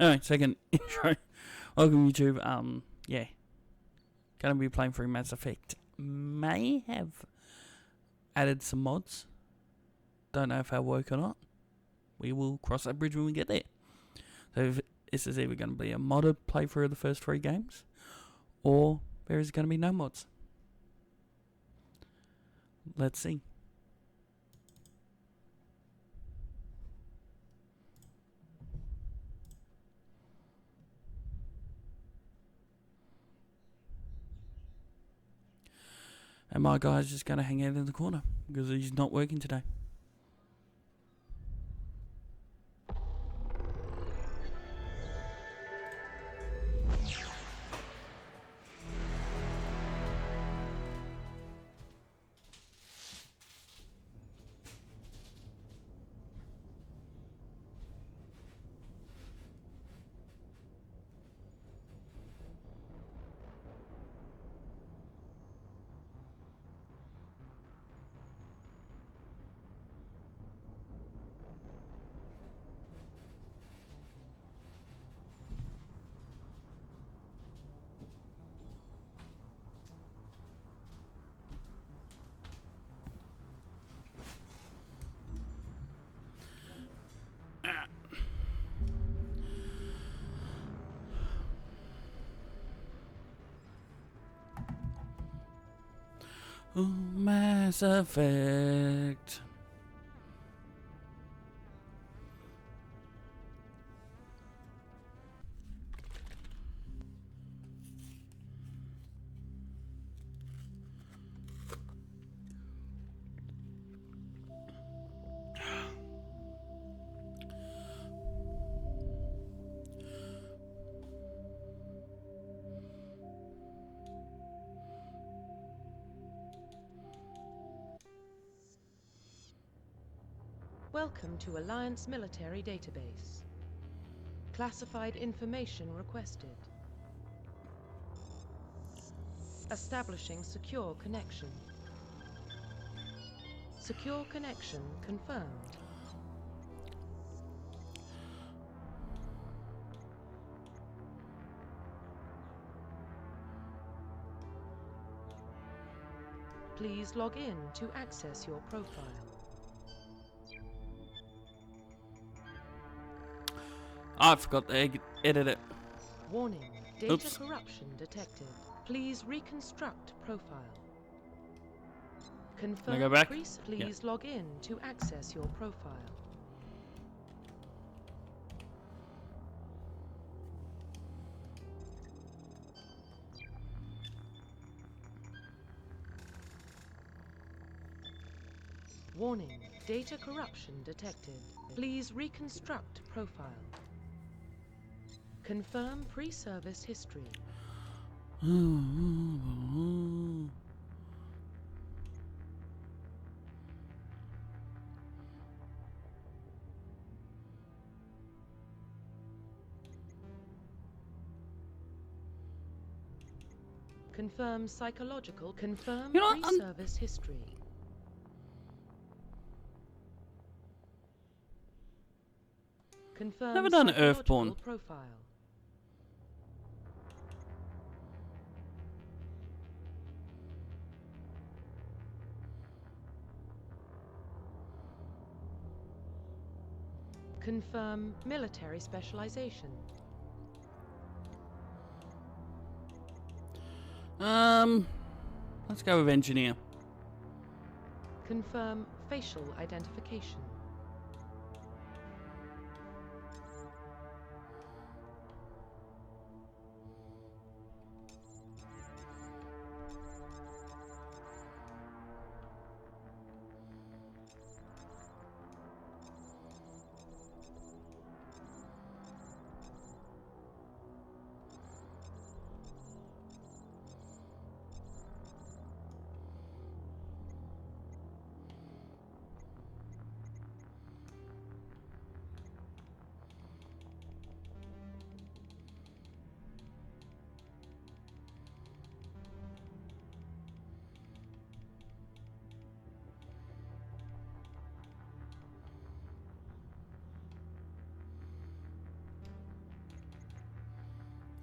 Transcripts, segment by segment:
Anyway, second intro. Welcome YouTube. Yeah, gonna be playing through Mass Effect. May have added some mods. Don't know if they'll work or not. We will cross that bridge when we get there. So this is either going to be a modded playthrough of the first 3 games, or there is going to be no mods. Let's see. And my guy's just going to hang out in the corner because he's not working today. Ooh, Mass Effect. Welcome to Alliance Military Database. Classified information requested. Establishing secure connection. Secure connection confirmed. Please log in to access your profile. I forgot to edit it. Warning, data Oops. corruption detected. Please reconstruct profile. Confirm. I go back? Please log in to access your profile. Warning, data corruption detected. Please reconstruct profile. Confirm pre-service history. Confirm psychological. Confirm pre-service history. Confirm Never done psychological Earthborn. profile. Confirm military specialization. Let's go with engineer. Confirm facial identification.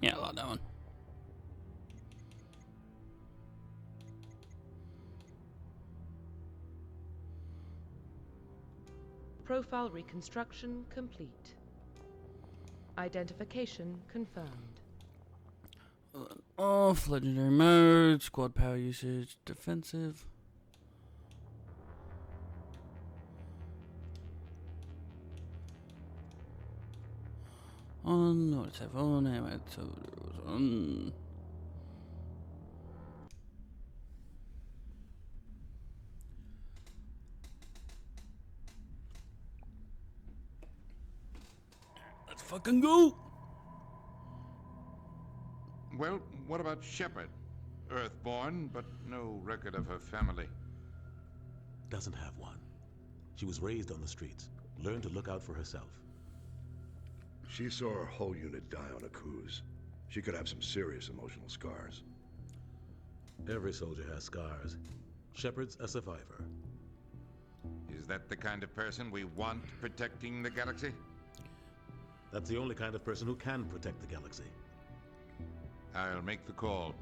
Yeah, I like that one. Profile reconstruction complete. Identification confirmed. Off, legendary mode, squad power usage, defensive. On, no, it's on, on. Let's fucking go! Well, what about Shepard? Earthborn, but no record of her family. Doesn't have one. She was raised on the streets, learned to look out for herself. She saw her whole unit die on a cruise. She could have some serious emotional scars. Every soldier has scars. Shepard's a survivor. Is that the kind of person we want protecting the galaxy? That's the only kind of person who can protect the galaxy. I'll make the call.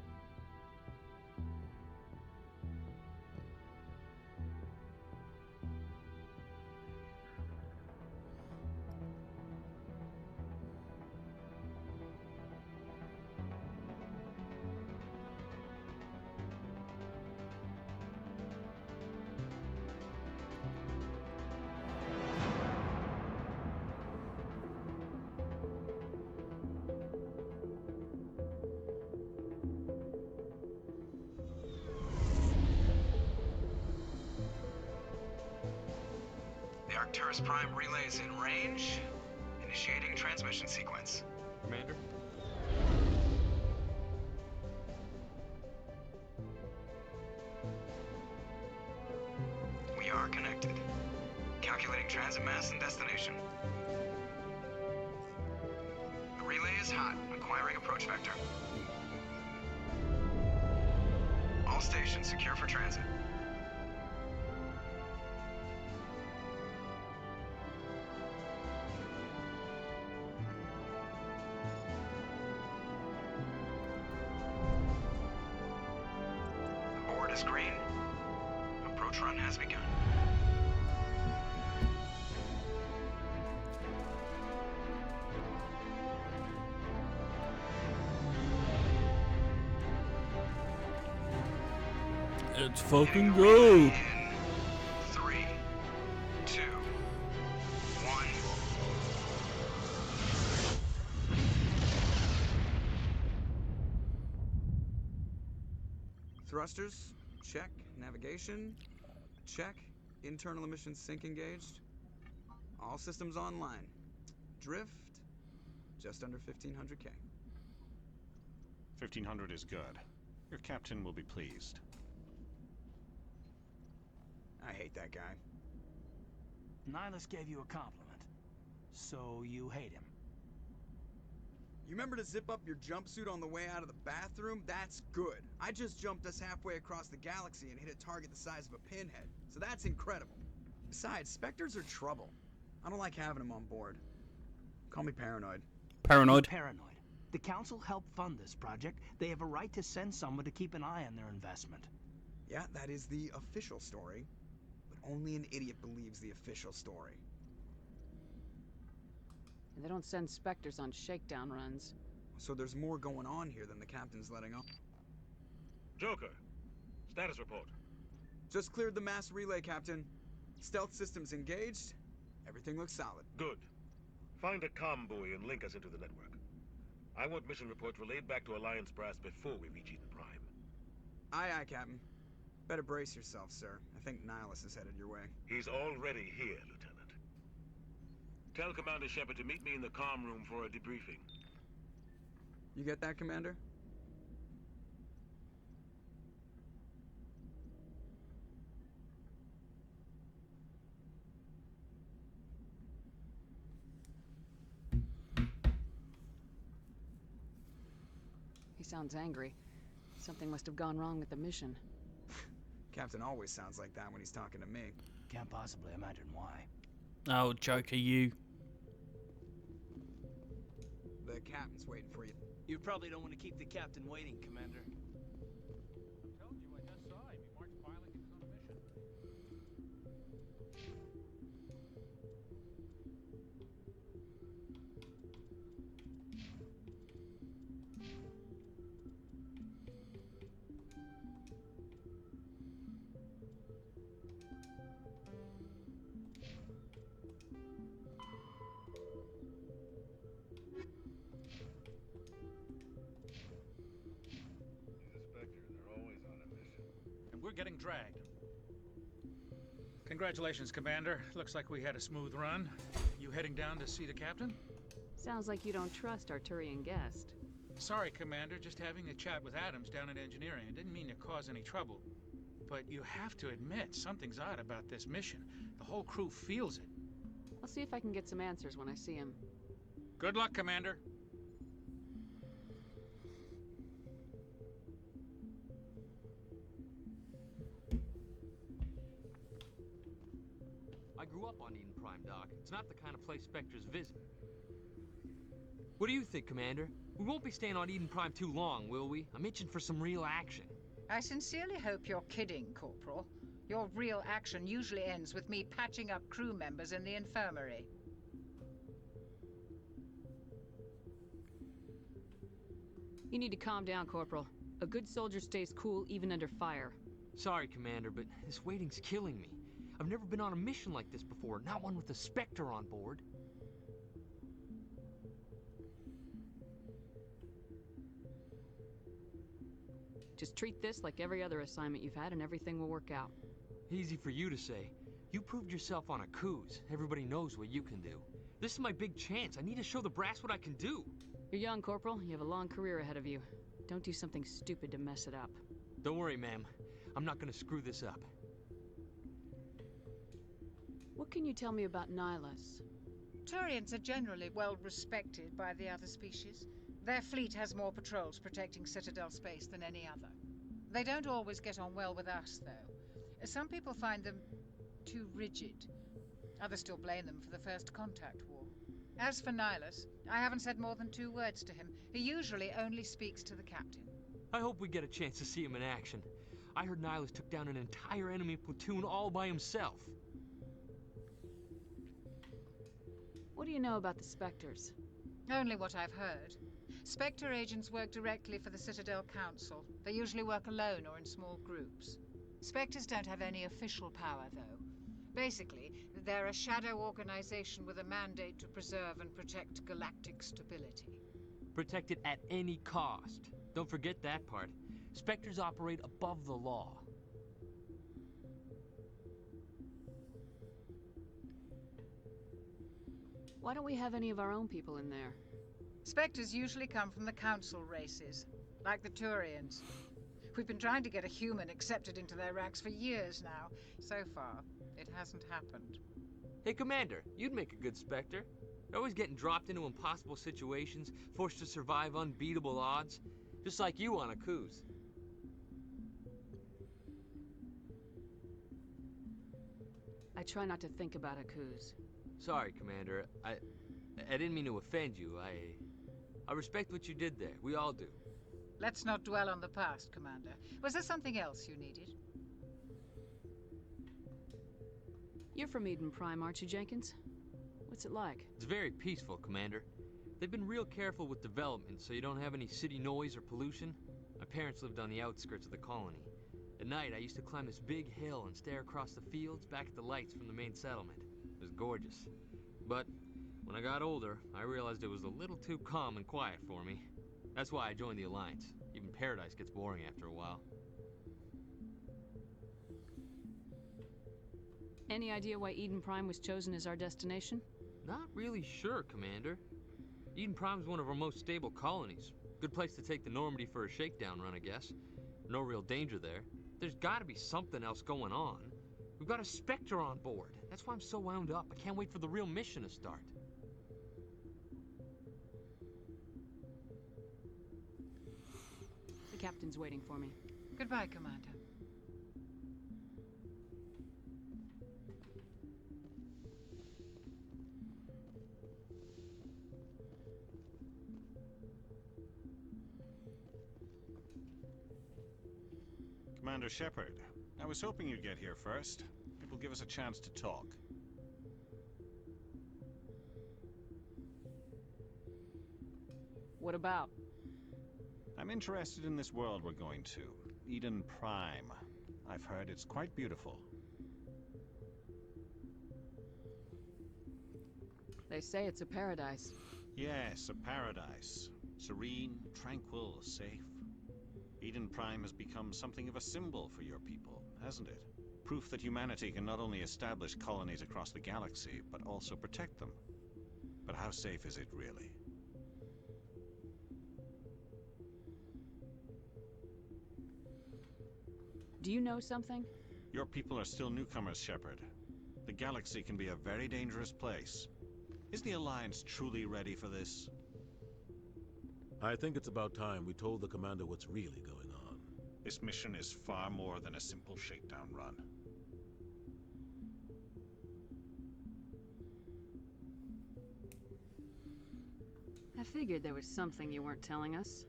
The Arcturus Prime relay is in range. Initiating transmission sequence. Commander? We are connected. Calculating transit mass and destination. The relay is hot, acquiring approach vector. All stations secure for transit. The board is green. Approach run has begun. Let's fucking Hitting the go! relay in 3, 2, 1. Thrusters, check. Navigation, check. Internal emissions sync engaged. All systems online. Drift, just under 1500K. 1500 is good. Your captain will be pleased. I hate that guy. Nihilus gave you a compliment. So you hate him. You remember to zip up your jumpsuit on the way out of the bathroom? That's good. I just jumped us halfway across the galaxy and hit a target the size of a pinhead. So that's incredible. Besides, Spectres are trouble. I don't like having them on board. Call me paranoid. Paranoid. Paranoid. The council helped fund this project. They have a right to send someone to keep an eye on their investment. Yeah, that is the official story. But only an idiot believes the official story. And they don't send Spectres on shakedown runs. So there's more going on here than the captain's letting on. Joker, status report. Just cleared the mass relay, Captain. Stealth systems engaged. Everything looks solid. Good. Find a comm buoy and link us into the network. I want mission reports relayed back to Alliance brass before we reach Eden Prime. Aye, aye, Captain. Better brace yourself, sir. I think Nihilus is headed your way. He's already here, Lieutenant. Tell Commander Shepard to meet me in the comm room for a debriefing. You get that, Commander? He sounds angry. Something must have gone wrong with the mission. Captain always sounds like that when he's talking to me. Can't possibly imagine why. Oh, Joker, you. The captain's waiting for you. You probably don't want to keep the captain waiting, Commander. I told you, I just saw him. He marched by like he was on a mission. We're getting dragged. Congratulations, Commander. Looks like we had a smooth run. You heading down to see the captain? Sounds like you don't trust our Turian guest. Sorry, Commander. Just having a chat with Adams down at engineering. I didn't mean to cause any trouble. But you have to admit, something's odd about this mission. The whole crew feels it. I'll see if I can get some answers when I see him. Good luck, Commander. I grew up on Eden Prime, Doc. It's not the kind of place Spectres visit. What do you think, Commander? We won't be staying on Eden Prime too long, will we? I'm itching for some real action. I sincerely hope you're kidding, Corporal. Your real action usually ends with me patching up crew members in the infirmary. You need to calm down, Corporal. A good soldier stays cool even under fire. Sorry, Commander, but this waiting's killing me. I've never been on a mission like this before, not one with a Spectre on board. Just treat this like every other assignment you've had and everything will work out. Easy for you to say. You proved yourself on Akuz. Everybody knows what you can do. This is my big chance. I need to show the brass what I can do. You're young, Corporal. You have a long career ahead of you. Don't do something stupid to mess it up. Don't worry, ma'am. I'm not gonna screw this up. What can you tell me about Nihilus? Turians are generally well respected by the other species. Their fleet has more patrols protecting Citadel space than any other. They don't always get on well with us, though. Some people find them too rigid. Others still blame them for the First Contact War. As for Nihilus, I haven't said more than 2 words to him. He usually only speaks to the captain. I hope we get a chance to see him in action. I heard Nihilus took down an entire enemy platoon all by himself. What do you know about the Spectres? Only what I've heard. Spectre agents work directly for the Citadel Council. They usually work alone or in small groups. Spectres don't have any official power, though. Basically, they're a shadow organization with a mandate to preserve and protect galactic stability. Protect it at any cost. Don't forget that part. Spectres operate above the law. Why don't we have any of our own people in there? Spectres usually come from the Council races, like the Turians. We've been trying to get a human accepted into their ranks for years now. So far, it hasn't happened. Hey, Commander, you'd make a good Spectre. You're always getting dropped into impossible situations, forced to survive unbeatable odds, just like you on Akuz. I try not to think about Akuz. Sorry, Commander. I didn't mean to offend you. I respect what you did there. We all do. Let's not dwell on the past, Commander. Was there something else you needed? You're from Eden Prime, aren't you, Jenkins? What's it like? It's very peaceful, Commander. They've been real careful with development, so you don't have any city noise or pollution. My parents lived on the outskirts of the colony. At night, I used to climb this big hill and stare across the fields back at the lights from the main settlement. It was gorgeous. But when I got older, I realized it was a little too calm and quiet for me. That's why I joined the Alliance. Even Paradise gets boring after a while. Any idea why Eden Prime was chosen as our destination? Not really sure, Commander. Eden Prime's one of our most stable colonies. Good place to take the Normandy for a shakedown run, I guess. No real danger there. There's gotta be something else going on. We've got a Spectre on board. That's why I'm so wound up. I can't wait for the real mission to start. The captain's waiting for me. Goodbye, Commander. Commander Shepard. I was hoping you'd get here first. It will give us a chance to talk. What about? I'm interested in this world we're going to, Eden Prime. I've heard it's quite beautiful. They say it's a paradise. Yes, a paradise. Serene, tranquil, safe. Eden Prime has become something of a symbol for your people, hasn't it? Proof that humanity can not only establish colonies across the galaxy, but also protect them. But how safe is it really? Do you know something? Your people are still newcomers, Shepard. The galaxy can be a very dangerous place. Is the Alliance truly ready for this? I think it's about time we told the Commander what's really going on. This mission is far more than a simple shakedown run. I figured there was something you weren't telling us.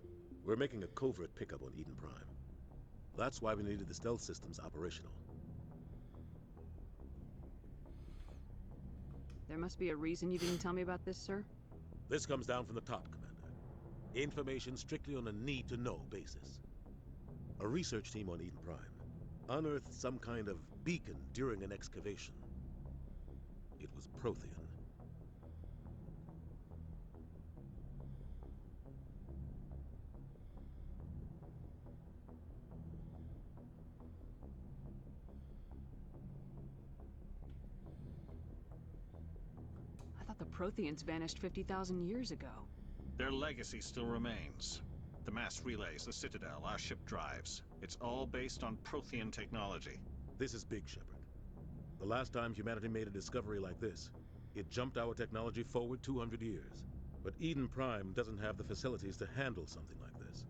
We're making a covert pickup on Eden Prime. That's why we needed the stealth systems operational. There must be a reason you didn't tell me about this, sir? This comes down from the top, Commander. Information strictly on a need-to-know basis. A research team on Eden Prime unearthed some kind of beacon during an excavation. It was Prothean. I thought the Protheans vanished 50,000 years ago. Their legacy still remains. The mass relays, the Citadel, our ship drives. It's all based on Prothean technology. This is big, Shepard. The last time humanity made a discovery like this, it jumped our technology forward 200 years. But Eden Prime doesn't have the facilities to handle something like this.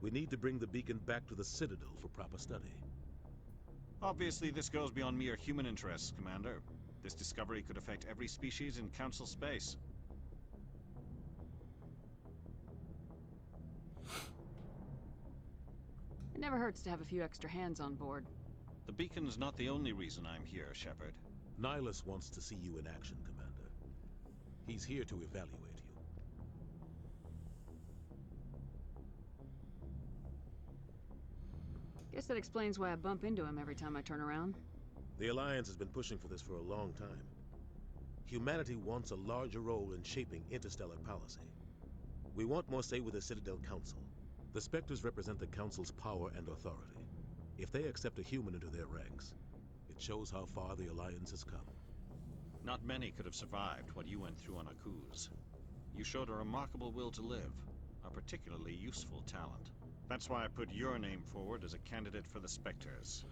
We need to bring the beacon back to the Citadel for proper study. Obviously, this goes beyond mere human interests, Commander. This discovery could affect every species in Council space. It never hurts to have a few extra hands on board. The beacon's not the only reason I'm here, Shepard. Nihilus wants to see you in action, Commander. He's here to evaluate you. Guess that explains why I bump into him every time I turn around. The Alliance has been pushing for this for a long time. Humanity wants a larger role in shaping interstellar policy. We want more say with the Citadel Council. The Spectres represent the Council's power and authority. If they accept a human into their ranks, it shows how far the Alliance has come. Not many could have survived what you went through on Akuz. You showed a remarkable will to live, a particularly useful talent. That's why I put your name forward as a candidate for the Spectres.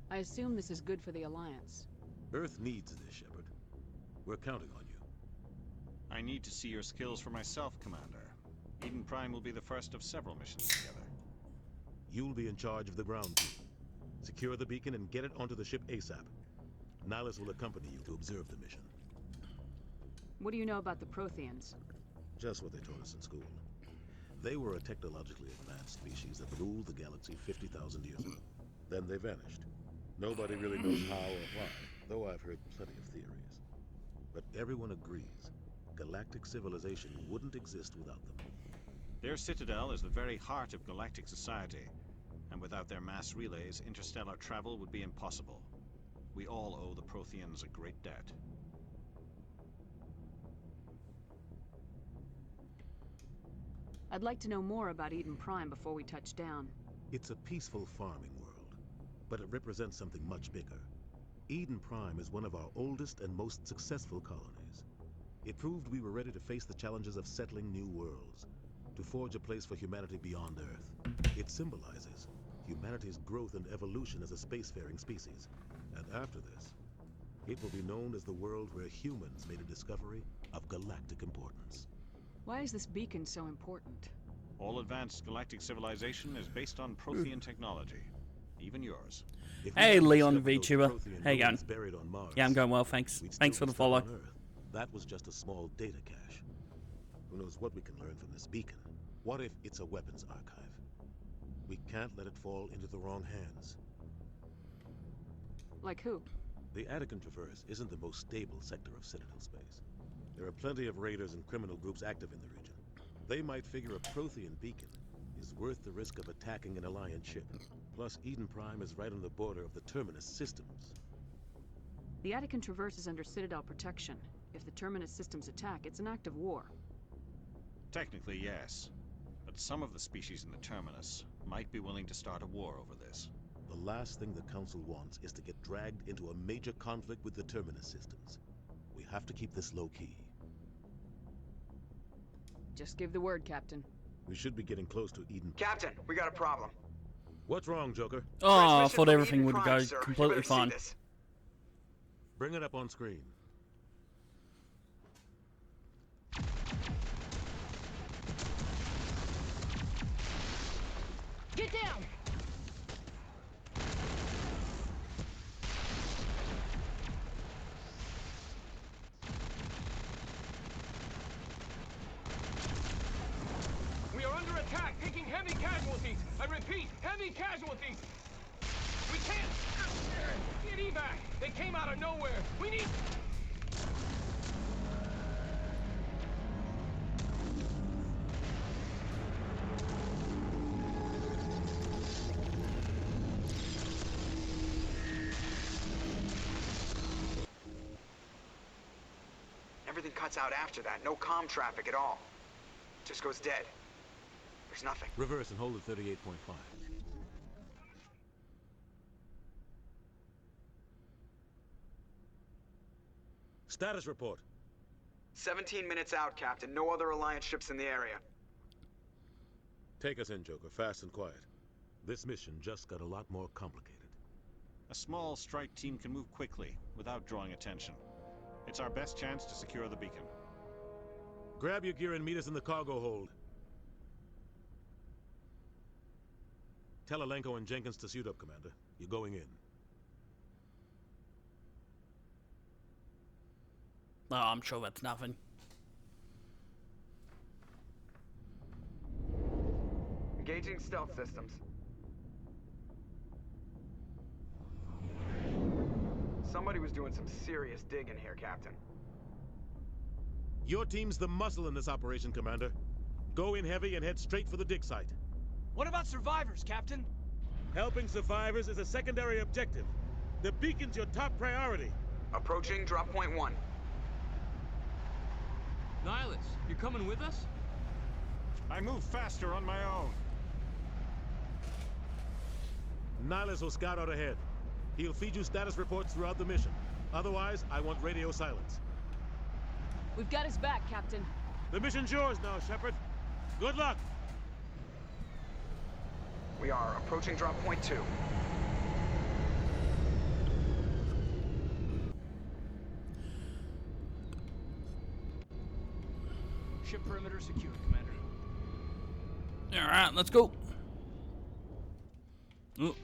I assume this is good for the Alliance. Earth needs this, Shepard. We're counting on you. I need to see your skills for myself, Commander. Eden Prime will be the first of several missions together. You'll be in charge of the ground team. Secure the beacon and get it onto the ship ASAP. Nihilus will accompany you to observe the mission. What do you know about the Protheans? Just what they taught us in school. They were a technologically advanced species that ruled the galaxy 50,000 years ago. Then they vanished. Nobody really knows how or why, though I've heard plenty of theories. But everyone agrees, galactic civilization wouldn't exist without them. Their citadel is the very heart of galactic society, and without their mass relays, interstellar travel would be impossible. We all owe the Protheans a great debt. I'd like to know more about Eden Prime before we touch down. It's a peaceful farming world, but it represents something much bigger. Eden Prime is one of our oldest and most successful colonies. It proved we were ready to face the challenges of settling new worlds, to forge a place for humanity beyond Earth. It symbolizes humanity's growth and evolution as a spacefaring species. And after this, it will be known as the world where humans made a discovery of galactic importance. Why is this beacon so important? All advanced galactic civilization is based on Prothean technology, even yours. Hey, Leon VTuber. How you going? Buried on Mars, Yeah, I'm going well, thanks. Thanks for the follow. on Earth. That was just a small data cache. Who knows what we can learn from this beacon? What if it's a weapons archive? we can't let it fall into the wrong hands. Like who? The Attican Traverse isn't the most stable sector of Citadel space. There are plenty of raiders and criminal groups active in the region. They might figure a Prothean beacon is worth the risk of attacking an Alliance ship. Plus, Eden Prime is right on the border of the Terminus systems. The Attican Traverse is under Citadel protection. If the Terminus systems attack, it's an act of war. Technically, yes. But some of the species in the Terminus might be willing to start a war over this. The last thing the Council wants is to get dragged into a major conflict with the Terminus systems. We have to keep this low-key. Just give the word, Captain. We should be getting close to Eden. Captain, we got a problem. What's wrong, Joker? Oh, I thought everything would go completely fine. Bring it up on screen. Get down! We are under attack, taking heavy casualties. I repeat, heavy casualties. We can't get evac. They came out of nowhere. We need... Everything cuts out after that. No comm traffic at all. Just goes dead. There's nothing. Reverse and hold at 38.5. Status report. 17 minutes out, Captain. No other Alliance ships in the area. Take us in, Joker, fast and quiet. This mission just got a lot more complicated. A small strike team can move quickly, without drawing attention. It's our best chance to secure the beacon. Grab your gear and meet us in the cargo hold. Tell Alenko and Jenkins to suit up, Commander. You're going in. Oh, I'm sure that's nothing. Engaging stealth systems. Somebody was doing some serious digging here, Captain. Your team's the muscle in this operation, Commander. Go in heavy and head straight for the dig site. What about survivors, Captain? Helping survivors is a secondary objective. The beacon's your top priority. Approaching drop point 1. Nihilus, you coming with us? I move faster on my own. Nihilus will scout out ahead. He'll feed you status reports throughout the mission. Otherwise, I want radio silence. We've got his back, Captain. The mission's yours now, Shepard. Good luck! We are approaching drop point 2. Ship perimeter secured, Commander. Alright, let's go. Ooh.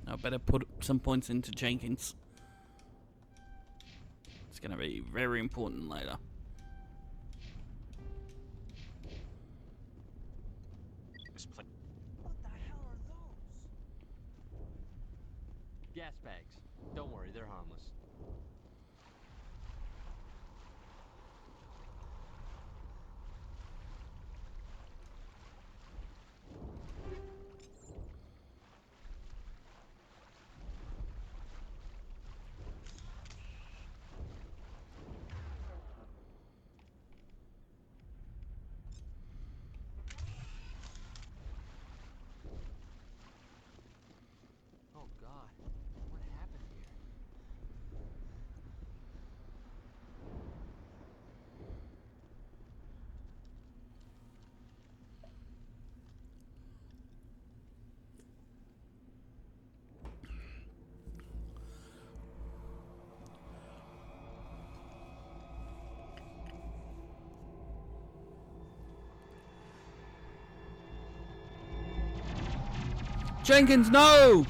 I better put some points into Jenkins. It's going to be very important later. What the hell are those? Gas bags. Don't worry, they're harmless. Oh God, what happened here? Jenkins, no!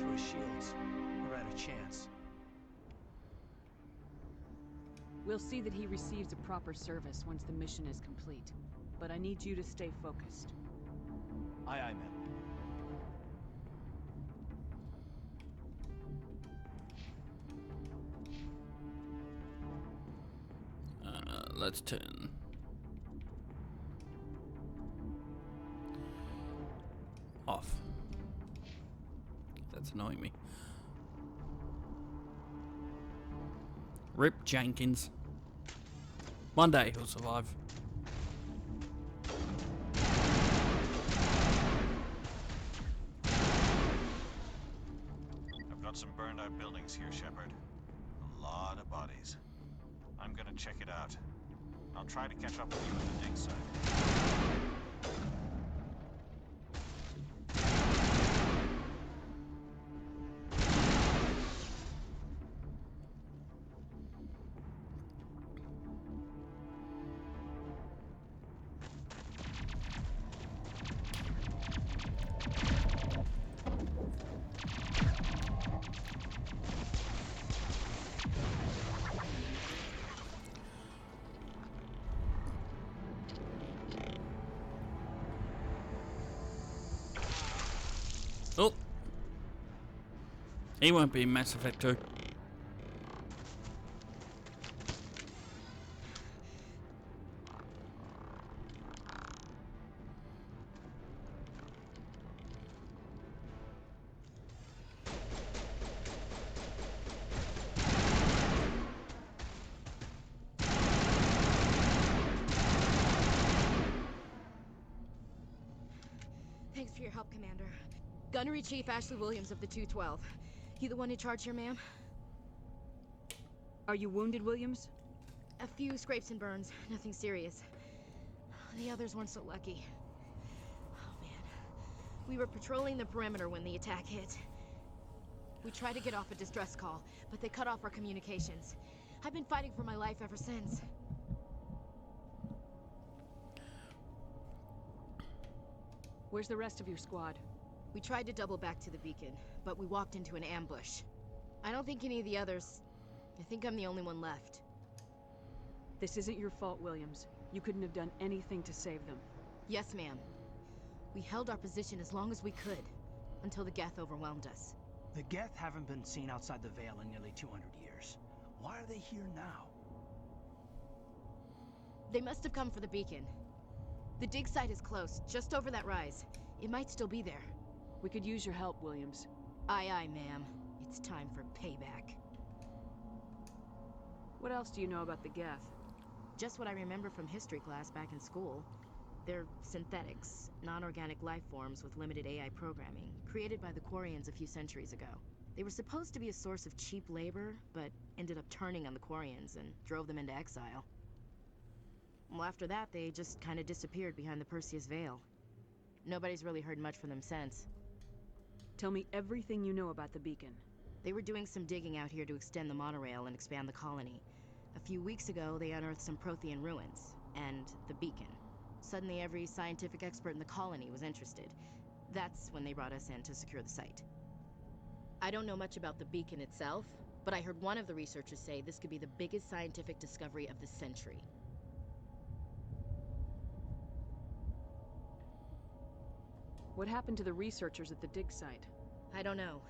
through his shields. We're at a chance. We'll see that he receives a proper service once the mission is complete. But I need you to stay focused. Aye, aye, ma'am. Let's turn. Off. That's annoying me. Rip Jenkins. One day he'll survive. I've got some burned out buildings here, Shepard. A lot of bodies. I'm gonna check it out. I'll try to catch up with you at the dig site. Oh! He won't be in Mass Effect 2. Thanks for your help, Commander. Gunnery Chief Ashley Williams of the 212. You the one in charge here, ma'am? Are you wounded, Williams? A few scrapes and burns, nothing serious. The others weren't so lucky. Oh man. We were patrolling the perimeter when the attack hit. We tried to get off a distress call, but they cut off our communications. I've been fighting for my life ever since. Where's the rest of your squad? We tried to double back to the beacon, but we walked into an ambush. I don't think any of the others... I think I'm the only one left. This isn't your fault, Williams. You couldn't have done anything to save them. Yes, ma'am. We held our position as long as we could, until the Geth overwhelmed us. The Geth haven't been seen outside the Veil in nearly 200 years. Why are they here now? They must have come for the beacon. The dig site is close, just over that rise. It might still be there. We could use your help, Williams. Aye, aye, ma'am. It's time for payback. What else do you know about the Geth? Just what I remember from history class back in school. They're synthetics, non-organic life forms with limited AI programming, created by the Quarians a few centuries ago. They were supposed to be a source of cheap labor, but ended up turning on the Quarians and drove them into exile. Well, after that, they just kind of disappeared behind the Perseus Veil. Nobody's really heard much from them since. Tell me everything you know about the beacon. They were doing some digging out here to extend the monorail and expand the colony. A few weeks ago, they unearthed some Prothean ruins, and the beacon. Suddenly, every scientific expert in the colony was interested. That's when they brought us in to secure the site. I don't know much about the beacon itself, but I heard one of the researchers say this could be the biggest scientific discovery of the century. What happened to the researchers at the dig site? I don't know.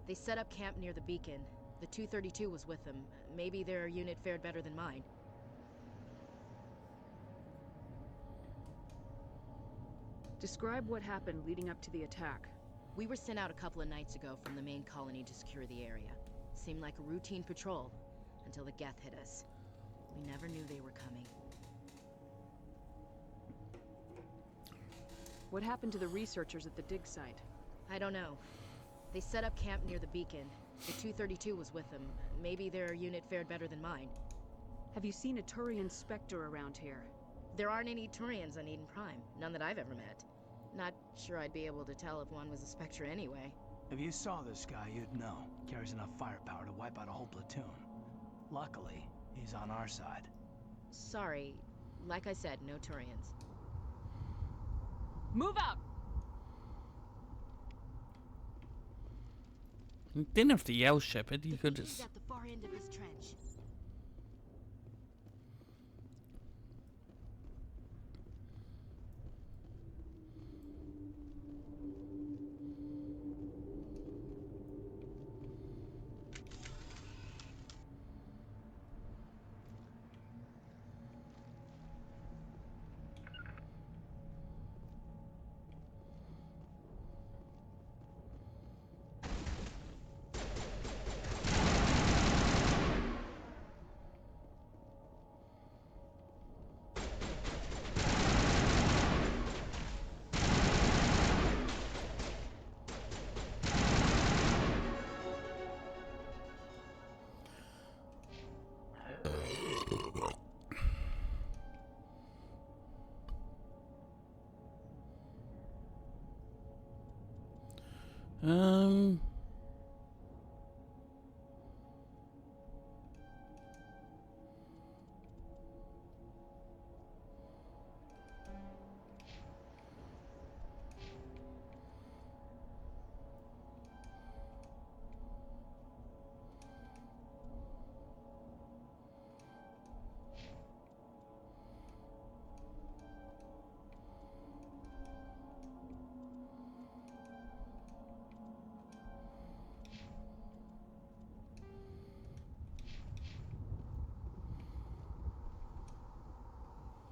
They set up camp near the beacon. The 232 was with them. Maybe their unit fared better than mine. Describe what happened leading up to the attack. We were sent out a couple of nights ago from the main colony to secure the area. Seemed like a routine patrol, until the Geth hit us. We never knew they were coming. What happened to the researchers at the dig site? I don't know. They set up camp near the beacon. The 232 was with them. Maybe their unit fared better than mine. Have you seen a Turian Spectre around here? There aren't any Turians on Eden Prime. None that I've ever met. Not sure I'd be able to tell if one was a Spectre anyway. If you saw this guy, you'd know. Carries enough firepower to wipe out a whole platoon. Luckily, he's on our side. Sorry. Like I said, no Turians. Move out! You didn't have to yell, Shepard. You could He's just. at the far end of this trench. Um.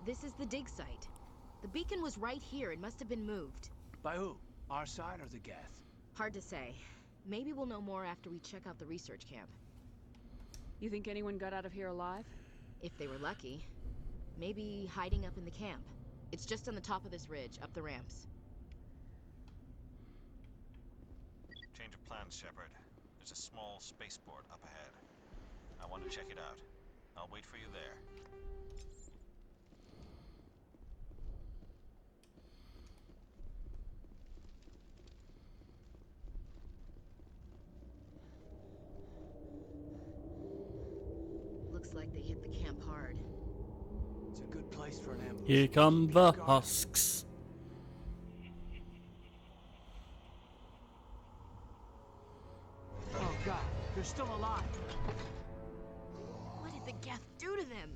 This is the dig site. The beacon was right here. It must have been moved. By who? Our side or the Geth? Hard to say. Maybe we'll know more after we check out the research camp. You think anyone got out of here alive? If they were lucky. Maybe hiding up in the camp. It's just on the top of this ridge, up the ramps. Change of plans, Shepard. There's a small spaceport up ahead. I want to check it out. I'll wait for you there. Looks like they hit the camp hard. It's a good place for an ambush. Here come the husks. Oh god, they're still alive. What did the Geth do to them?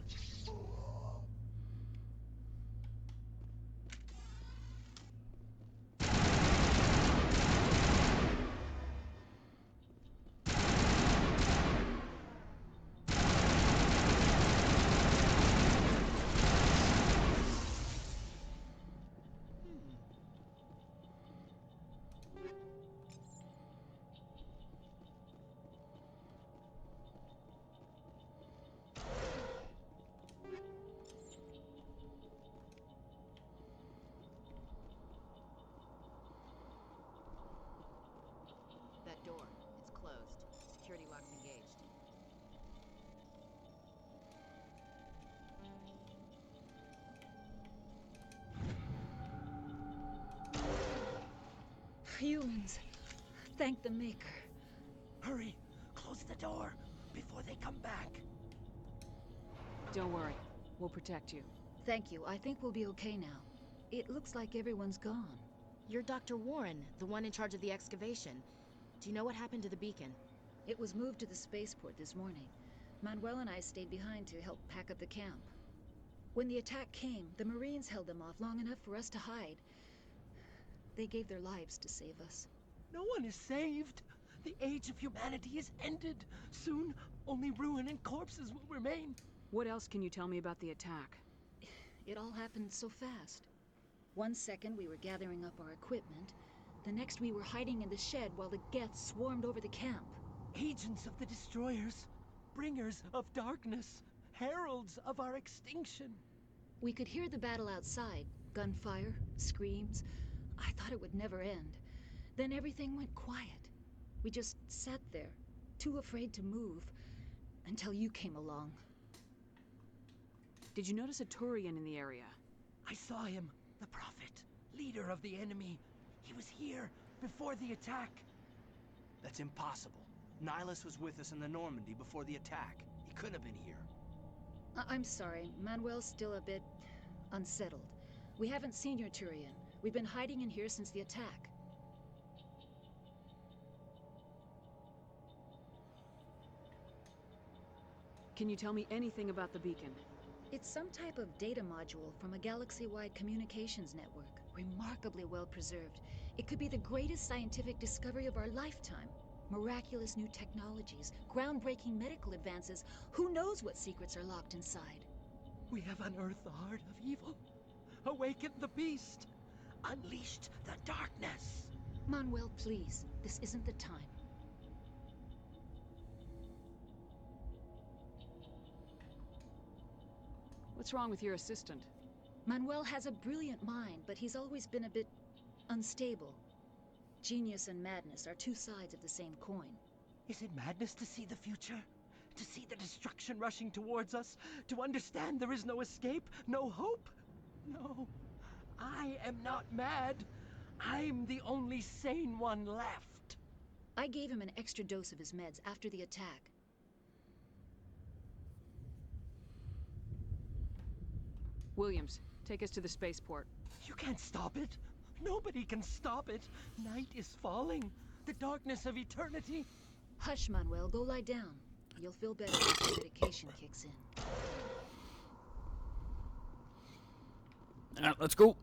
That door, it's closed. Security lock's engaged. Humans. Thank the Maker. Hurry! Close the door before they come back. Don't worry. We'll protect you. Thank you. I think we'll be okay now. It looks like everyone's gone. You're Dr. Warren, the one in charge of the excavation. Do you know what happened to the beacon? It was moved to the spaceport this morning. Manuel and I stayed behind to help pack up the camp. When the attack came, the Marines held them off long enough for us to hide. They gave their lives to save us. No one is saved. The age of humanity is ended. Soon, only ruin and corpses will remain. What else can you tell me about the attack? It all happened so fast. One second we were gathering up our equipment. The next we were hiding in the shed while the Geth swarmed over the camp. Agents of the Destroyers, bringers of darkness, heralds of our extinction. We could hear the battle outside. Gunfire, screams. I thought it would never end. Then everything went quiet. We just sat there, too afraid to move, until you came along. Did you notice a Turian in the area? I saw him, the Prophet, leader of the enemy. He was here before the attack. That's impossible. Nihilus was with us in the Normandy before the attack. He couldn't have been here. I'm sorry. Manuel's still a bit unsettled. We haven't seen your Turian. We've been hiding in here since the attack. Can you tell me anything about the beacon? It's some type of data module from a galaxy-wide communications network. Remarkably well preserved. It could be the greatest scientific discovery of our lifetime. Miraculous new technologies, groundbreaking medical advances. Who knows what secrets are locked inside? We have unearthed the heart of evil, awakened the beast, unleashed the darkness. Manuel, please. This isn't the time. What's wrong with your assistant? Manuel has a brilliant mind, but he's always been a bit unstable. Genius and madness are two sides of the same coin. Is it madness to see the future? To see the destruction rushing towards us? To understand there is no escape? No hope? No. I am not mad. I'm the only sane one left. I gave him an extra dose of his meds after the attack. Williams, take us to the spaceport. You can't stop it. Nobody can stop it. Night is falling. The darkness of eternity. Hush, Manuel. Go lie down. You'll feel better after the medication kicks in. Alright, let's go.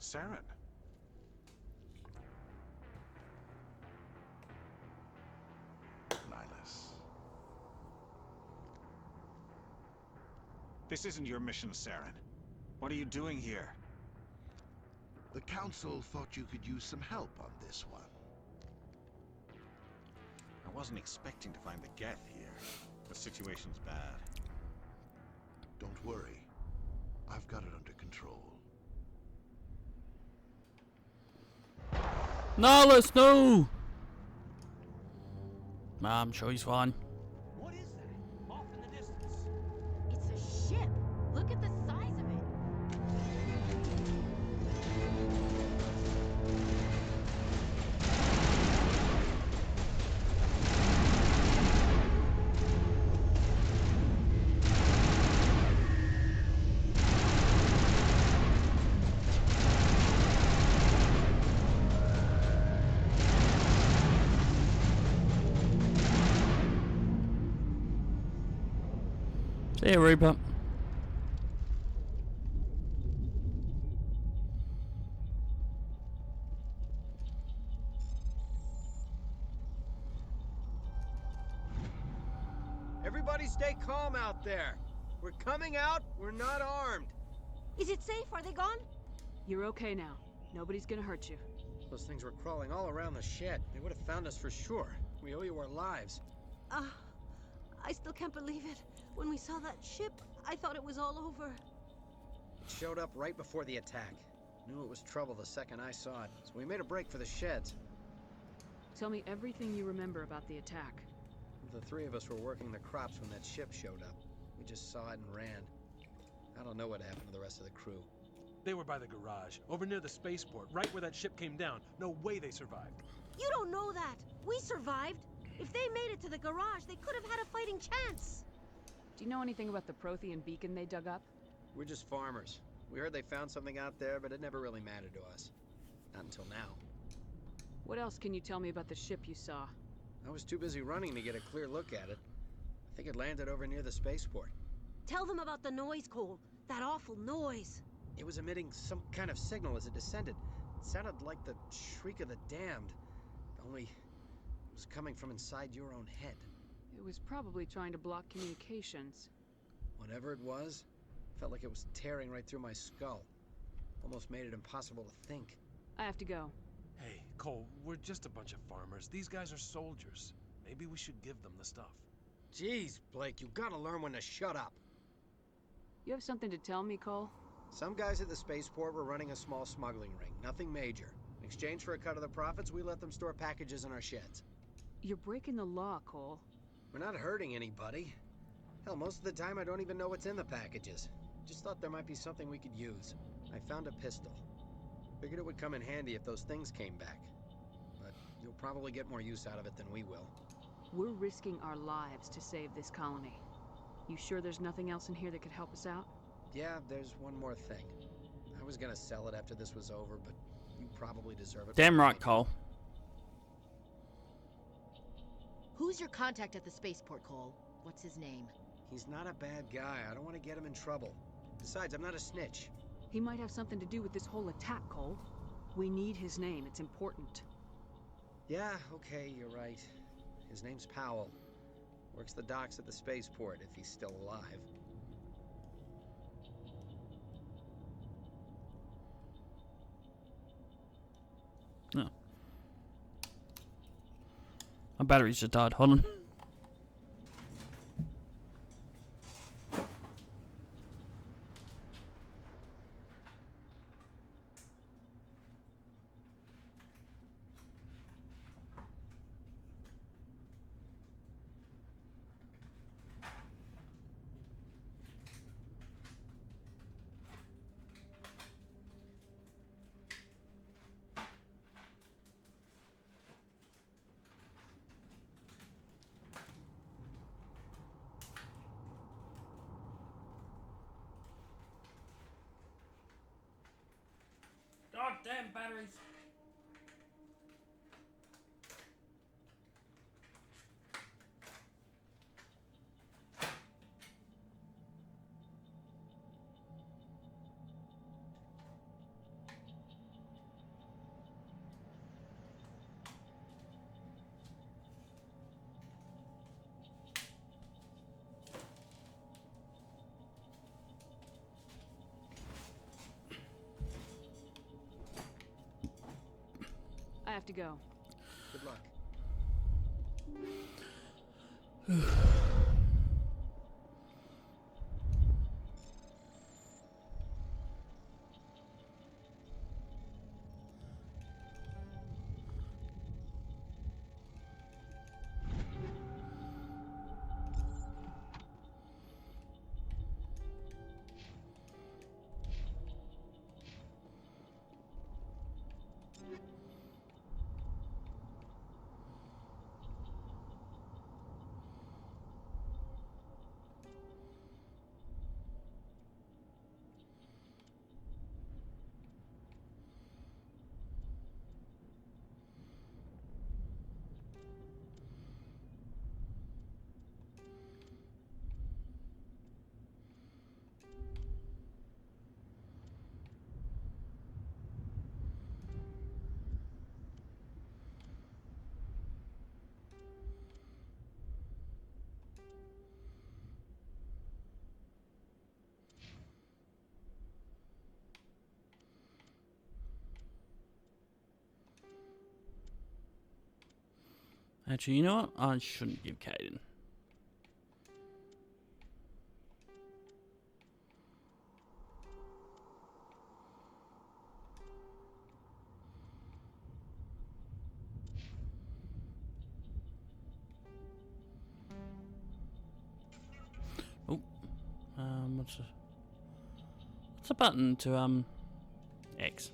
Saren. Nihilus. This isn't your mission, Saren. What are you doing here? The Council thought you could use some help on this one. I wasn't expecting to find the Geth here. The situation's bad. Don't worry. I've got it under control. Nihilus, no! I'm sure he's fine. What is that? Off in the distance. It's a ship. Look at the size of it. See ya, Reaper. Everybody stay calm out there. We're coming out, we're not armed. Is it safe? Are they gone? You're okay now. Nobody's gonna hurt you. Those things were crawling all around the shed. They would have found us for sure. We owe you our lives. I still can't believe it. When we saw that ship, I thought it was all over. It showed up right before the attack. Knew it was trouble the second I saw it, so we made a break for the sheds. Tell me everything you remember about the attack. The three of us were working the crops when that ship showed up. We just saw it and ran. I don't know what happened to the rest of the crew. They were by the garage, over near the spaceport, right where that ship came down. No way they survived. You don't know that. We survived. If they made it to the garage, they could have had a fighting chance. Do you know anything about the Prothean beacon they dug up? We're just farmers. We heard they found something out there, but it never really mattered to us. Not until now. What else can you tell me about the ship you saw? I was too busy running to get a clear look at it. I think it landed over near the spaceport. Tell them about the noise, Cole. That awful noise. It was emitting some kind of signal as it descended. It sounded like the shriek of the damned. Only it was coming from inside your own head. It was probably trying to block communications. Whatever it was, felt like it was tearing right through my skull. Almost made it impossible to think. I have to go. Hey, Cole, we're just a bunch of farmers. These guys are soldiers. Maybe we should give them the stuff. Jeez, Blake, you gotta learn when to shut up. You have something to tell me, Cole? Some guys at the spaceport were running a small smuggling ring, nothing major. In exchange for a cut of the profits, we let them store packages in our sheds. You're breaking the law, Cole. We're not hurting anybody. Hell, most of the time I don't even know what's in the packages. Just thought there might be something we could use. I found a pistol. Figured it would come in handy if those things came back. But You'll probably get more use out of it than we will. We're risking our lives to save this colony. You sure there's nothing else in here that could help us out? Yeah, there's one more thing. I was gonna sell it after this was over, but you probably deserve it. Damn right, Cole. Who's your contact at the spaceport, Cole? What's his name? He's not a bad guy. I don't want to get him in trouble. Besides, I'm not a snitch. He might have something to do with this whole attack, Cole. We need his name. It's important. Yeah, okay, you're right. His name's Powell. Works the docks at the spaceport, if he's still alive. No. My batteries just died. Hold on. God damn batteries. I have to go. Good luck. Actually, you know what? I shouldn't give Caden. Oh, what's a button to X?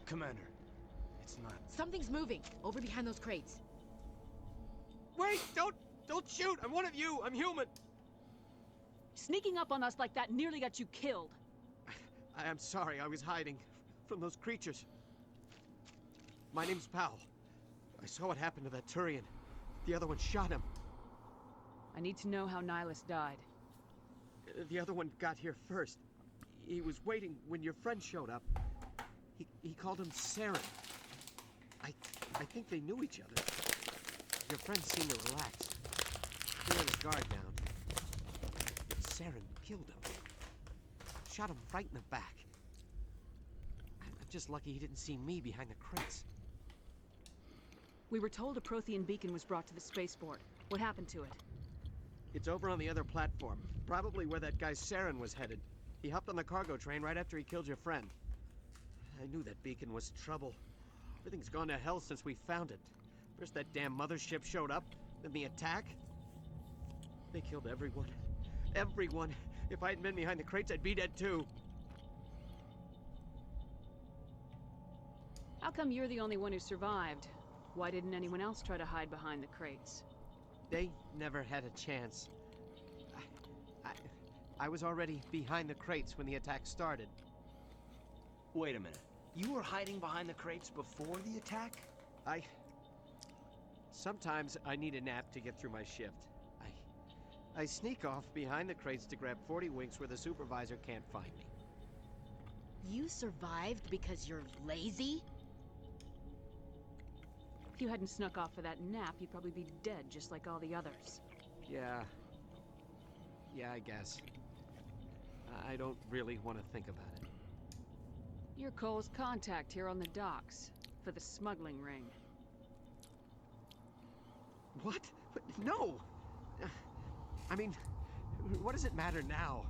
Commander, it's not... Something's moving over behind those crates. Wait! Don't shoot! I'm one of you! I'm human! Sneaking up on us like that nearly got you killed. I am sorry, I was hiding from those creatures. My name's Powell. I saw what happened to that Turian. The other one shot him. I need to know how Nihilus died. The other one got here first. He was waiting when your friend showed up. He called him Saren. I think they knew each other. Your friend seemed to relax. He let his guard down. Saren killed him. shot him right in the back. I'm just lucky he didn't see me behind the crates. We were told a Prothean beacon was brought to the spaceport. What happened to it? It's over on the other platform. Probably where that guy Saren was headed. He hopped on the cargo train right after he killed your friend. I knew that beacon was trouble. Everything's gone to hell since we found it. First that damn mothership showed up, then the attack. They killed everyone. Everyone. If I hadn't been behind the crates, I'd be dead too. How come you're the only one who survived? Why didn't anyone else try to hide behind the crates? They never had a chance. I was already behind the crates when the attack started. Wait a minute. You were hiding behind the crates before the attack? Sometimes I need a nap to get through my shift. I sneak off behind the crates to grab 40 winks where the supervisor can't find me. You survived because you're lazy? If you hadn't snuck off for that nap, you'd probably be dead just like all the others. Yeah, I guess. I don't really want to think about it. You're Cole's contact here on the docks for the smuggling ring. What? No! I mean, what does it matter now?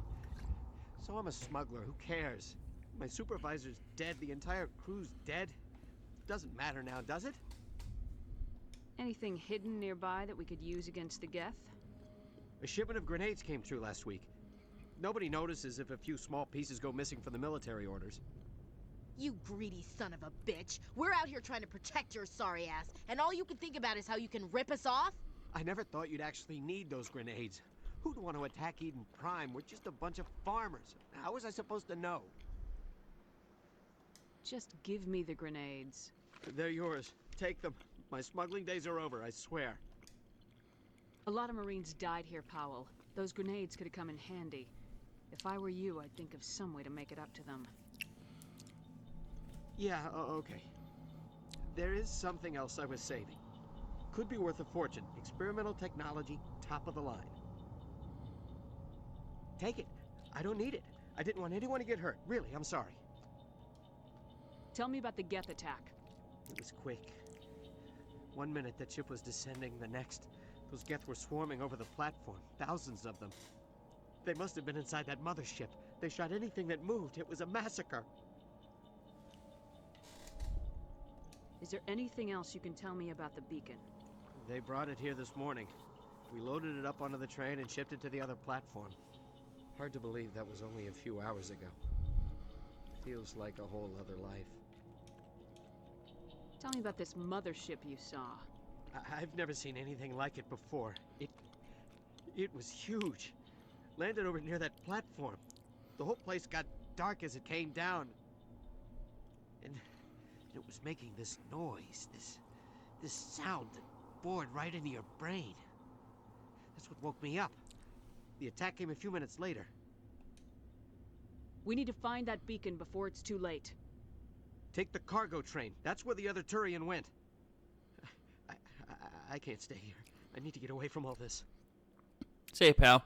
So I'm a smuggler, who cares? My supervisor's dead, the entire crew's dead. Doesn't matter now, does it? Anything hidden nearby that we could use against the Geth? A shipment of grenades came through last week. Nobody notices if a few small pieces go missing from the military orders. You greedy son of a bitch. We're out here trying to protect your sorry ass, and all you can think about is how you can rip us off? I never thought you'd actually need those grenades. Who'd want to attack Eden Prime? We're just a bunch of farmers. How was I supposed to know? Just give me the grenades. They're yours. Take them. My smuggling days are over, I swear. A lot of Marines died here, Powell. Those grenades could have come in handy. If I were you, I'd think of some way to make it up to them. Yeah, okay. There is something else I was saving. Could be worth a fortune. Experimental technology, top of the line. Take it. I don't need it. I didn't want anyone to get hurt. Really, I'm sorry. Tell me about the Geth attack. It was quick. 1 minute that ship was descending, the next, those Geth were swarming over the platform. Thousands of them. They must have been inside that mothership. They shot anything that moved. It was a massacre. Is there anything else you can tell me about the beacon? They brought it here this morning. We loaded it up onto the train and shipped it to the other platform. Hard to believe that was only a few hours ago. Feels like a whole other life. Tell me about this mothership you saw. I've never seen anything like it before. It was huge. Landed over near that platform. The whole place got dark as it came down. And it was making this noise, this sound that bored right into your brain. That's what woke me up. The attack came a few minutes later. We need to find that beacon before it's too late. Take the cargo train. That's where the other Turian went. I can't stay here. I need to get away from all this. See you, pal.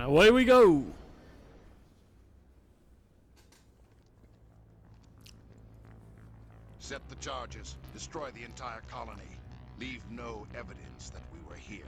And away we go. Set the charges. Destroy the entire colony. Leave no evidence that we were here.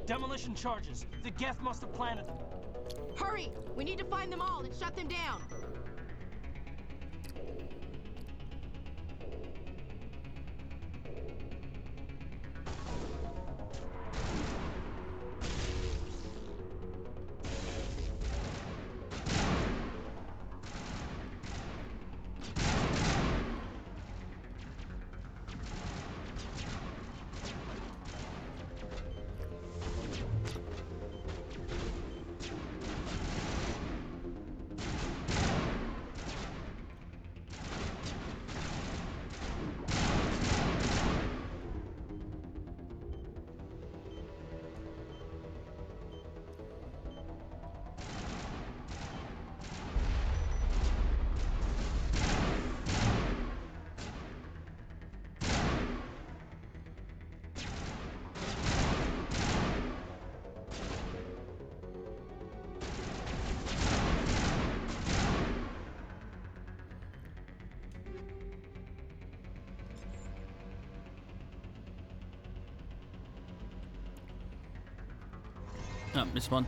Demolition charges. The Geth must have planted them. Hurry! We need to find them all and shut them down. Oh, missed one.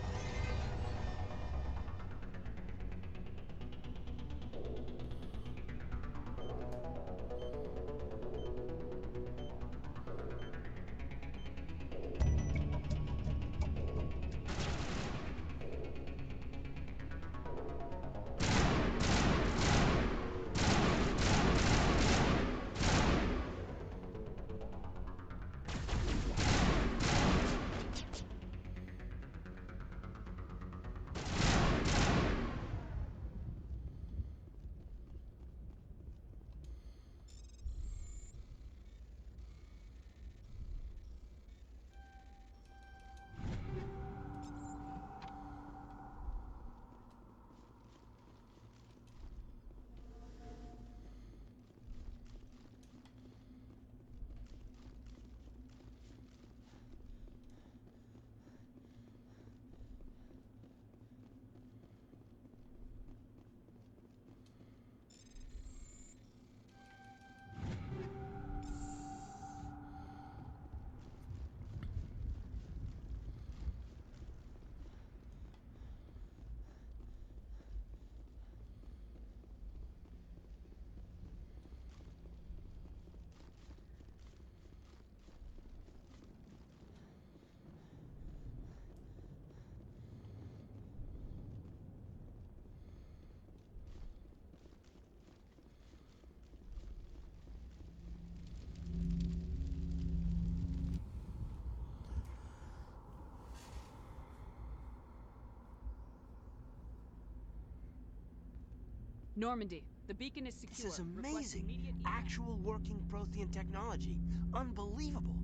Normandy, the beacon is secure. This is Request amazing. immediate Actual working Prothean technology. Unbelievable.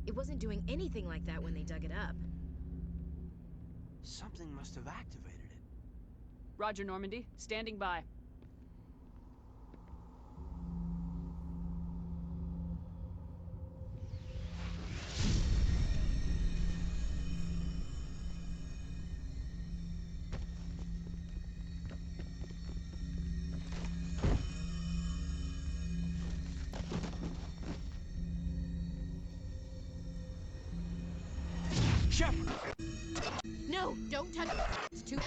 It wasn't doing anything like that when they dug it up. Something must have activated it. Roger, Normandy. Standing by. Shepard! No, don't touch it. It's too...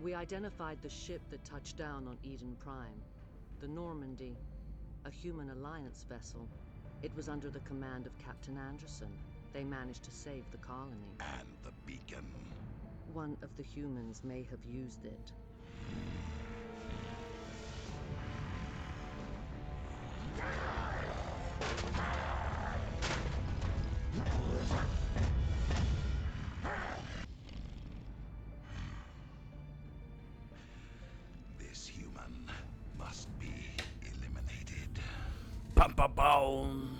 We identified the ship that touched down on Eden Prime. The Normandy. A human alliance vessel. It was under the command of Captain Anderson. They managed to save the colony. And the beacon. One of the humans may have used it. This human must be eliminated. Bum, bum, bum.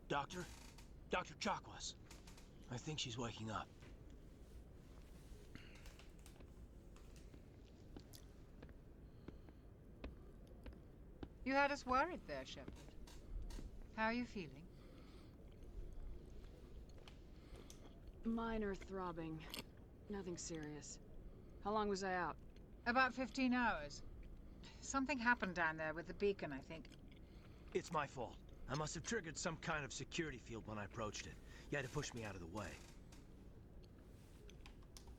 Doctor? Dr. Chakwas. I think she's waking up. You had us worried there, Shepard. How are you feeling? Minor throbbing. Nothing serious. How long was I out? About 15 hours. Something happened down there with the beacon, I think. It's my fault. I must have triggered some kind of security field when I approached it. You had to push me out of the way.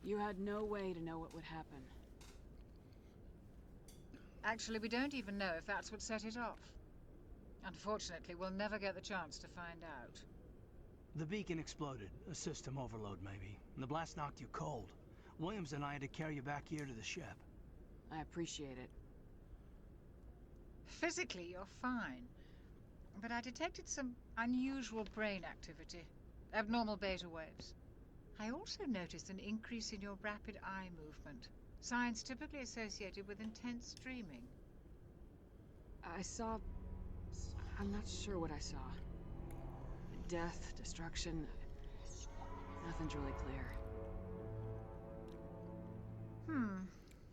You had no way to know what would happen. Actually, we don't even know if that's what set it off. Unfortunately, we'll never get the chance to find out. The beacon exploded. A system overload, maybe. And the blast knocked you cold. Williams and I had to carry you back here to the ship. I appreciate it. Physically, you're fine. But I detected some unusual brain activity. Abnormal beta waves. I also noticed an increase in your rapid eye movement. Signs typically associated with intense dreaming. I saw... I'm not sure what I saw. Death, destruction... Nothing's really clear.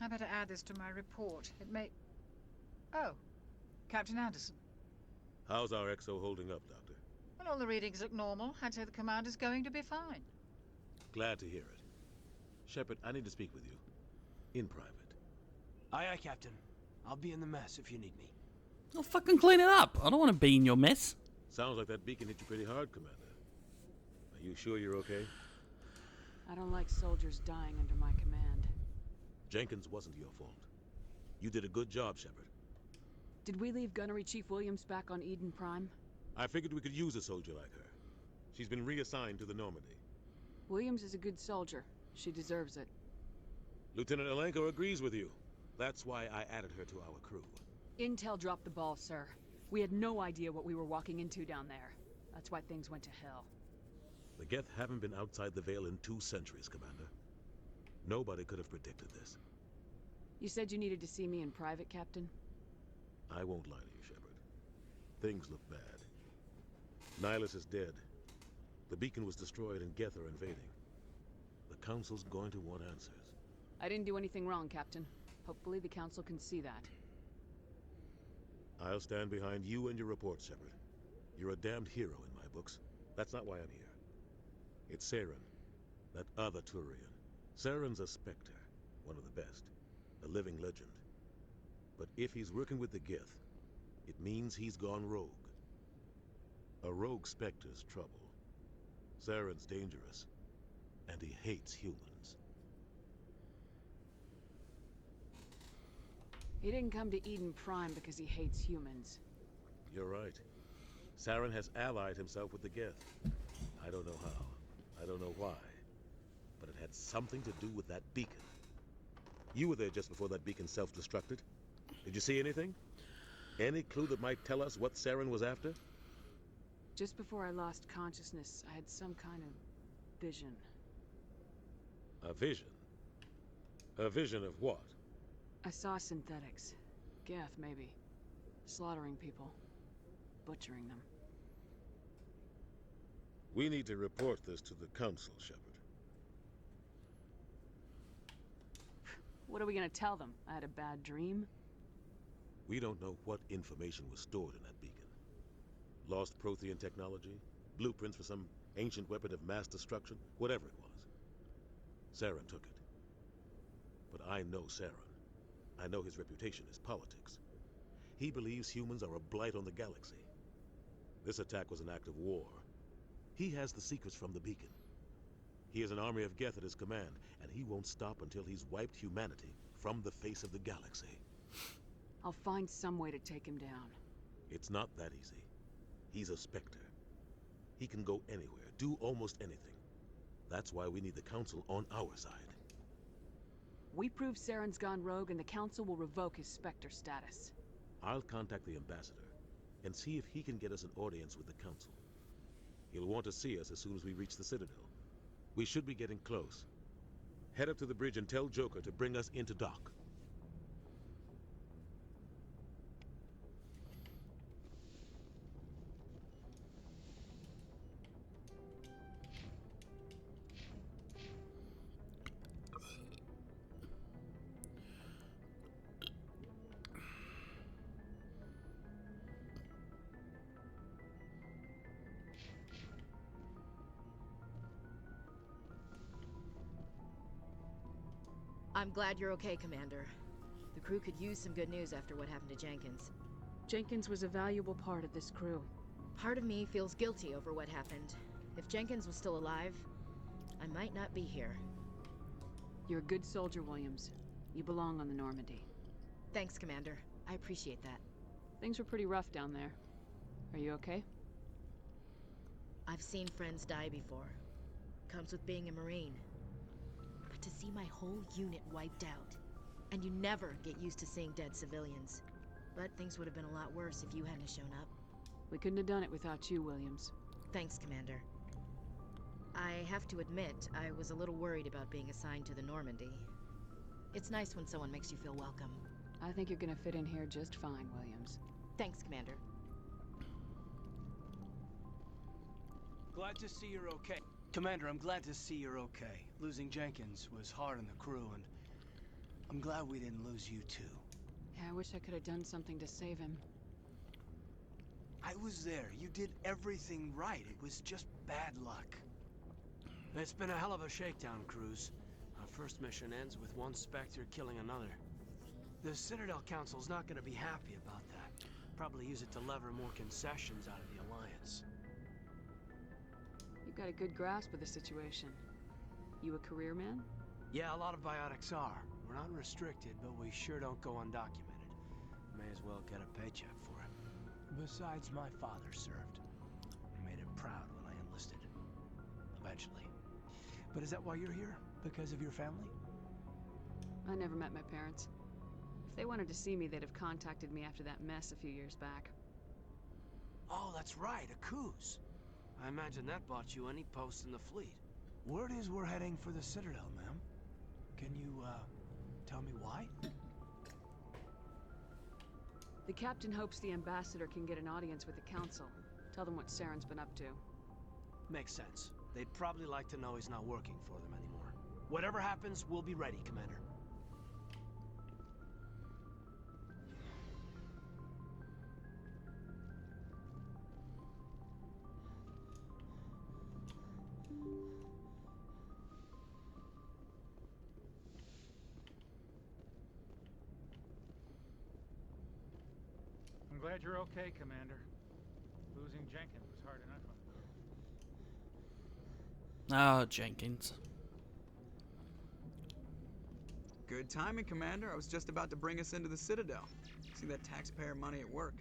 I better add this to my report. It may... Oh, Captain Anderson. How's our XO holding up, Doctor? Well, all the readings look normal. I'd say the commander's going to be fine. Glad to hear it. Shepard, I need to speak with you. In private. Aye, aye, Captain. I'll be in the mess if you need me. I'll fucking clean it up. I don't want to be in your mess. Sounds like that beacon hit you pretty hard, Commander. Are you sure you're okay? I don't like soldiers dying under my command. Jenkins wasn't your fault. You did a good job, Shepard. Did we leave Gunnery Chief Williams back on Eden Prime? I figured we could use a soldier like her. She's been reassigned to the Normandy. Williams is a good soldier. She deserves it. Lieutenant Alenko agrees with you. That's why I added her to our crew. Intel dropped the ball, sir. We had no idea what we were walking into down there. That's why things went to hell. The Geth haven't been outside the Veil in 2 centuries, Commander. Nobody could have predicted this. You said you needed to see me in private, Captain? I won't lie to you, Shepard. Things look bad. Nihilus is dead. The beacon was destroyed and Geth are invading. The Council's going to want answers. I didn't do anything wrong, Captain. Hopefully the Council can see that. I'll stand behind you and your report, Shepard. You're a damned hero in my books. That's not why I'm here. It's Saren, that other Turian. Saren's a Spectre, one of the best. A living legend. But if he's working with the Geth, it means he's gone rogue. A rogue Spectre's trouble. Saren's dangerous, and he hates humans. He didn't come to Eden Prime because he hates humans. You're right. Saren has allied himself with the Geth. I don't know how. I don't know why. But it had something to do with that beacon. You were there just before that beacon self-destructed. Did you see anything? Any clue that might tell us what Saren was after? Just before I lost consciousness, I had some kind of vision. A vision? A vision of what? I saw synthetics. Geth, maybe. Slaughtering people. Butchering them. We need to report this to the Council, Shepard. What are we gonna tell them? I had a bad dream? We don't know what information was stored in that beacon. Lost Prothean technology? Blueprints for some ancient weapon of mass destruction? Whatever it was. Saren took it. But I know Saren. I know his reputation is politics. He believes humans are a blight on the galaxy. This attack was an act of war. He has the secrets from the beacon. He has an army of Geth at his command, and he won't stop until he's wiped humanity from the face of the galaxy. I'll find some way to take him down. It's not that easy. He's a Spectre. He can go anywhere, do almost anything. That's why we need the Council on our side. We prove Saren's gone rogue and the Council will revoke his Spectre status. I'll contact the Ambassador and see if he can get us an audience with the Council. He'll want to see us as soon as we reach the Citadel. We should be getting close. Head up to the bridge and tell Joker to bring us into dock. I'm glad you're okay, Commander. The crew could use some good news after what happened to Jenkins. Jenkins was a valuable part of this crew. Part of me feels guilty over what happened. If Jenkins was still alive, I might not be here. You're a good soldier, Williams. You belong on the Normandy. Thanks, Commander. I appreciate that. Things were pretty rough down there. Are you okay? I've seen friends die before. Comes with being a Marine. But to see my whole unit wiped out, and you never get used to seeing dead civilians. But things would have been a lot worse if you hadn't shown up. We couldn't have done it without you, Williams. Thanks, Commander. I have to admit, I was a little worried about being assigned to the Normandy. It's nice when someone makes you feel welcome. I think you're gonna fit in here just fine, Williams. Thanks, Commander. Glad to see you're okay. Commander, I'm glad to see you're okay. Losing Jenkins was hard on the crew, and I'm glad we didn't lose you too. Yeah, I wish I could have done something to save him. I was there. You did everything right. It was just bad luck. It's been a hell of a shakedown, Cruz. Our first mission ends with one Spectre killing another. The Citadel Council's not gonna be happy about that. Probably use it to lever more concessions out of the Alliance. You've got a good grasp of the situation. You a career man? Yeah, a lot of biotics are. We're not restricted, but we sure don't go undocumented. May as well get a paycheck for it. Besides, my father served. I made him proud when I enlisted. Eventually. But is that why you're here? Because of your family? I never met my parents. If they wanted to see me, they'd have contacted me after that mess a few years back. Oh, that's right, a Coos. I imagine that bought you any post in the fleet. Word is we're heading for the Citadel, ma'am. Can you, tell me why? The captain hopes the ambassador can get an audience with the council. Tell them what Saren's been up to. Makes sense. They'd probably like to know he's not working for them anymore. Whatever happens, we'll be ready, Commander. I'm glad you're okay, Commander. Losing Jenkins was hard enough on the crew. Oh, Jenkins. Good timing, Commander. I was just about to bring us into the Citadel. See that taxpayer money at work.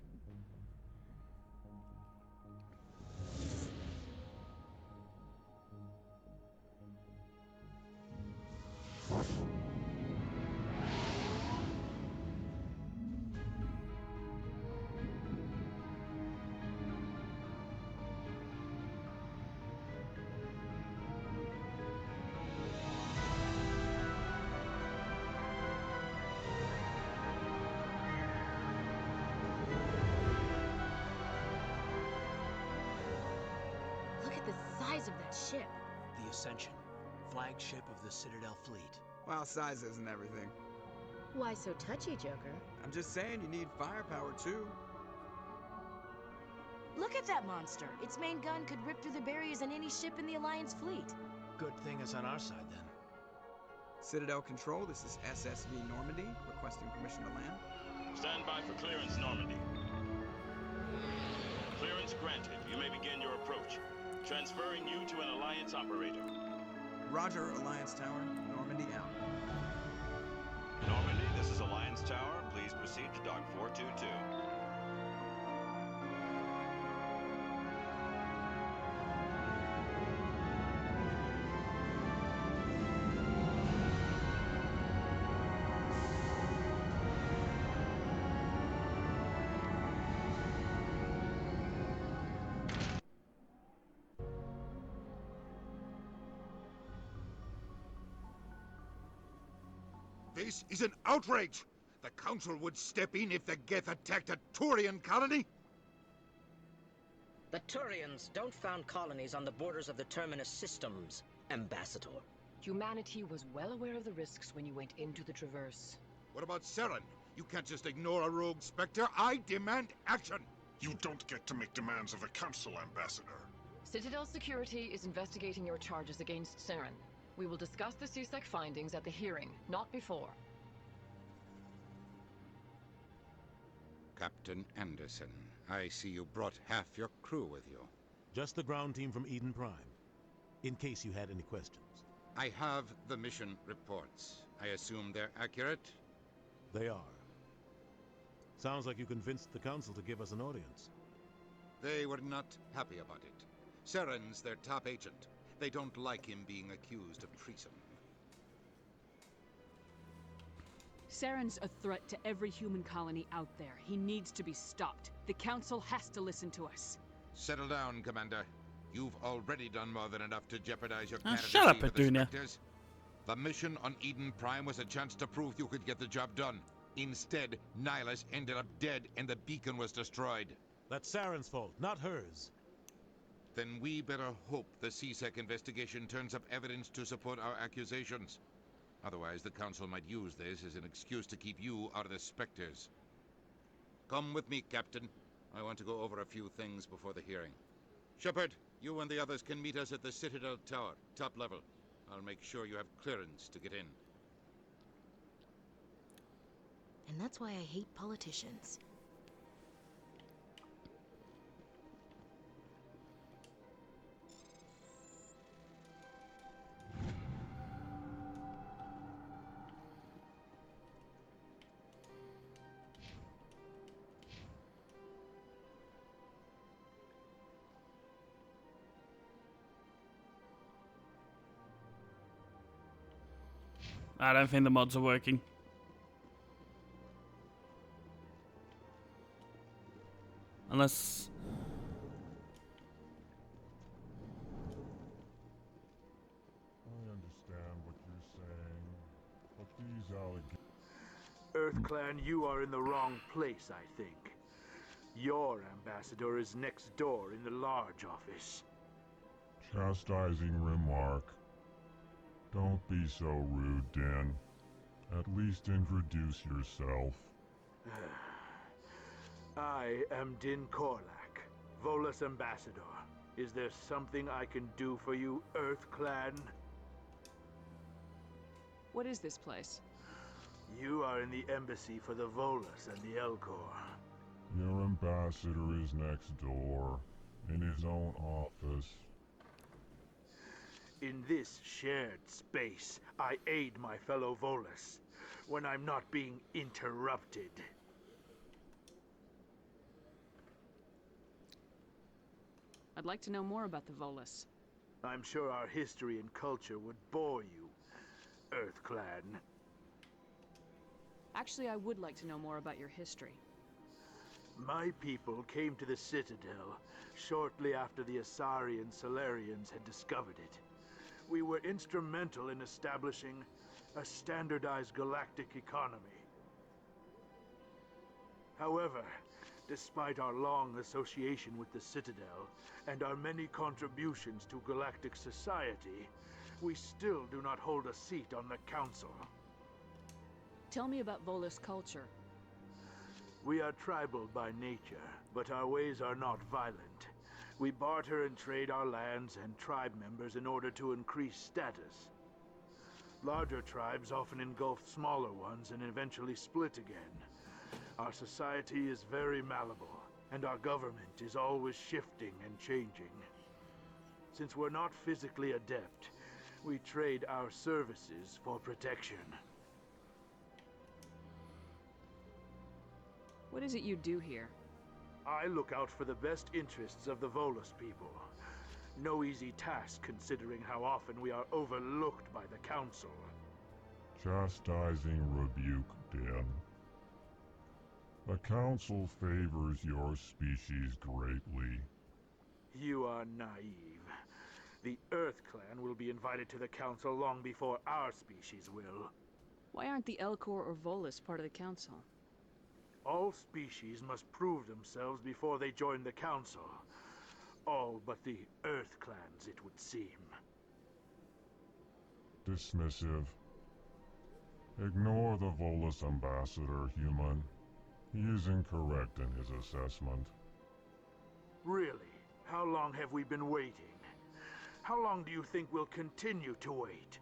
Look at the size of that ship. The Ascension, flagship of the Citadel fleet. Well, size isn't everything. Why so touchy, Joker? I'm just saying you need firepower, too. Look at that monster. Its main gun could rip through the barriers in any ship in the Alliance fleet. Good thing it's on our side, then. Citadel Control, this is SSV Normandy, requesting permission to land. Stand by for clearance, Normandy. Clearance granted. You may begin your approach. Transferring you to an Alliance operator. Roger, Alliance Tower. Normandy out. Normandy, this is Alliance Tower. Please proceed to Dock 422. This is an outrage! The Council would step in if the Geth attacked a Turian colony? The Turians don't found colonies on the borders of the Terminus systems, Ambassador. Humanity was well aware of the risks when you went into the Traverse. What about Saren? You can't just ignore a rogue Spectre. I demand action! You don't get to make demands of the Council, Ambassador. Citadel Security is investigating your charges against Saren. We will discuss the CSEC findings at the hearing, not before. Captain Anderson, I see you brought half your crew with you. Just the ground team from Eden Prime, in case you had any questions. I have the mission reports. I assume they're accurate? They are. Sounds like you convinced the Council to give us an audience. They were not happy about it. Saren's their top agent. They don't like him being accused of treason. Saren's a threat to every human colony out there. He needs to be stopped. The Council has to listen to us. Settle down, Commander. You've already done more than enough to jeopardize your Shut candidacy up, for the Petunia. Spectres. The mission on Eden Prime was a chance to prove you could get the job done. Instead, Nihilus ended up dead and the beacon was destroyed. That's Saren's fault, not hers. Then we better hope the CSEC investigation turns up evidence to support our accusations. Otherwise, the Council might use this as an excuse to keep you out of the Spectres. Come with me, Captain. I want to go over a few things before the hearing. Shepard, you and the others can meet us at the Citadel Tower, top level. I'll make sure you have clearance to get in. And that's why I hate politicians. I don't think the mods are working. Unless... I understand what you're saying, but these allegations... EarthClan, you are in the wrong place, I think. Your ambassador is next door in the large office. Chastising remark. Don't be so rude, Din. At least introduce yourself. I am Din Korlak, Volus ambassador. Is there something I can do for you, EarthClan? What is this place? You are in the embassy for the Volus and the Elcor. Your ambassador is next door, in his own office. In this shared space, I aid my fellow Volus when I'm not being interrupted. I'd like to know more about the Volus. I'm sure our history and culture would bore you, EarthClan. Actually, I would like to know more about your history. My people came to the Citadel shortly after the Asari and Solarians had discovered it. We were instrumental in establishing a standardized galactic economy. However, despite our long association with the Citadel and our many contributions to galactic society, we still do not hold a seat on the Council. Tell me about Volus culture. We are tribal by nature, but our ways are not violent. We barter and trade our lands and tribe members in order to increase status. Larger tribes often engulf smaller ones and eventually split again. Our society is very malleable, and our government is always shifting and changing. Since we're not physically adept, we trade our services for protection. What is it you do here? I look out for the best interests of the Volus people. No easy task considering how often we are overlooked by the Council. Chastising rebuke, Den. The Council favors your species greatly. You are naive. The Earth Clan will be invited to the Council long before our species will. Why aren't the Elcor or Volus part of the Council? All species must prove themselves before they join the Council. All but the Earth Clans, it would seem. Dismissive. Ignore the Volus ambassador, human. He is incorrect in his assessment. Really? How long have we been waiting? How long do you think we'll continue to wait?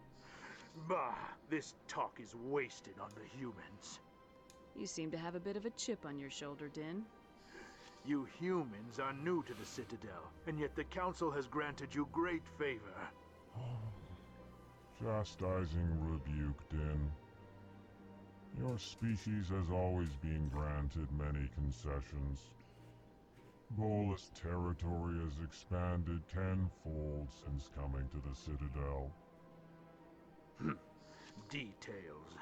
Bah, this talk is wasted on the humans. You seem to have a bit of a chip on your shoulder, Din. You humans are new to the Citadel, and yet the Council has granted you great favor. Chastising rebuke, Din. Your species has always been granted many concessions. Volus territory has expanded tenfold since coming to the Citadel. Details.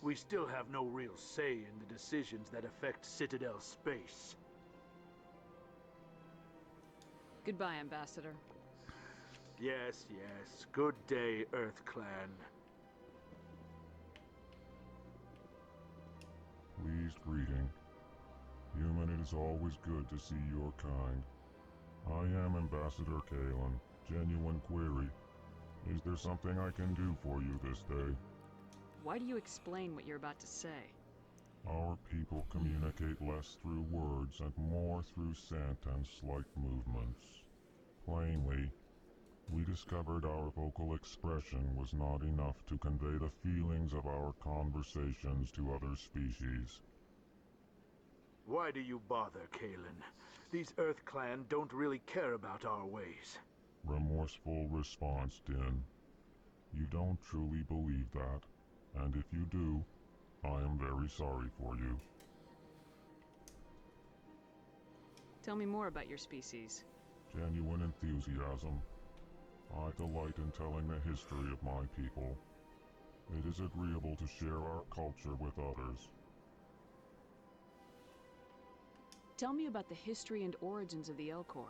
We still have no real say in the decisions that affect Citadel space. Goodbye, Ambassador. Yes, yes. Good day, Earth Clan. Pleased greeting. Human, it is always good to see your kind. I am Ambassador Kalen. Genuine query. Is there something I can do for you this day? Why do you explain what you're about to say? Our people communicate less through words and more through scent and slight movements. Plainly, we discovered our vocal expression was not enough to convey the feelings of our conversations to other species. Why do you bother, Kalen? These Earth Clan don't really care about our ways. Remorseful response, Din. You don't truly believe that, and if you do, I am very sorry for you. Tell me more about your species. Genuine enthusiasm. I delight in telling the history of my people. It is agreeable to share our culture with others. Tell me about the history and origins of the Elcor.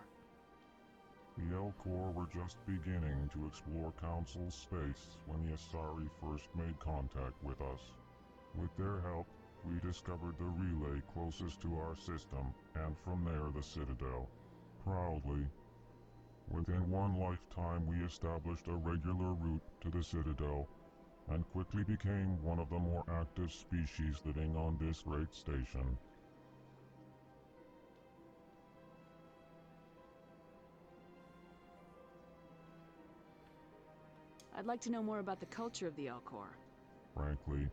The Elcor were just beginning to explore Council space when the Asari first made contact with us. With their help, we discovered the relay closest to our system, and from there the Citadel. Proudly, within one lifetime we established a regular route to the Citadel, and quickly became one of the more active species living on this great station. I'd like to know more about the culture of the Elcor. Frankly,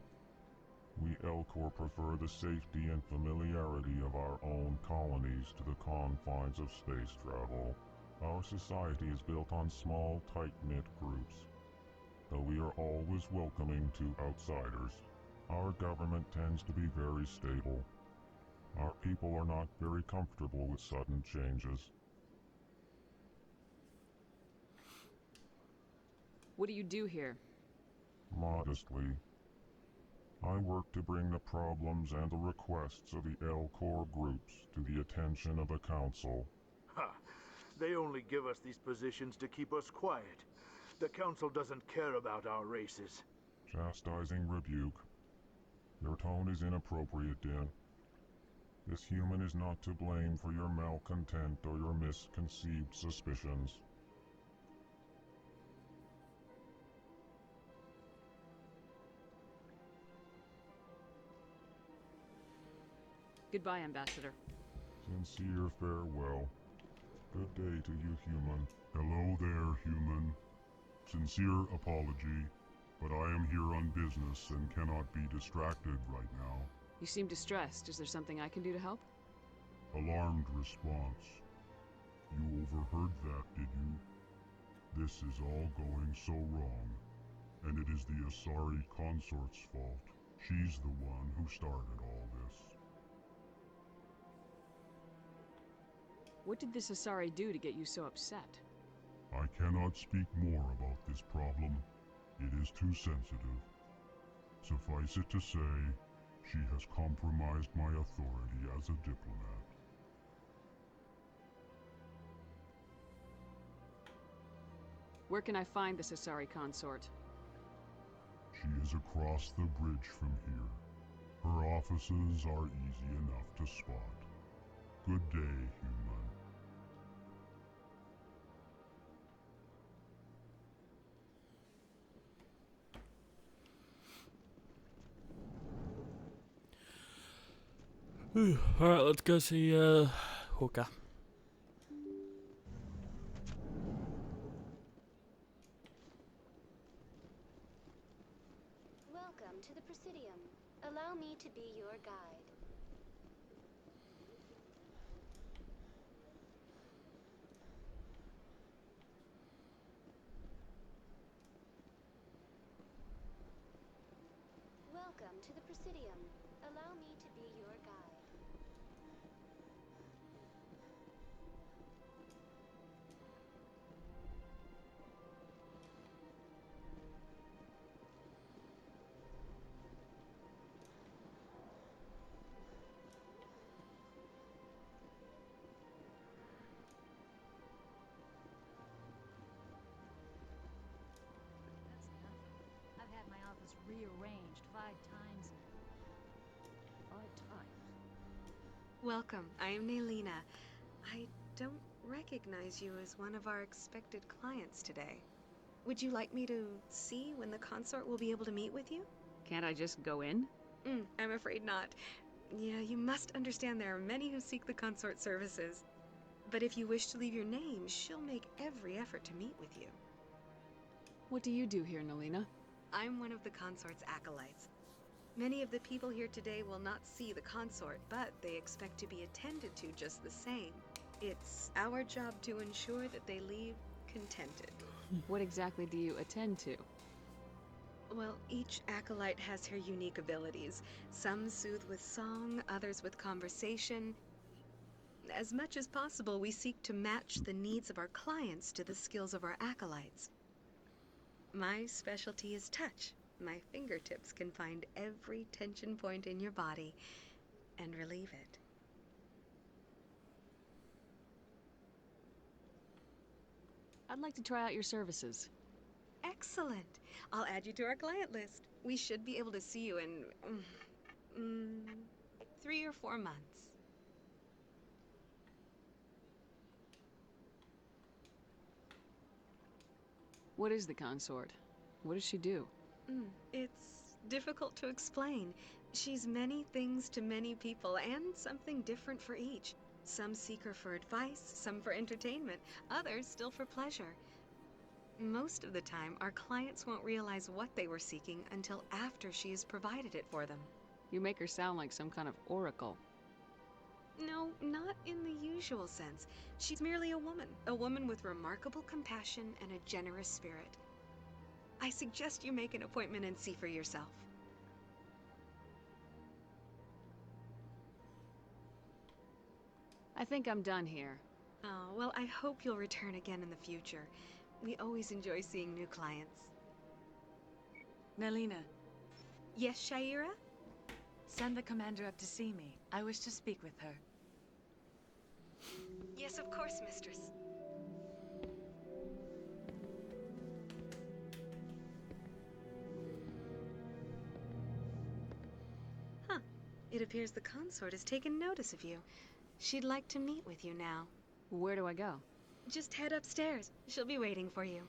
we Elcor prefer the safety and familiarity of our own colonies to the confines of space travel. Our society is built on small, tight-knit groups, though we are always welcoming to outsiders. Our government tends to be very stable. Our people are not very comfortable with sudden changes. What do you do here? Modestly, I work to bring the problems and the requests of the Elcor groups to the attention of the Council. Ha! They only give us these positions to keep us quiet. The Council doesn't care about our races. Chastising rebuke. Your tone is inappropriate, Din. This human is not to blame for your malcontent or your misconceived suspicions. Goodbye, Ambassador. Sincere farewell. Good day to you, human. Hello there, human. Sincere apology. but I am here on business and cannot be distracted right now. You seem distressed. Is there something I can do to help? Alarmed response. You overheard that, did you? This is all going so wrong, and it is the Asari consort's fault. She's the one who started all this. What did this Asari do to get you so upset? I cannot speak more about this problem. It is too sensitive. Suffice it to say, she has compromised my authority as a diplomat. Where can I find this Asari consort? She is across the bridge from here. Her offices are easy enough to spot. Good day, human. Alright, let's go see Hooker. Welcome to the Presidium. Allow me to be your guide. Welcome to the Presidium. Allow me to be your guide. I've had my office rearranged 5 times. 5 times. Welcome. I am Nelina. I don't recognize you as one of our expected clients today. Would you like me to see when the consort will be able to meet with you? Can't I just go in? I'm afraid not. Yeah, you must understand there are many who seek the consort services. But if you wish to leave your name, she'll make every effort to meet with you. What do you do here, Nelina? I'm one of the consort's acolytes. Many of the people here today will not see the consort, but they expect to be attended to just the same. It's our job to ensure that they leave contented. What exactly do you attend to? Well, each acolyte has her unique abilities. Some soothe with song, others with conversation. As much as possible, we seek to match the needs of our clients to the skills of our acolytes. My specialty is touch. My fingertips can find every tension point in your body and relieve it. I'd like to try out your services. Excellent. I'll add you to our client list. We should be able to see you in 3 or 4 months. What is the consort? What does she do? It's difficult to explain. She's many things to many people, and something different for each. Some seek her for advice, some for entertainment, others still for pleasure. Most of the time, our clients won't realize what they were seeking until after she has provided it for them. You make her sound like some kind of oracle. No, not in the usual sense. She's merely a woman with remarkable compassion and a generous spirit. I suggest you make an appointment and see for yourself. I think I'm done here. Oh, well, I hope you'll return again in the future. We always enjoy seeing new clients. Nelina. Yes, Shaira? Send the commander up to see me. I wish to speak with her. Yes, of course, mistress. Huh. It appears the consort has taken notice of you. She'd like to meet with you now. Where do I go? Just head upstairs. She'll be waiting for you.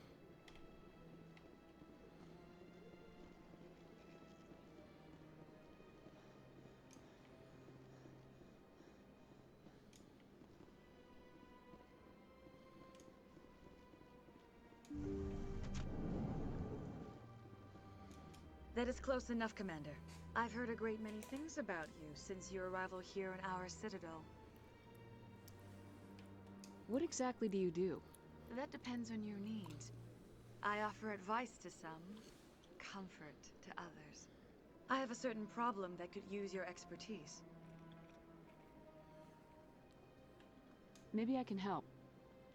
That is close enough, Commander. I've heard a great many things about you since your arrival here in our citadel. What exactly do you do? That depends on your needs. I offer advice to some, comfort to others. I have a certain problem that could use your expertise. Maybe I can help.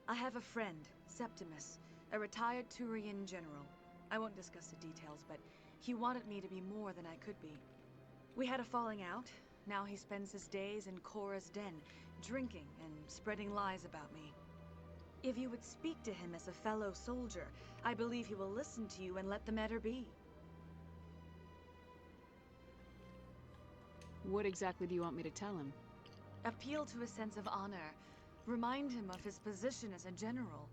I have a friend, Septimus, a retired Turian general. I won't discuss the details, but he wanted me to be more than I could be. We had a falling out. Now he spends his days in Korra's den, drinking and spreading lies about me. If you would speak to him as a fellow soldier, I believe he will listen to you and let the matter be. What exactly do you want me to tell him? Appeal to a sense of honor. Remind him of his position as a general.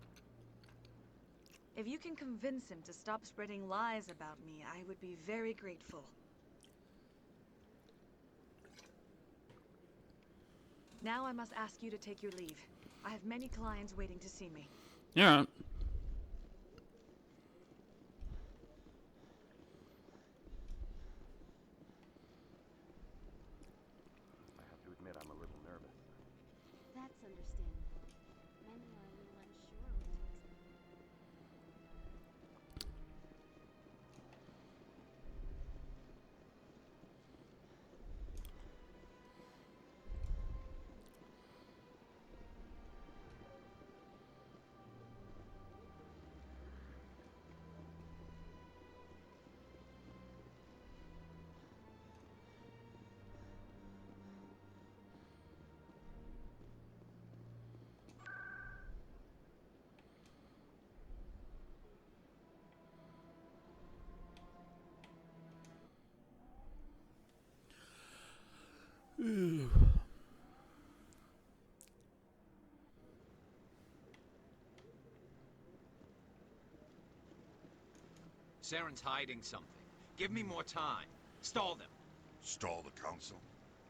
If you can convince him to stop spreading lies about me, I would be very grateful. Now I must ask you to take your leave. I have many clients waiting to see me. Yeah. I have to admit I'm a little nervous. That's understandable. Many are a little unsure what to expect. Saren's hiding something. Give me more time. Stall them. Stall the council?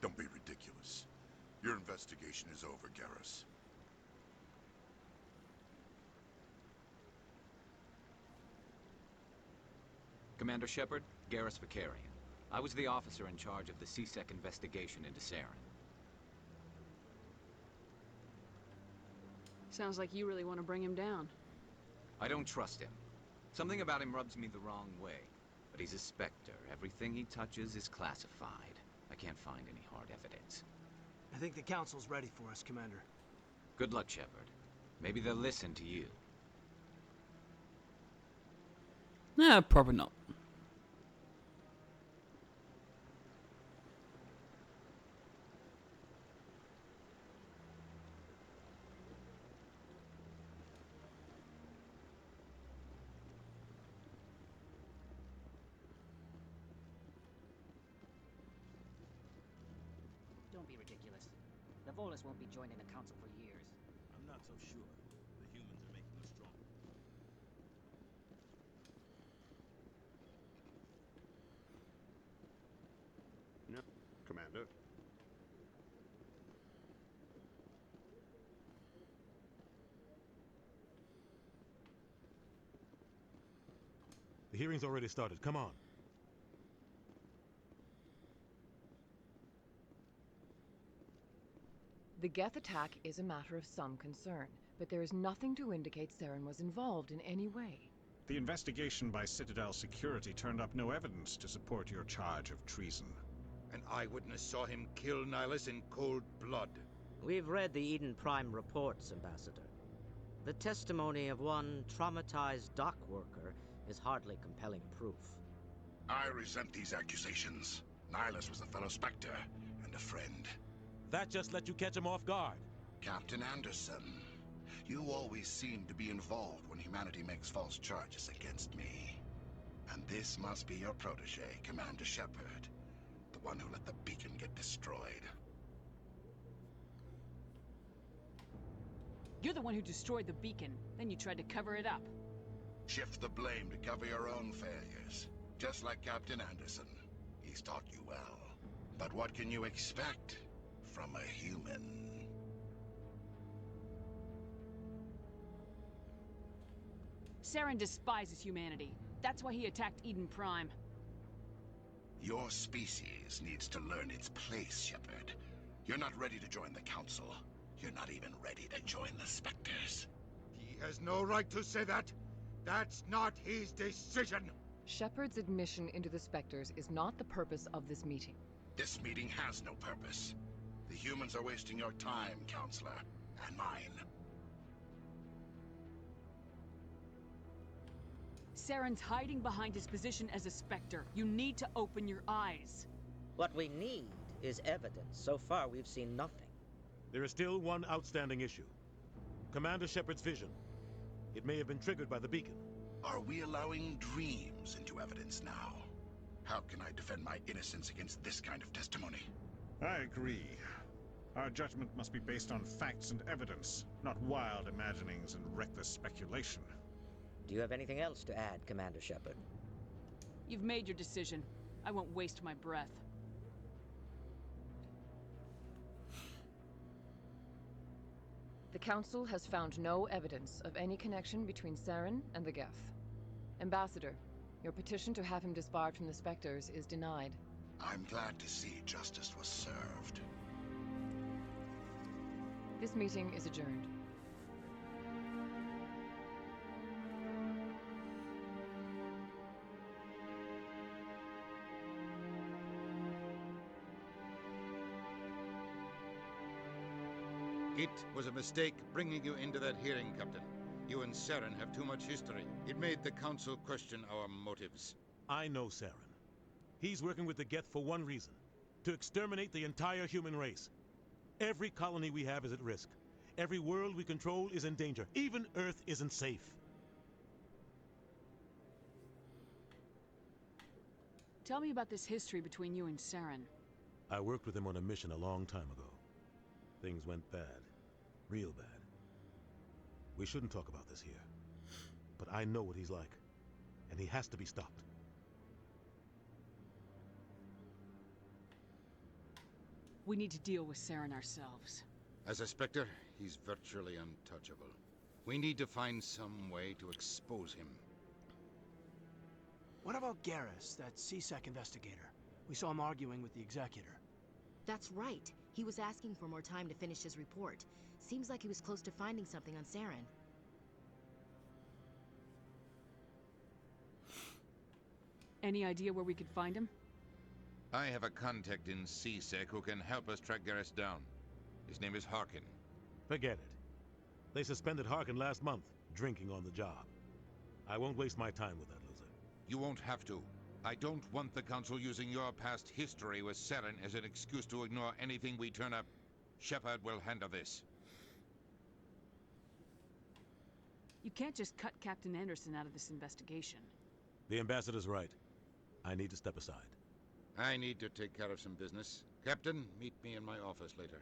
Don't be ridiculous. Your investigation is over, Garrus. Commander Shepard, Garrus Vakarian. I was the officer in charge of the C-Sec investigation into Saren. Sounds like you really want to bring him down. I don't trust him. Something about him rubs me the wrong way. But he's a Spectre. Everything he touches is classified. I can't find any hard evidence. I think the council's ready for us, Commander. Good luck, Shepard. Maybe they'll listen to you. Nah, probably not. Don't be ridiculous. The Volus won't be joining the council for years. I'm not so sure. The humans are making us stronger. No, Commander. The hearing's already started. Come on. The Geth attack is a matter of some concern, but there is nothing to indicate Saren was involved in any way. The investigation by Citadel Security turned up no evidence to support your charge of treason. An eyewitness saw him kill Nihilus in cold blood. We've read the Eden Prime reports, Ambassador. The testimony of one traumatized dock worker is hardly compelling proof. I resent these accusations. Nihilus was a fellow Spectre and a friend. That just let you catch him off guard. Captain Anderson, you always seem to be involved when humanity makes false charges against me. And this must be your protege, Commander Shepard. The one who let the beacon get destroyed. You're the one who destroyed the beacon, then you tried to cover it up. Shift the blame to cover your own failures. Just like Captain Anderson. He's taught you well. But what can you expect from a human? Saren despises humanity. That's why he attacked Eden Prime. Your species needs to learn its place, Shepard. You're not ready to join the Council. You're not even ready to join the Spectres. He has no right to say that. That's not his decision. Shepard's admission into the Spectres is not the purpose of this meeting. This meeting has no purpose. The humans are wasting your time, Counselor, and mine. Saren's hiding behind his position as a Spectre. You need to open your eyes. What we need is evidence. So far, we've seen nothing. There is still one outstanding issue. Commander Shepard's vision. It may have been triggered by the beacon. Are we allowing dreams into evidence now? How can I defend my innocence against this kind of testimony? I agree. Our judgment must be based on facts and evidence, not wild imaginings and reckless speculation. Do you have anything else to add, Commander Shepard? You've made your decision. I won't waste my breath. The Council has found no evidence of any connection between Saren and the Geth. Ambassador, your petition to have him disbarred from the Spectres is denied. I'm glad to see justice was served. This meeting is adjourned. It was a mistake bringing you into that hearing, Captain. You and Saren have too much history. It made the Council question our motives. I know Saren. He's working with the Geth for one reason. To exterminate the entire human race. Every colony we have is at risk. Every world we control is in danger. Even Earth isn't safe. Tell me about this history between you and Saren. I worked with him on a mission a long time ago. Things went bad. Real bad. We shouldn't talk about this here. But I know what he's like. And he has to be stopped. We need to deal with Saren ourselves. As a Spectre, he's virtually untouchable. We need to find some way to expose him. What about Garrus, that CSEC investigator? We saw him arguing with the Executor. That's right. He was asking for more time to finish his report. Seems like he was close to finding something on Saren. Any idea where we could find him? I have a contact in CSEC who can help us track Garrus down. His name is Harkin. Forget it. They suspended Harkin last month, drinking on the job. I won't waste my time with that loser. You won't have to. I don't want the Council using your past history with Saren as an excuse to ignore anything we turn up. Shepard will handle this. You can't just cut Captain Anderson out of this investigation. The Ambassador's right. I need to step aside. I need to take care of some business. Captain, meet me in my office later.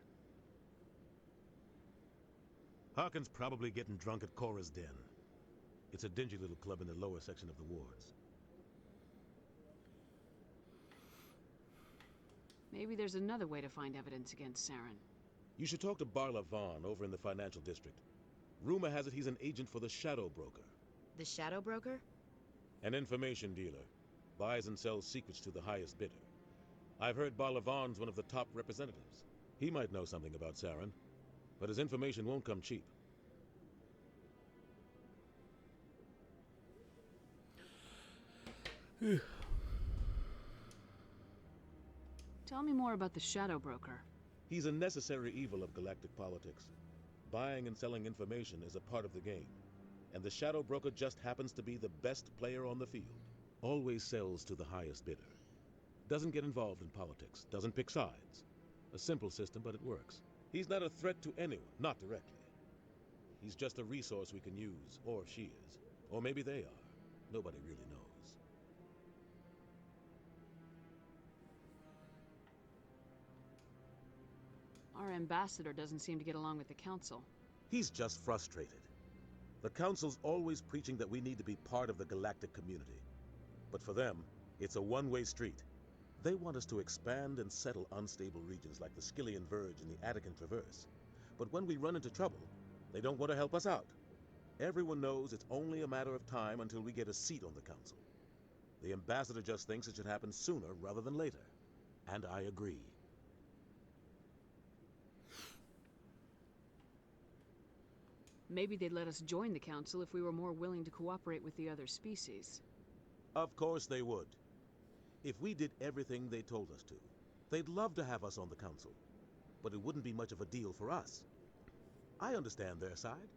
Harkin's probably getting drunk at Cora's Den. It's a dingy little club in the lower section of the wards. Maybe there's another way to find evidence against Saren. You should talk to Barla Vaughn over in the financial district. Rumor has it he's an agent for the Shadow Broker. The Shadow Broker? An information dealer. Buys and sells secrets to the highest bidder. I've heard Barla Vaughn's one of the top representatives. He might know something about Saren, but his information won't come cheap. Tell me more about the Shadow Broker. He's a necessary evil of galactic politics. Buying and selling information is a part of the game. And the Shadow Broker just happens to be the best player on the field. Always sells to the highest bidder. Doesn't get involved in politics. Doesn't pick sides. A simple system, but it works. He's not a threat to anyone, not directly. He's just a resource we can use, or she is. Or maybe they are. Nobody really knows. Our ambassador doesn't seem to get along with the Council. He's just frustrated. The Council's always preaching that we need to be part of the galactic community. But for them, it's a one-way street. They want us to expand and settle unstable regions like the Skyllian Verge and the Attican Traverse. But when we run into trouble, they don't want to help us out. Everyone knows it's only a matter of time until we get a seat on the Council. The ambassador just thinks it should happen sooner rather than later. And I agree. Maybe they'd let us join the council if we were more willing to cooperate with the other species. Of course they would. If we did everything they told us to, they'd love to have us on the council. But it wouldn't be much of a deal for us. I understand their side.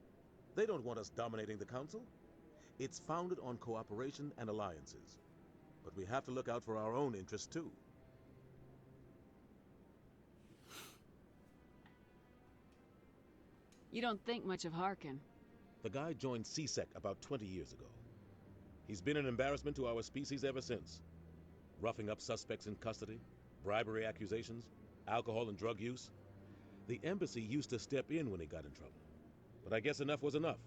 They don't want us dominating the council. It's founded on cooperation and alliances. But we have to look out for our own interests too. You don't think much of Harkin. The guy joined CSEC about 20 years ago. He's been an embarrassment to our species ever since. Roughing up suspects in custody, bribery accusations, alcohol and drug use. The embassy used to step in when he got in trouble. But I guess enough was enough.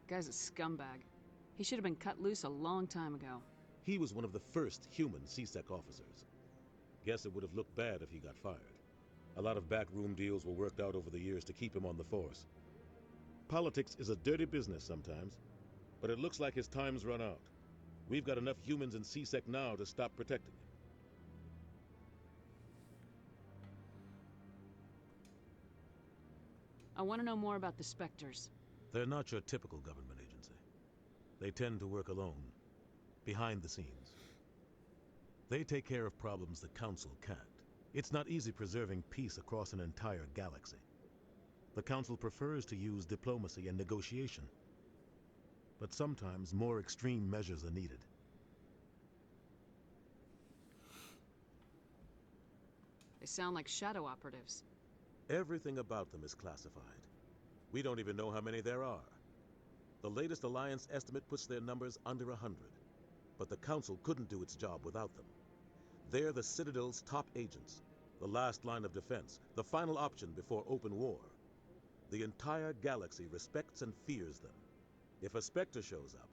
Guy's a scumbag. He should have been cut loose a long time ago. He was one of the first human CSEC officers. Guess it would have looked bad if he got fired. A lot of backroom deals were worked out over the years to keep him on the force. Politics is a dirty business sometimes, but it looks like his time's run out. We've got enough humans in CSEC now to stop protecting him. I want to know more about the Spectres. They're not your typical government agency. They tend to work alone, behind the scenes. They take care of problems the Council can't. It's not easy preserving peace across an entire galaxy. The Council prefers to use diplomacy and negotiation. But sometimes more extreme measures are needed. They sound like shadow operatives. Everything about them is classified. We don't even know how many there are. The latest Alliance estimate puts their numbers under 100. But the Council couldn't do its job without them. They're the Citadel's top agents, the last line of defense, the final option before open war. The entire galaxy respects and fears them. If a Spectre shows up,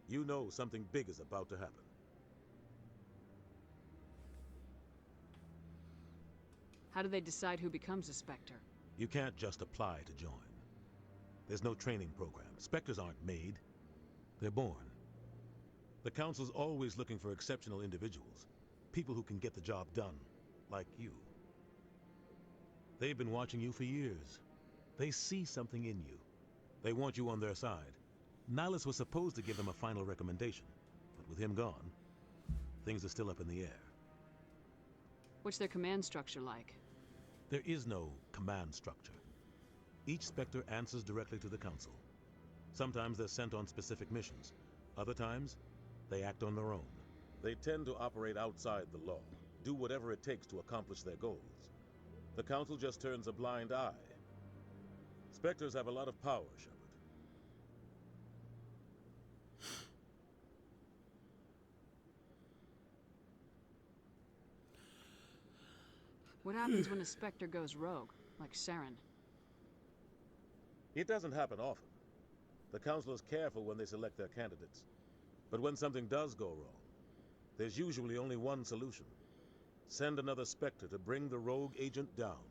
you know something big is about to happen. How do they decide who becomes a Spectre? You can't just apply to join. There's no training program. Spectres aren't made. They're born. The Council's always looking for exceptional individuals. People who can get the job done, like you. They've been watching you for years. They see something in you. They want you on their side. Nihilus was supposed to give them a final recommendation, but with him gone, things are still up in the air. What's their command structure like? There is no command structure. Each Spectre answers directly to the Council. Sometimes they're sent on specific missions. Other times, they act on their own. They tend to operate outside the law, do whatever it takes to accomplish their goals. The Council just turns a blind eye. Spectres have a lot of power, Shepard. What happens when a Spectre goes rogue, like Saren? It doesn't happen often. The Council is careful when they select their candidates. But when something does go wrong, there's usually only one solution. Send another Spectre to bring the rogue agent down.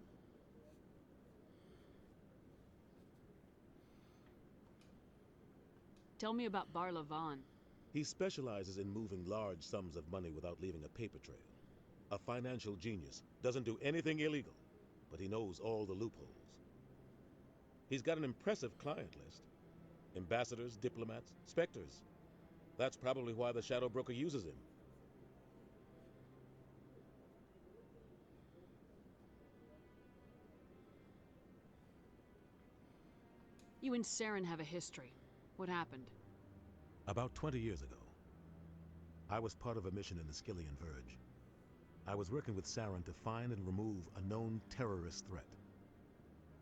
Tell me about Barla Von. He specializes in moving large sums of money without leaving a paper trail. A financial genius, doesn't do anything illegal, but he knows all the loopholes. He's got an impressive client list. Ambassadors, diplomats, Spectres. That's probably why the Shadow Broker uses him. You and Saren have a history. What happened? About 20 years ago, I was part of a mission in the Skillian Verge. I was working with Saren to find and remove a known terrorist threat.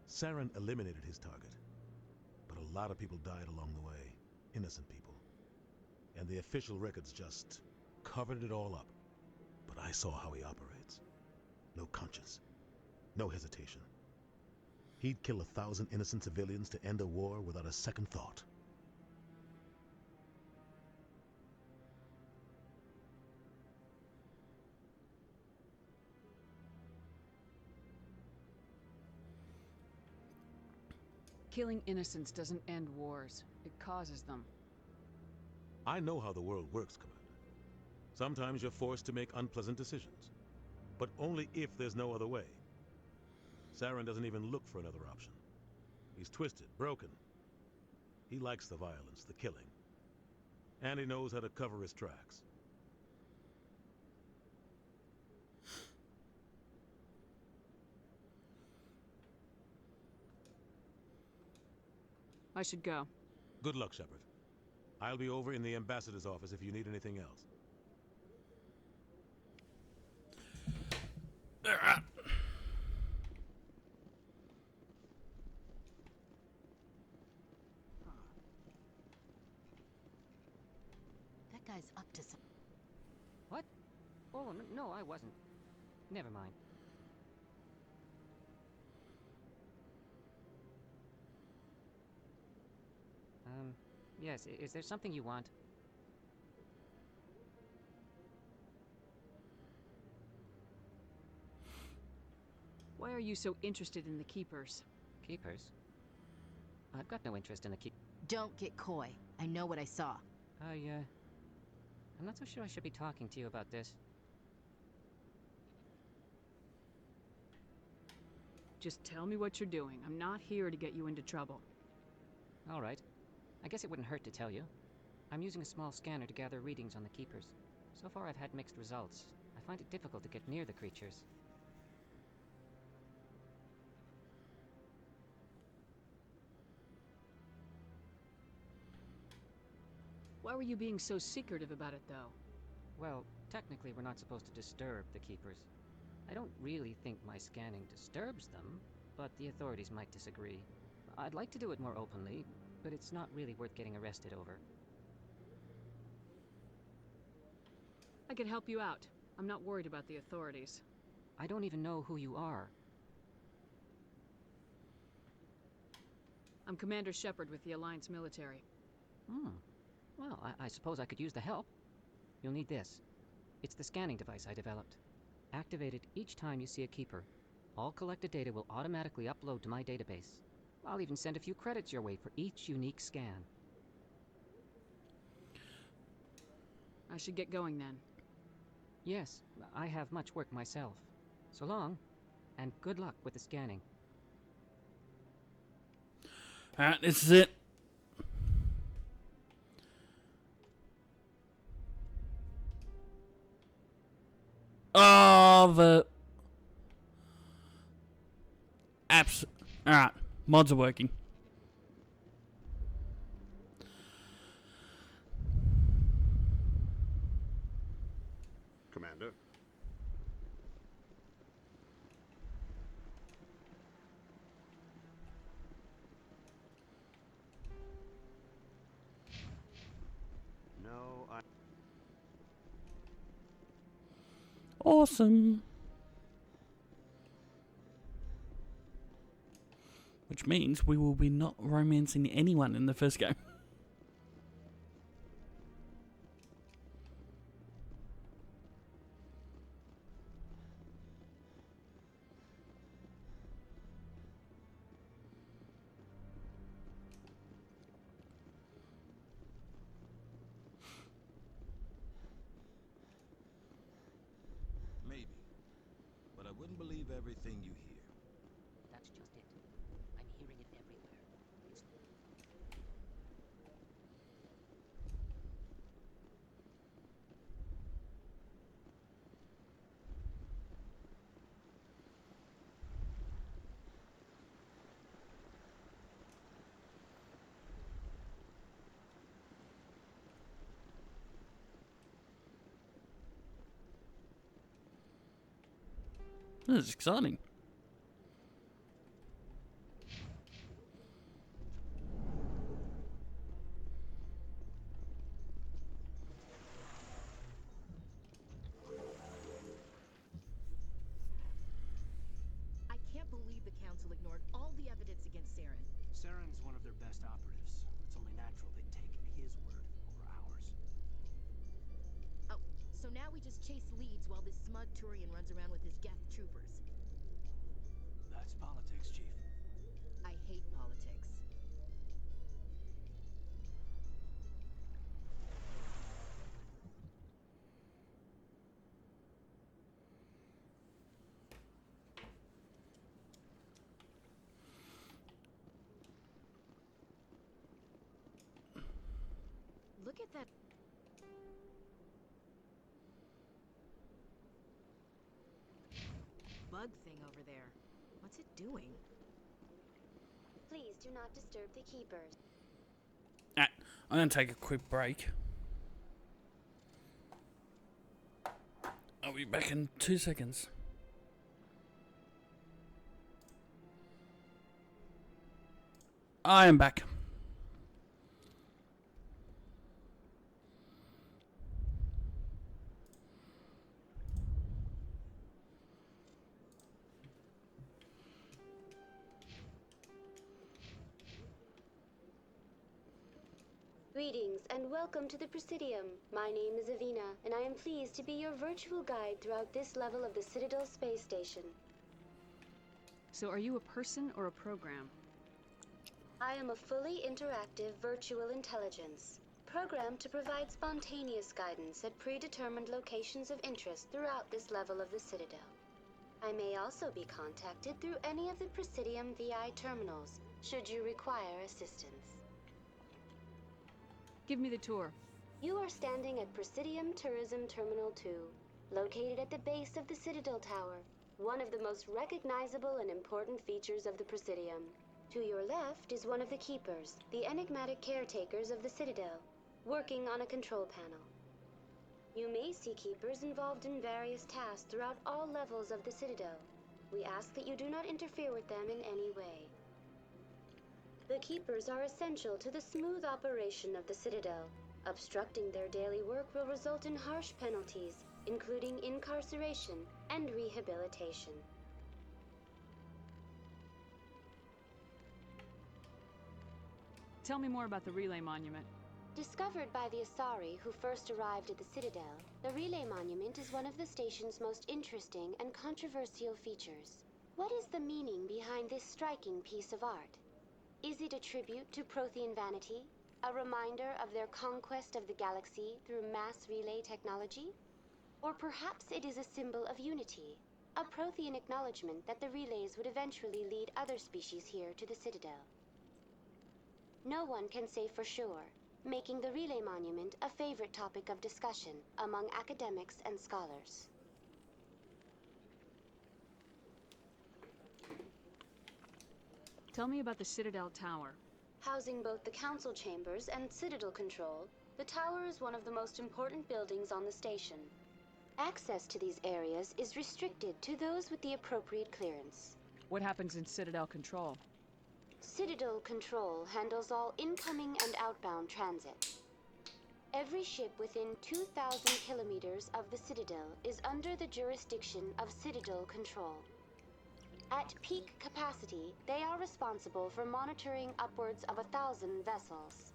Saren eliminated his target, but a lot of people died along the way, innocent people. And the official records just covered it all up. But I saw how he operates. No conscience, no hesitation. He'd kill 1,000 innocent civilians to end a war without a second thought. Killing innocents doesn't end wars. It causes them. I know how the world works, Commander. Sometimes you're forced to make unpleasant decisions. But only if there's no other way. Saren doesn't even look for another option. He's twisted, broken. He likes the violence, the killing. And he knows how to cover his tracks. I should go. Good luck, Shepard. I'll be over in the ambassador's office if you need anything else. That guy's up to some... What? Oh, no, I wasn't. Never mind. Yes, is there something you want? Why are you so interested in the Keepers? Keepers? I've got no interest in the keep... Don't get coy. I know what I saw. I'm not so sure I should be talking to you about this. Just tell me what you're doing. I'm not here to get you into trouble. All right. I guess it wouldn't hurt to tell you. I'm using a small scanner to gather readings on the Keepers. So far I've had mixed results. I find it difficult to get near the creatures. Why were you being so secretive about it, though? Well, technically we're not supposed to disturb the Keepers. I don't really think my scanning disturbs them, but the authorities might disagree. I'd like to do it more openly, but it's not really worth getting arrested over. I can help you out. I'm not worried about the authorities. I don't even know who you are. I'm Commander Shepard with the Alliance military. Well, I suppose I could use the help. You'll need this. It's the scanning device I developed. Activate it each time you see a Keeper. All collected data will automatically upload to my database. I'll even send a few credits your way for each unique scan. I should get going then. Yes, I have much work myself. So long, and good luck with the scanning. Alright, this is it. Oh, the... apps. Alright, mods are working. Commander? No, I... Awesome. Which means we will be not romancing anyone in the first game. Maybe. But I wouldn't believe everything you hear. That's just it. I'm hearing it everywhere. It's... This is exciting. I can't believe the Council ignored all the evidence against Saren. Saren's one of their best operatives. It's only natural they'd take his word over ours. Oh, so now we just chase leads while this smug Turian runs around with his Geth troopers. That's politics, Chief. I hate politics. Look at that. Bug thing over there. What's it doing? Please do not disturb the keepers. Alright, I'm going to take a quick break. I'll be back in 2 seconds. I am back. Greetings and welcome to the Presidium. My name is Avina, and I am pleased to be your virtual guide throughout this level of the Citadel Space Station. So are you a person or a program? I am a fully interactive virtual intelligence, programmed to provide spontaneous guidance at predetermined locations of interest throughout this level of the Citadel. I may also be contacted through any of the Presidium VI terminals, should you require assistance. Give me the tour. You are standing at Presidium Tourism Terminal 2, located at the base of the Citadel Tower, one of the most recognizable and important features of the Presidium. To your left is one of the Keepers, the enigmatic caretakers of the Citadel, working on a control panel. You may see Keepers involved in various tasks throughout all levels of the Citadel. We ask that you do not interfere with them in any way. The Keepers are essential to the smooth operation of the Citadel. Obstructing their daily work will result in harsh penalties, including incarceration and rehabilitation. Tell me more about the Relay Monument. Discovered by the Asari who first arrived at the Citadel, the Relay Monument is one of the station's most interesting and controversial features. What is the meaning behind this striking piece of art? Is it a tribute to Prothean vanity? A reminder of their conquest of the galaxy through mass relay technology? Or perhaps it is a symbol of unity, a Prothean acknowledgement that the relays would eventually lead other species here to the Citadel. No one can say for sure, making the Relay Monument a favorite topic of discussion among academics and scholars. Tell me about the Citadel Tower. Housing both the Council Chambers and Citadel Control, the tower is one of the most important buildings on the station. Access to these areas is restricted to those with the appropriate clearance. What happens in Citadel Control? Citadel Control handles all incoming and outbound transit. Every ship within 2,000 kilometers of the Citadel is under the jurisdiction of Citadel Control. At peak capacity, they are responsible for monitoring upwards of 1,000 vessels.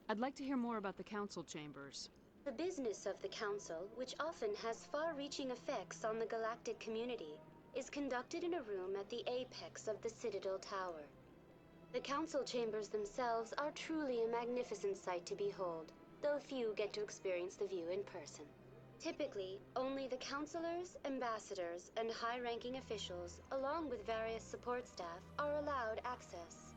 I'd like to hear more about the Council Chambers. The business of the Council, which often has far-reaching effects on the galactic community, is conducted in a room at the apex of the Citadel Tower. The Council Chambers themselves are truly a magnificent sight to behold, though few get to experience the view in person. Typically, only the councilors, ambassadors, and high-ranking officials, along with various support staff, are allowed access.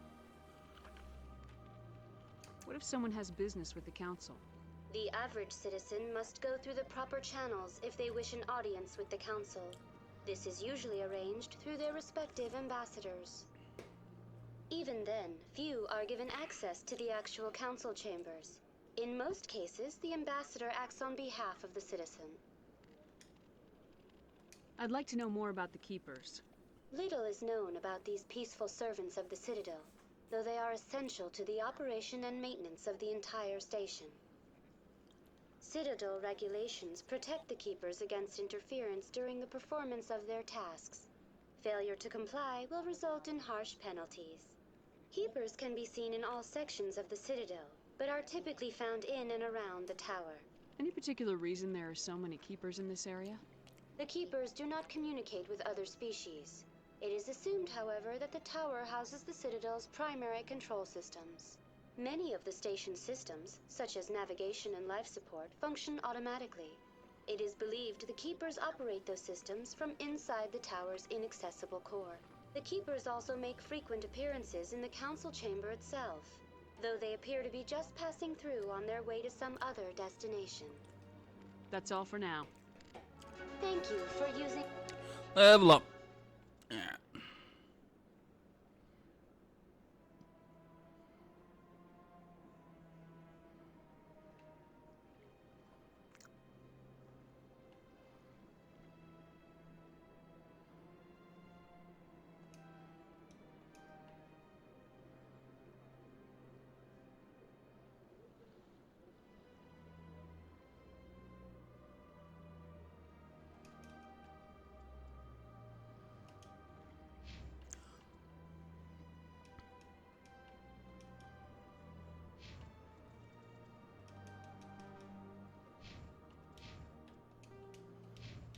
What if someone has business with the Council? The average citizen must go through the proper channels if they wish an audience with the Council. This is usually arranged through their respective ambassadors. Even then, few are given access to the actual Council Chambers. In most cases, the ambassador acts on behalf of the citizen. I'd like to know more about the Keepers. Little is known about these peaceful servants of the Citadel, though they are essential to the operation and maintenance of the entire station. Citadel regulations protect the Keepers against interference during the performance of their tasks. Failure to comply will result in harsh penalties. Keepers can be seen in all sections of the Citadel, but are typically found in and around the tower. Any particular reason there are so many Keepers in this area? The Keepers do not communicate with other species. It is assumed, however, that the tower houses the Citadel's primary control systems. Many of the station's systems, such as navigation and life support, function automatically. It is believed the Keepers operate those systems from inside the tower's inaccessible core. The Keepers also make frequent appearances in the council chamber itself, though they appear to be just passing through on their way to some other destination. That's all for now. Thank you for using... Level up. Yeah.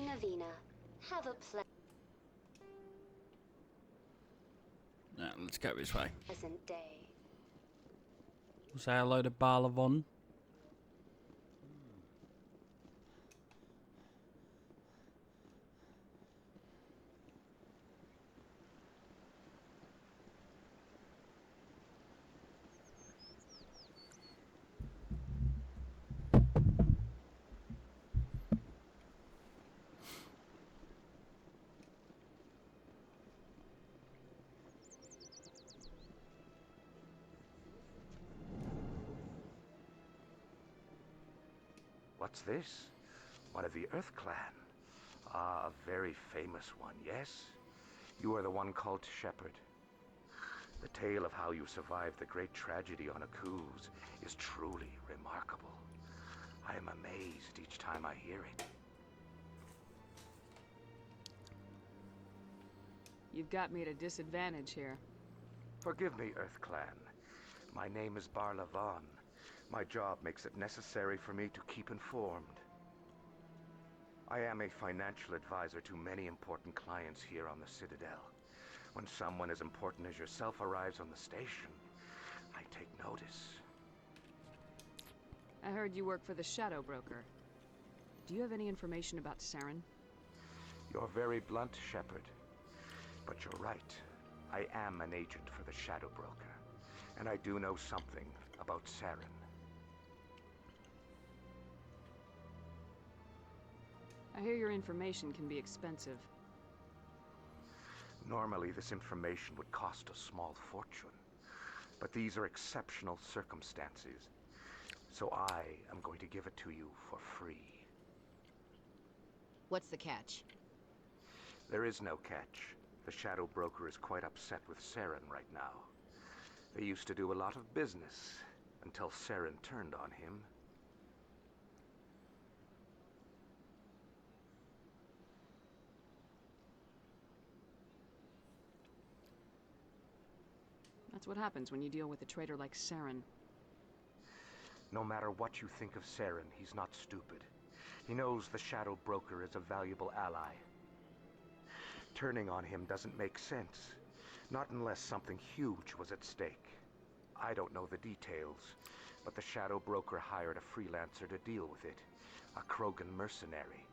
Navina, have a Now, let's go this way. pleasant day. We'll say hello to Barlavon. What's this? One of the Earth Clan. Ah, a very famous one, yes? You are the one called Shepard. The tale of how you survived the great tragedy on Akuz is truly remarkable. I am amazed each time I hear it. You've got me at a disadvantage here. Forgive me, Earth Clan. My name is Barlavon. My job makes it necessary for me to keep informed. I am a financial advisor to many important clients here on the Citadel. When someone as important as yourself arrives on the station, I take notice. I heard you work for the Shadow Broker. Do you have any information about Saren? You're very blunt, Shepard. But you're right. I am an agent for the Shadow Broker. And I do know something about Saren. I hear your information can be expensive. Normally, this information would cost a small fortune. But these are exceptional circumstances. So I am going to give it to you for free. What's the catch? There is no catch. The Shadow Broker is quite upset with Saren right now. They used to do a lot of business, until Saren turned on him. That's what happens when you deal with a traitor like Saren. No matter what you think of Saren, he's not stupid. He knows the Shadow Broker is a valuable ally. Turning on him doesn't make sense. Not unless something huge was at stake. I don't know the details, but the Shadow Broker hired a freelancer to deal with it. A Krogan mercenary.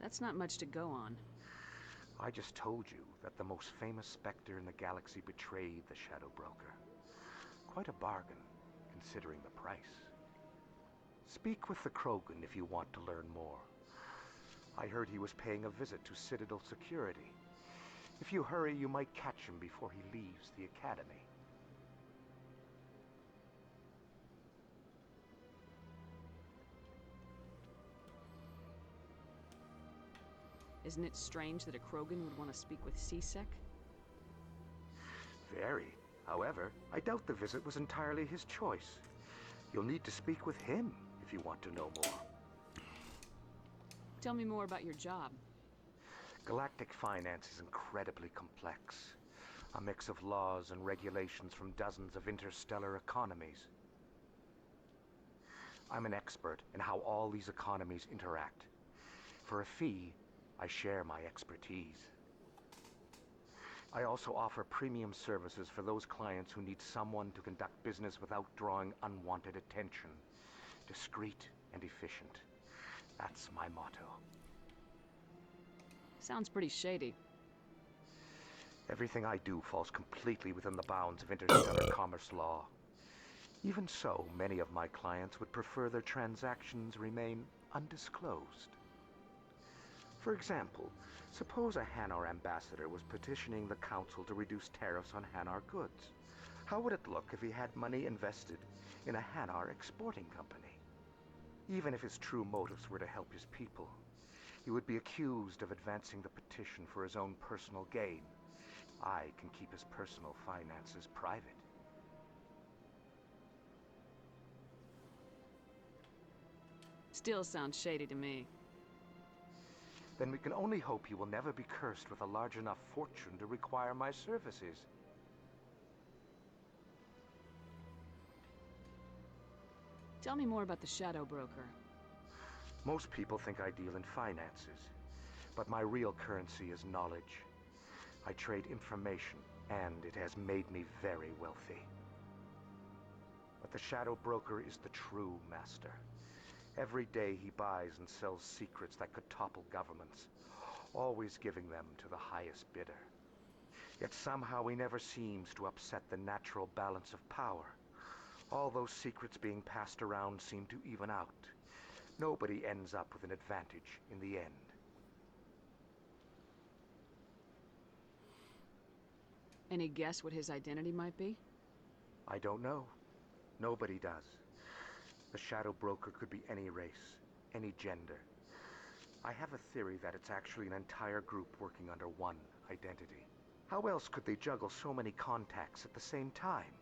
That's not much to go on. I just told you that the most famous Spectre in the galaxy betrayed the Shadow Broker. Quite a bargain, considering the price. Speak with the Krogan if you want to learn more. I heard he was paying a visit to Citadel security. If you hurry, you might catch him before he leaves the Academy. Isn't it strange that a Krogan would want to speak with C-Sec? Very. However, I doubt the visit was entirely his choice. You'll need to speak with him if you want to know more. Tell me more about your job. Galactic finance is incredibly complex. A mix of laws and regulations from dozens of interstellar economies. I'm an expert in how all these economies interact. For a fee, I share my expertise. I also offer premium services for those clients who need someone to conduct business without drawing unwanted attention. Discreet and efficient. That's my motto. Sounds pretty shady. Everything I do falls completely within the bounds of interstellar commerce law. Even so, many of my clients would prefer their transactions remain undisclosed. For example, suppose a Hanar ambassador was petitioning the council to reduce tariffs on Hanar goods. How would it look if he had money invested in a Hanar exporting company? Even if his true motives were to help his people, he would be accused of advancing the petition for his own personal gain. I can keep his personal finances private. Still sounds shady to me. Then we can only hope you will never be cursed with a large enough fortune to require my services. Tell me more about the Shadow Broker. Most people think I deal in finances, but my real currency is knowledge. I trade information, and it has made me very wealthy. But the Shadow Broker is the true master. Every day he buys and sells secrets that could topple governments, always giving them to the highest bidder. Yet somehow he never seems to upset the natural balance of power. All those secrets being passed around seem to even out. Nobody ends up with an advantage in the end. Any guess what his identity might be? I don't know. Nobody does. The Shadow Broker could be any race, any gender. I have a theory that it's actually an entire group working under one identity. How else could they juggle so many contacts at the same time?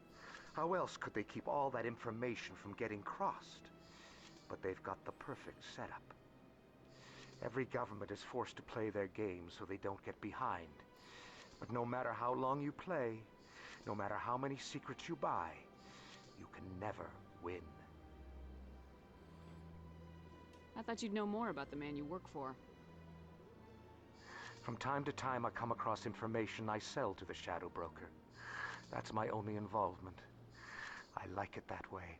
How else could they keep all that information from getting crossed? But they've got the perfect setup. Every government is forced to play their game so they don't get behind. But no matter how long you play, no matter how many secrets you buy, you can never win. I thought you'd know more about the man you work for. From time to time I come across information I sell to the Shadow Broker. That's my only involvement. I like it that way.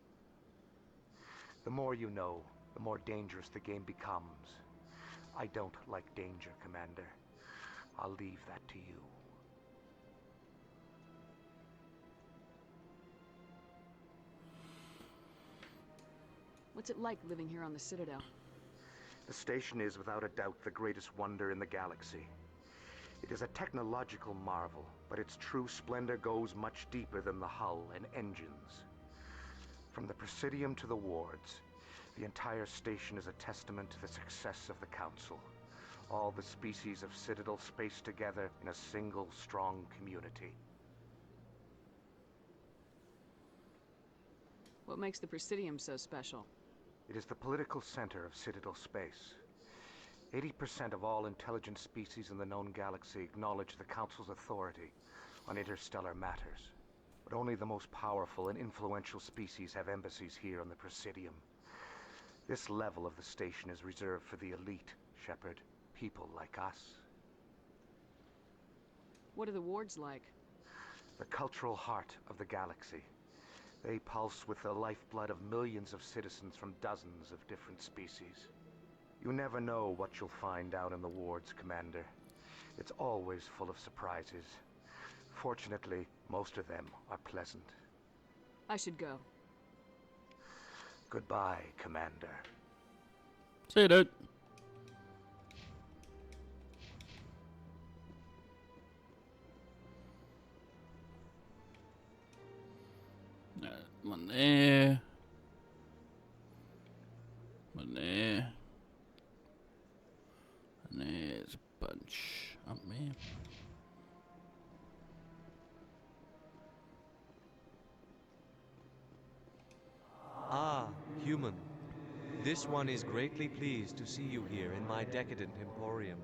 The more you know, the more dangerous the game becomes. I don't like danger, Commander. I'll leave that to you. What's it like living here on the Citadel? The station is without a doubt the greatest wonder in the galaxy. It is a technological marvel, but its true splendor goes much deeper than the hull and engines. From the Presidium to the wards, the entire station is a testament to the success of the Council. All the species of Citadel spaced together in a single strong community. What makes the Presidium so special? It is the political center of Citadel space. 80% of all intelligent species in the known galaxy acknowledge the Council's authority on interstellar matters. But only the most powerful and influential species have embassies here on the Presidium. This level of the station is reserved for the elite, Shepard. People like us. What are the wards like? The cultural heart of the galaxy. They pulse with the lifeblood of millions of citizens from dozens of different species. You never know what you'll find out in the wards, Commander. It's always full of surprises. Fortunately, most of them are pleasant. I should go. Goodbye, Commander. See you, dude. One there. One there. And there's a bunch up there. Ah, human. This one is greatly pleased to see you here in my decadent emporium.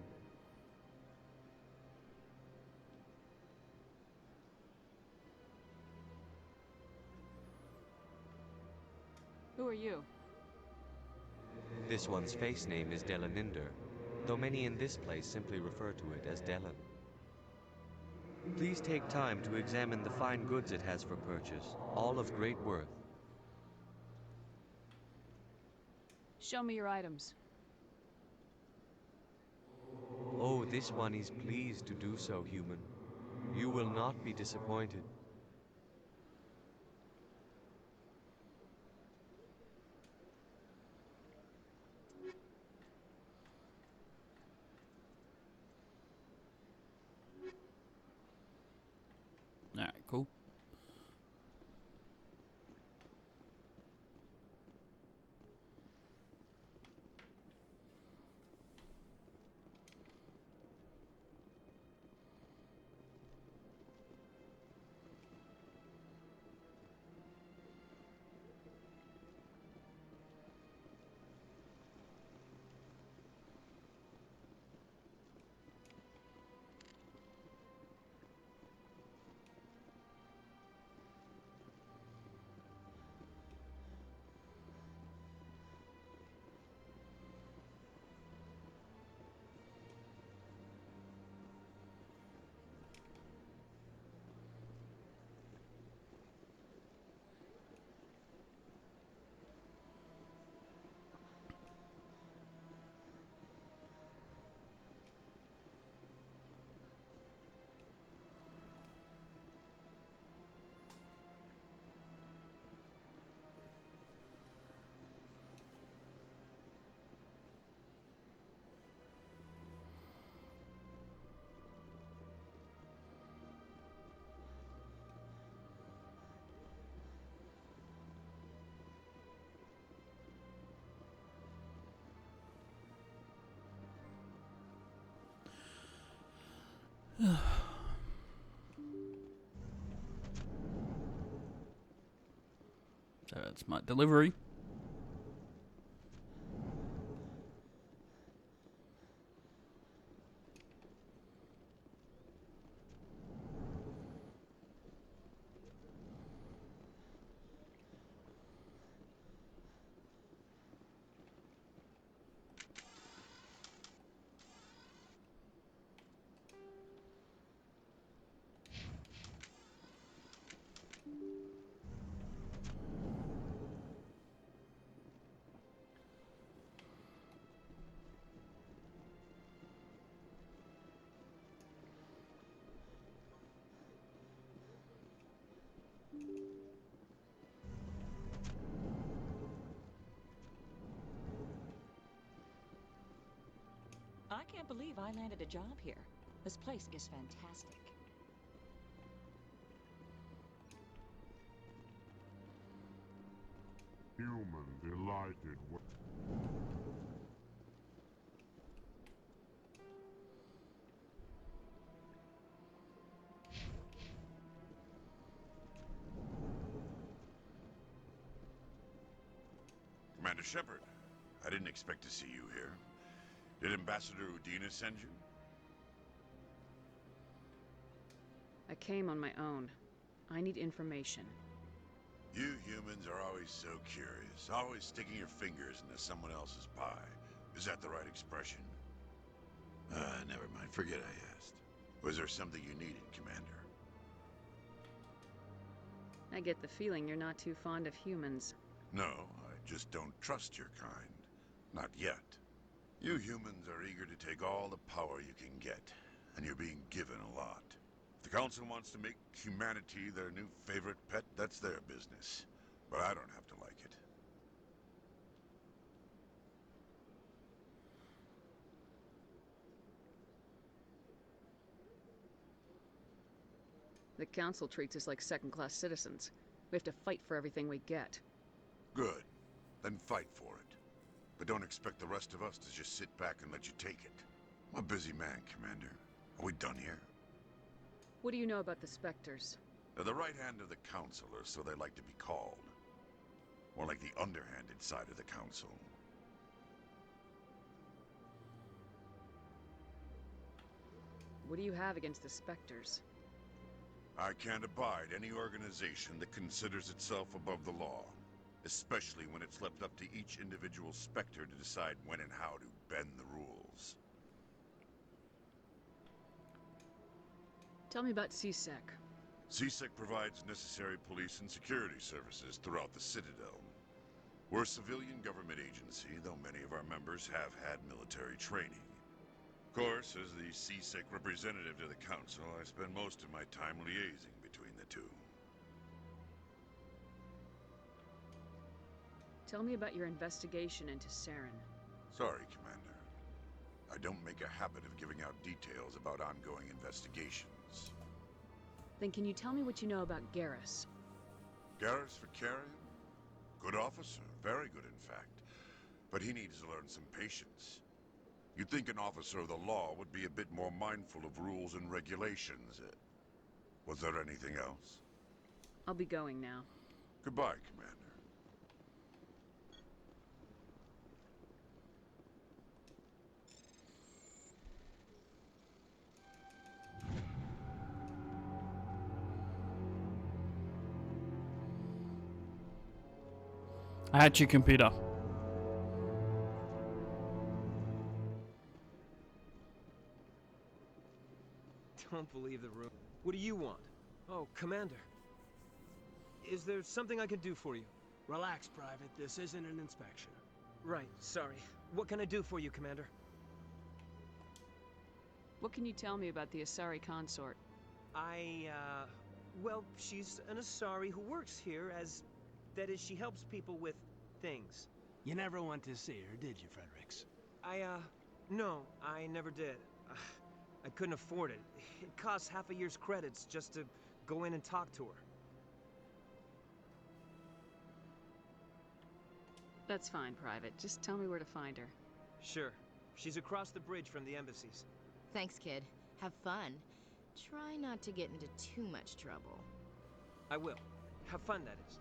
Who are you? This one's face name is Delaninder, though many in this place simply refer to it as Delan. Please take time to examine the fine goods it has for purchase, all of great worth. Show me your items. Oh, this one is pleased to do so, human. You will not be disappointed. Alright, cool. So that's my delivery. I can't believe I landed a job here. This place is fantastic. Human delighted with... Commander Shepard, I didn't expect to see you here. Did Ambassador Udina send you? I came on my own. I need information. You humans are always so curious, always sticking your fingers into someone else's pie. Is that the right expression? Never mind, forget I asked. Was there something you needed, Commander? I get the feeling you're not too fond of humans. No, I just don't trust your kind. Not yet. You humans are eager to take all the power you can get, and you're being given a lot. If the Council wants to make humanity their new favorite pet, that's their business. But I don't have to like it. The Council treats us like second-class citizens. We have to fight for everything we get. Good. Then fight for it. But don't expect the rest of us to just sit back and let you take it. I'm a busy man, Commander. Are we done here? What do you know about the Spectres? They're the right hand of the Council, or so they like to be called. More like the underhanded side of the Council. What do you have against the Spectres? I can't abide any organization that considers itself above the law. Especially when it's left up to each individual Spectre to decide when and how to bend the rules. Tell me about CSEC. CSEC provides necessary police and security services throughout the Citadel. We're a civilian government agency, though many of our members have had military training. Of course, as the CSEC representative to the Council, I spend most of my time liaising between the two. Tell me about your investigation into Saren. Sorry, Commander. I don't make a habit of giving out details about ongoing investigations. Then can you tell me what you know about Garrus? Garrus Vakarian? Good officer, very good in fact. But he needs to learn some patience. You'd think an officer of the law would be a bit more mindful of rules and regulations. Was there anything else? I'll be going now. Goodbye, Commander. I had your computer. Don't believe the room. What do you want? Oh, Commander. Is there something I can do for you? Relax, Private. This isn't an inspection. Right, sorry. What can I do for you, Commander? What can you tell me about the Asari consort? Well, she's an Asari who works here as... That is, she helps people with things. You never went to see her, did you, Fredericks? No, I never did. I couldn't afford it. It costs half a year's credits just to go in and talk to her. That's fine, Private. Just tell me where to find her. Sure. She's across the bridge from the embassies. Thanks, kid. Have fun. Try not to get into too much trouble. I will. Have fun, that is.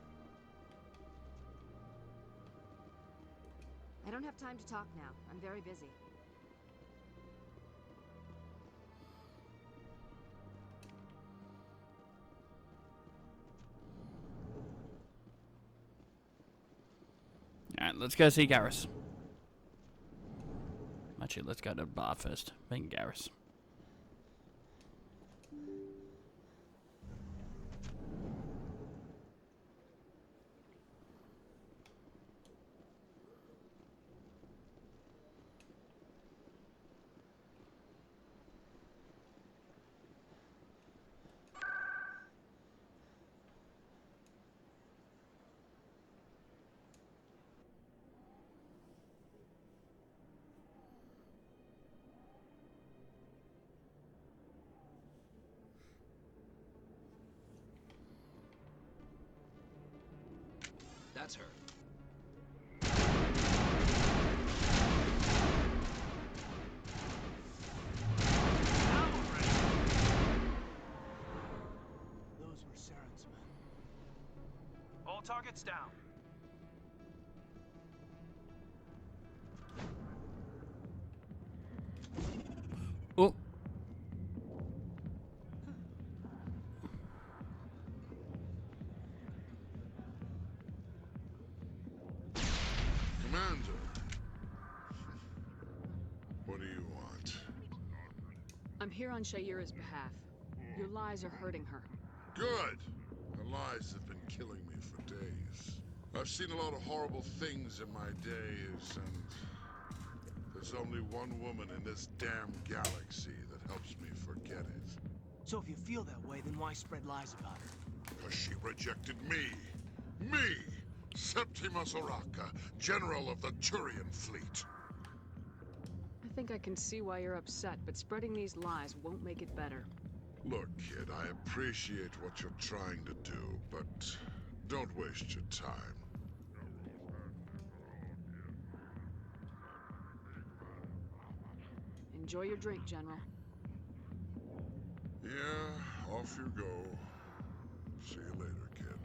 I don't have time to talk now. I'm very busy. Alright, let's go see Garrus. Actually, let's go to the bar first. Then Garrus. That's her. Those were Saren's men. All targets down. Oh. Commander. What do you want? I'm here on Shayura's behalf. Your lies are hurting her. Good! Her lies have been killing me for days. I've seen a lot of horrible things in my days, and there's only one woman in this damn galaxy that helps me forget it. So if you feel that way, then why spread lies about her? Because she rejected me! Me! Septimus Oraka, General of the Turian Fleet. I think I can see why you're upset, but spreading these lies won't make it better. Look, kid, I appreciate what you're trying to do, but don't waste your time. Enjoy your drink, General. Yeah, off you go. See you later, kid.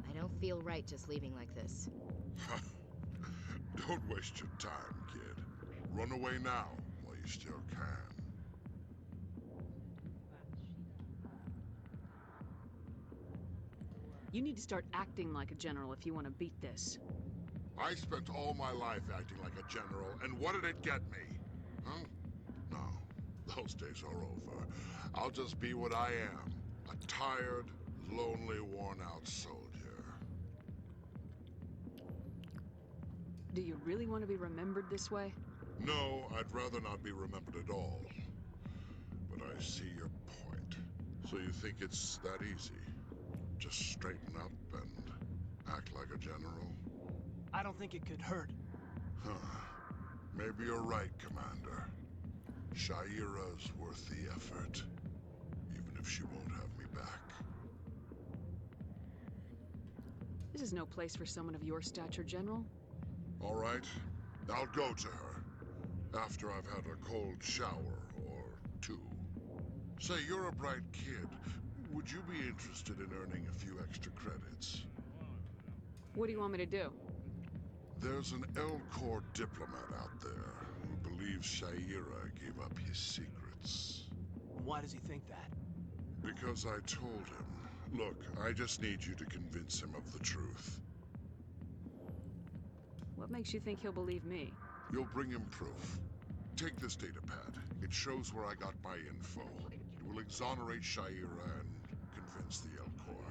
I don't feel right just leaving like this. Don't waste your time, kid. Run away now, while you still can. You need to start acting like a general if you want to beat this. I spent all my life acting like a general, and what did it get me? Huh? No. Those those days are over. I'll just be what I am. A tired, lonely, worn-out soldier. Do you really want to be remembered this way? No, I'd rather not be remembered at all. But I see your point. So you think it's that easy? Just straighten up and act like a general? I don't think it could hurt. Huh. Maybe you're right, Commander. Shaira's worth the effort, even if she won't have me back. This is no place for someone of your stature, General. All right, I'll go to her. After I've had a cold shower or two. Say, you're a bright kid. Would you be interested in earning a few extra credits? What do you want me to do? There's an Elcor diplomat out there who believes Shaira gave up his secrets. Why does he think that? Because I told him. Look, I just need you to convince him of the truth. What makes you think he'll believe me? You'll bring him proof. Take this datapad. It shows where I got my info. It will exonerate Shaira and convince the Elcor.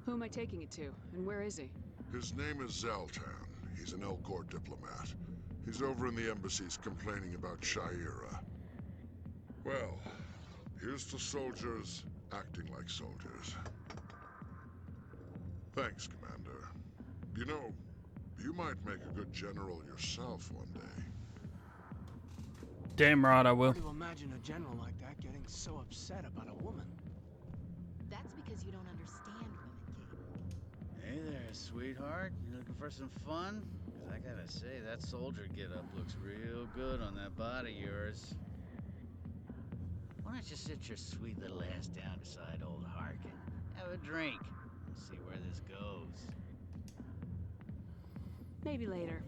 Who am I taking it to, and where is he? His name is Zaltan. He's an Elcor diplomat. He's over in the embassies complaining about Shaira. Well, here's to soldiers acting like soldiers. Thanks, Commander. You know, you might make a good general yourself one day. Damn right I will. Hard to imagine a general like that getting so upset about a woman. That's because you don't understand women, Kate. Hey there, sweetheart. You looking for some fun? 'Cause I gotta say, that soldier get-up looks real good on that body of yours. Why don't you sit your sweet little ass down beside old Harkin? Have a drink. And see where this goes. Maybe later.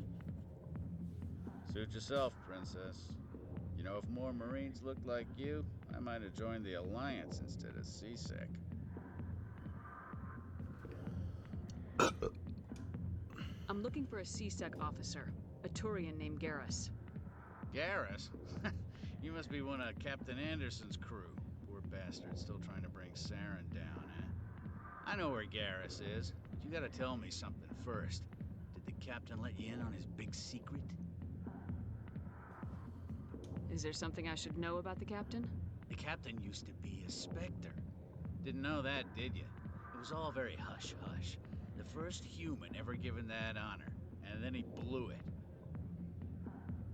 Suit yourself, princess. You know, if more Marines looked like you, I might have joined the Alliance instead of CSEC. I'm looking for a CSEC officer, a Turian named Garrus. Garrus? You must be one of Captain Anderson's crew. Poor bastard, still trying to bring Saren down, eh? I know where Garrus is, but you gotta tell me something first. Did the captain let you in on his big secret? Is there something I should know about the captain? The captain used to be a Spectre. Didn't know that, did you? It was all very hush-hush. The first human ever given that honor, and then he blew it.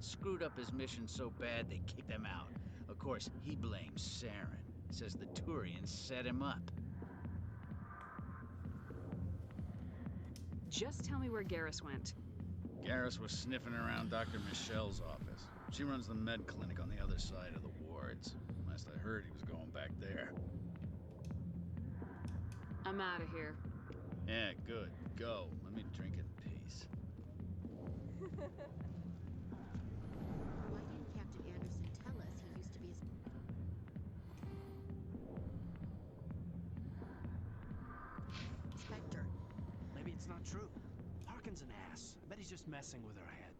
Screwed up his mission so bad they kicked him out. Of course, he blames Saren. Says the Turians set him up. Just tell me where Garrus went. Garrus was sniffing around Dr. Michelle's office. She runs the med clinic on the other side of the wards. Last I heard, he was going back there. I'm out of here. Yeah, good. Go. Let me drink in peace. Why didn't Captain Anderson tell us he used to be a Spectre? Maybe it's not true. Harkin's an ass. I bet he's just messing with her head.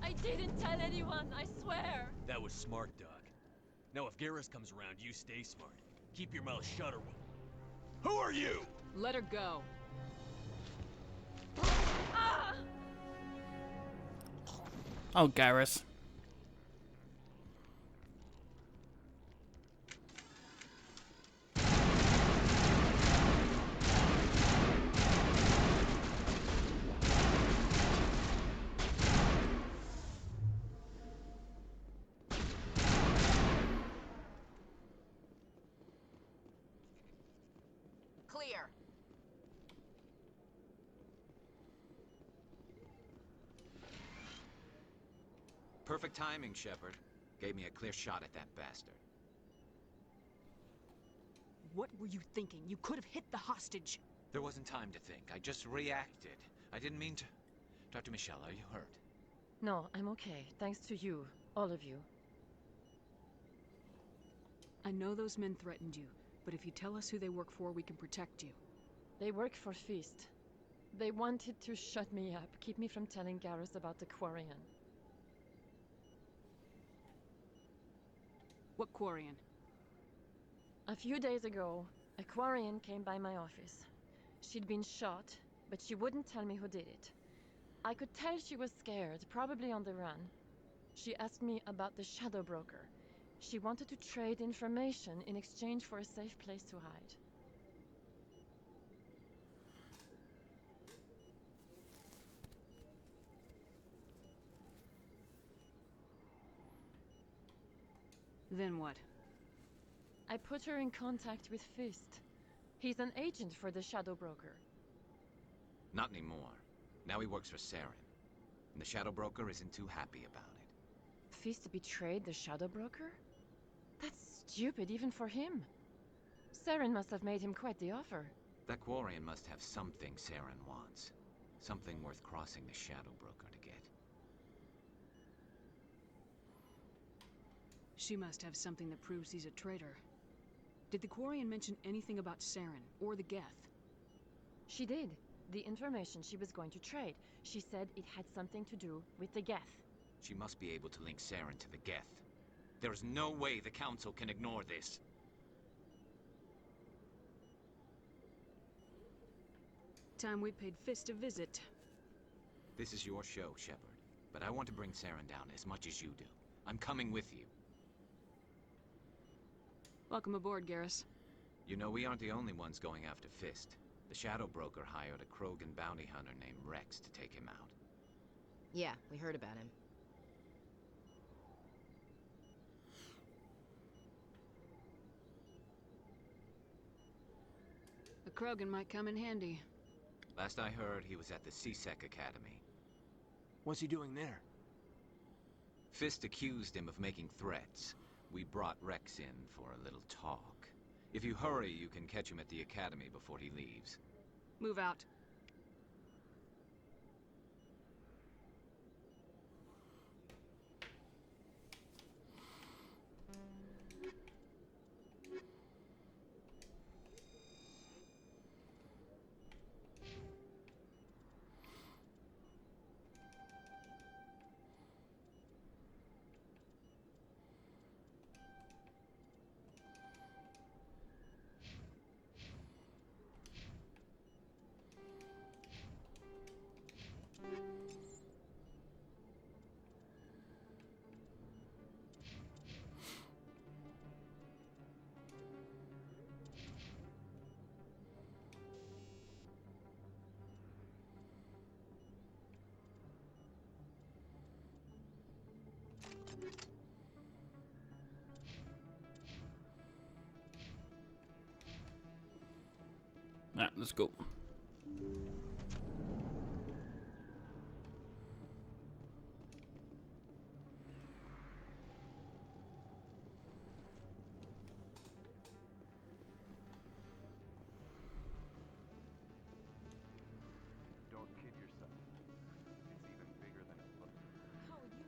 I didn't tell anyone, I swear! That was smart, Doc. Now if Garrus comes around, you stay smart. Keep your mouth shut or we'll... Who are you? Let her go. Ah! Oh, Garrus. here! Perfect timing, Shepard. Gave me a clear shot at that bastard. What were you thinking? You could have hit the hostage. There wasn't time to think. I just reacted. I didn't mean to... Dr. Michelle, are you hurt? No, I'm okay. Thanks to you. All of you. I know those men threatened you, but if you tell us who they work for, we can protect you. They work for Feast. They wanted to shut me up, keep me from telling Garrus about the Quarian. What Quarian? A few days ago, a Quarian came by my office. She'd been shot, but she wouldn't tell me who did it. I could tell she was scared, probably on the run. She asked me about the Shadow Broker. She wanted to trade information in exchange for a safe place to hide. Then what? I put her in contact with Fist. He's an agent for the Shadow Broker. Not anymore. Now he works for Saren. And the Shadow Broker isn't too happy about it. Fist betrayed the Shadow Broker? That's stupid even for him. Saren must have made him quite the offer. That Quarian must have something Saren wants. Something worth crossing the Shadow Broker to get. She must have something that proves he's a traitor. Did the Quarian mention anything about Saren or the Geth? She did. The information she was going to trade. She said it had something to do with the Geth. She must be able to link Saren to the Geth. There is no way the Council can ignore this. Time we paid Fist a visit. This is your show, Shepard. But I want to bring Saren down as much as you do. I'm coming with you. Welcome aboard, Garrus. You know, we aren't the only ones going after Fist. The Shadow Broker hired a Krogan bounty hunter named Rex to take him out. Yeah, we heard about him. A Krogan might come in handy. Last I heard, he was at the C-Sec Academy. What's he doing there? Fist accused him of making threats. We brought Rex in for a little talk. If you hurry, you can catch him at the Academy before he leaves. Move out. Alright, let's go. Don't kid yourself. It's even bigger than it looks. How are you?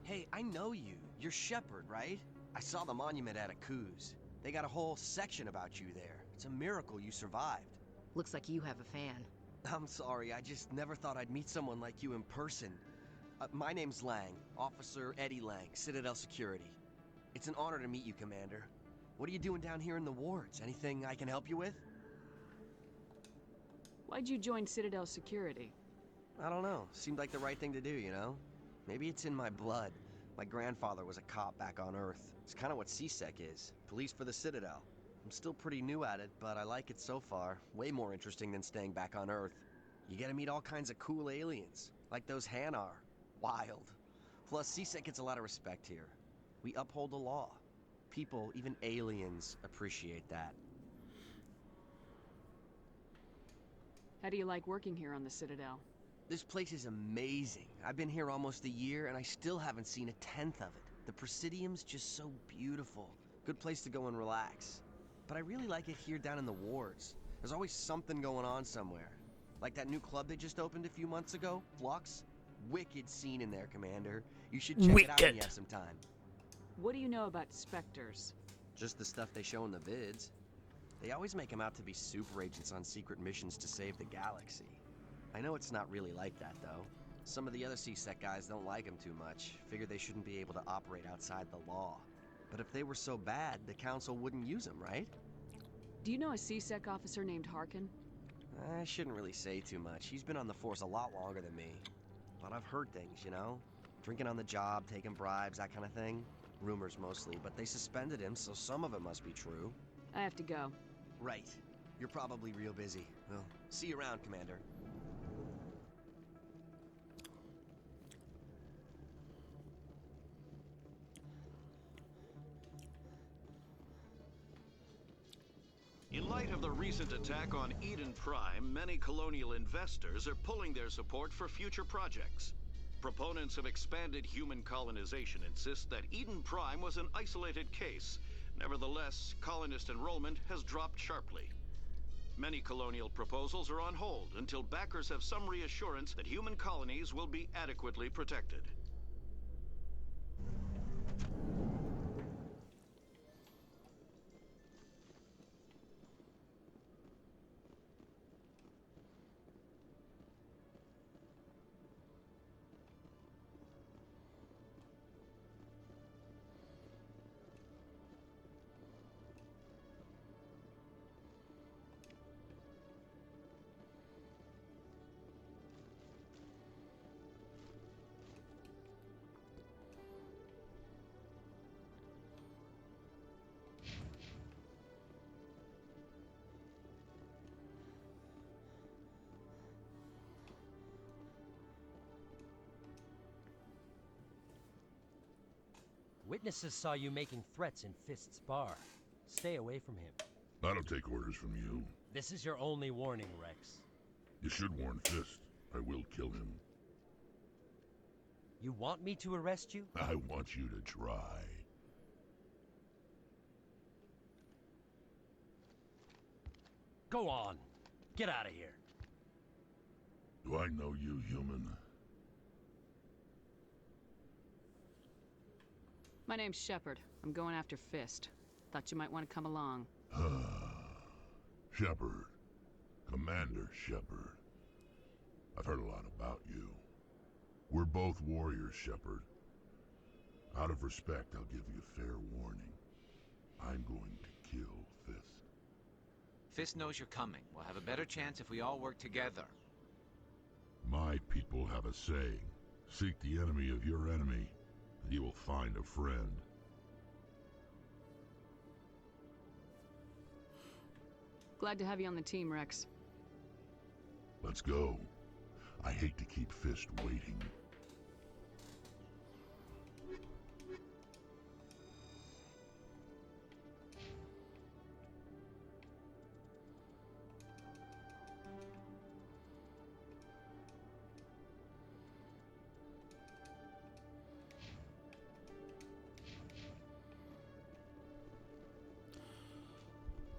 Hey, I know you. You're Shepard, right? I saw the monument at Akuz. They got a whole section about you there. It's a miracle you survived. Looks like you have a fan. I'm sorry, I just never thought I'd meet someone like you in person. My name's Lang, Officer Eddie Lang, Citadel Security. It's an honor to meet you, Commander. What are you doing down here in the wards? Anything I can help you with? Why'd you join Citadel Security? I don't know. Seemed like the right thing to do, you know? Maybe it's in my blood. My grandfather was a cop back on Earth. It's kind of what C-Sec is. Police for the Citadel. I'm still pretty new at it, but I like it so far. Way more interesting than staying back on Earth. You get to meet all kinds of cool aliens, like those Hanar. Wild. Plus, CSEC gets a lot of respect here. We uphold the law. People, even aliens, appreciate that. How do you like working here on the Citadel? This place is amazing. I've been here almost a year, and I still haven't seen a tenth of it. The Presidium's just so beautiful. Good place to go and relax. But I really like it here down in the wards. There's always something going on somewhere. Like that new club they just opened a few months ago, Flux. Wicked scene in there, Commander. You should check it out when you have some time. What do you know about Spectres? Just the stuff they show in the vids. They always make them out to be super agents on secret missions to save the galaxy. I know it's not really like that, though. Some of the other CSEC guys don't like them too much. Figure they shouldn't be able to operate outside the law. But if they were so bad, the Council wouldn't use them, right? Do you know a CSEC officer named Harkin? I shouldn't really say too much. He's been on the force a lot longer than me. But I've heard things, you know? Drinking on the job, taking bribes, that kind of thing. Rumors mostly, but they suspended him, so some of it must be true. I have to go. Right. You're probably real busy. Well, see you around, Commander. In light of the recent attack on Eden Prime, many colonial investors are pulling their support for future projects. Proponents of expanded human colonization insist that Eden Prime was an isolated case. Nevertheless, colonist enrollment has dropped sharply. Many colonial proposals are on hold until backers have some reassurance that human colonies will be adequately protected. Witnesses saw you making threats in Fist's bar. Stay away from him. I don't take orders from you. This is your only warning, Rex. You should warn Fist. I will kill him. You want me to arrest you? I want you to try. Go on. Get out of here. Do I know you, human? My name's Shepard. I'm going after Fist. Thought you might want to come along. Shepard. Commander Shepard. I've heard a lot about you. We're both warriors, Shepard. Out of respect, I'll give you fair warning. I'm going to kill Fist. Fist knows you're coming. We'll have a better chance if we all work together. My people have a saying. Seek the enemy of your enemy, and you will find a friend. Glad to have you on the team, Rex. Let's go. I hate to keep Fist waiting.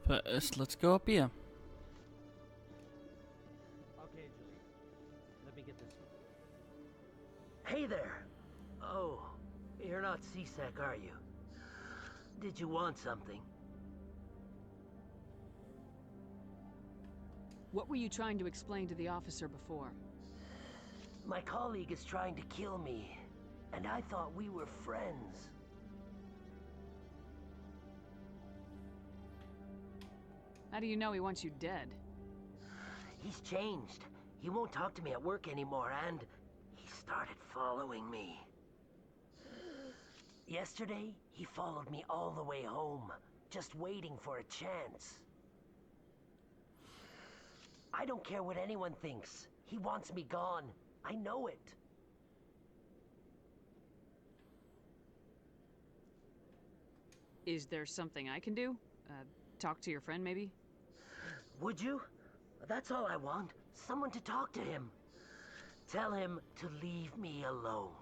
First, let's go up here. Okay, Julie. Let me get this. Hey there! Oh, you're not CSEC, are you? Did you want something? What were you trying to explain to the officer before? My colleague is trying to kill me, and I thought we were friends. How do you know he wants you dead? He's changed. He won't talk to me at work anymore, and he started following me. Yesterday, he followed me all the way home, just waiting for a chance. I don't care what anyone thinks. He wants me gone. I know it. Is there something I can do? Talk to your friend, maybe? Would you? That's all I want. Someone to talk to him. Tell him to leave me alone.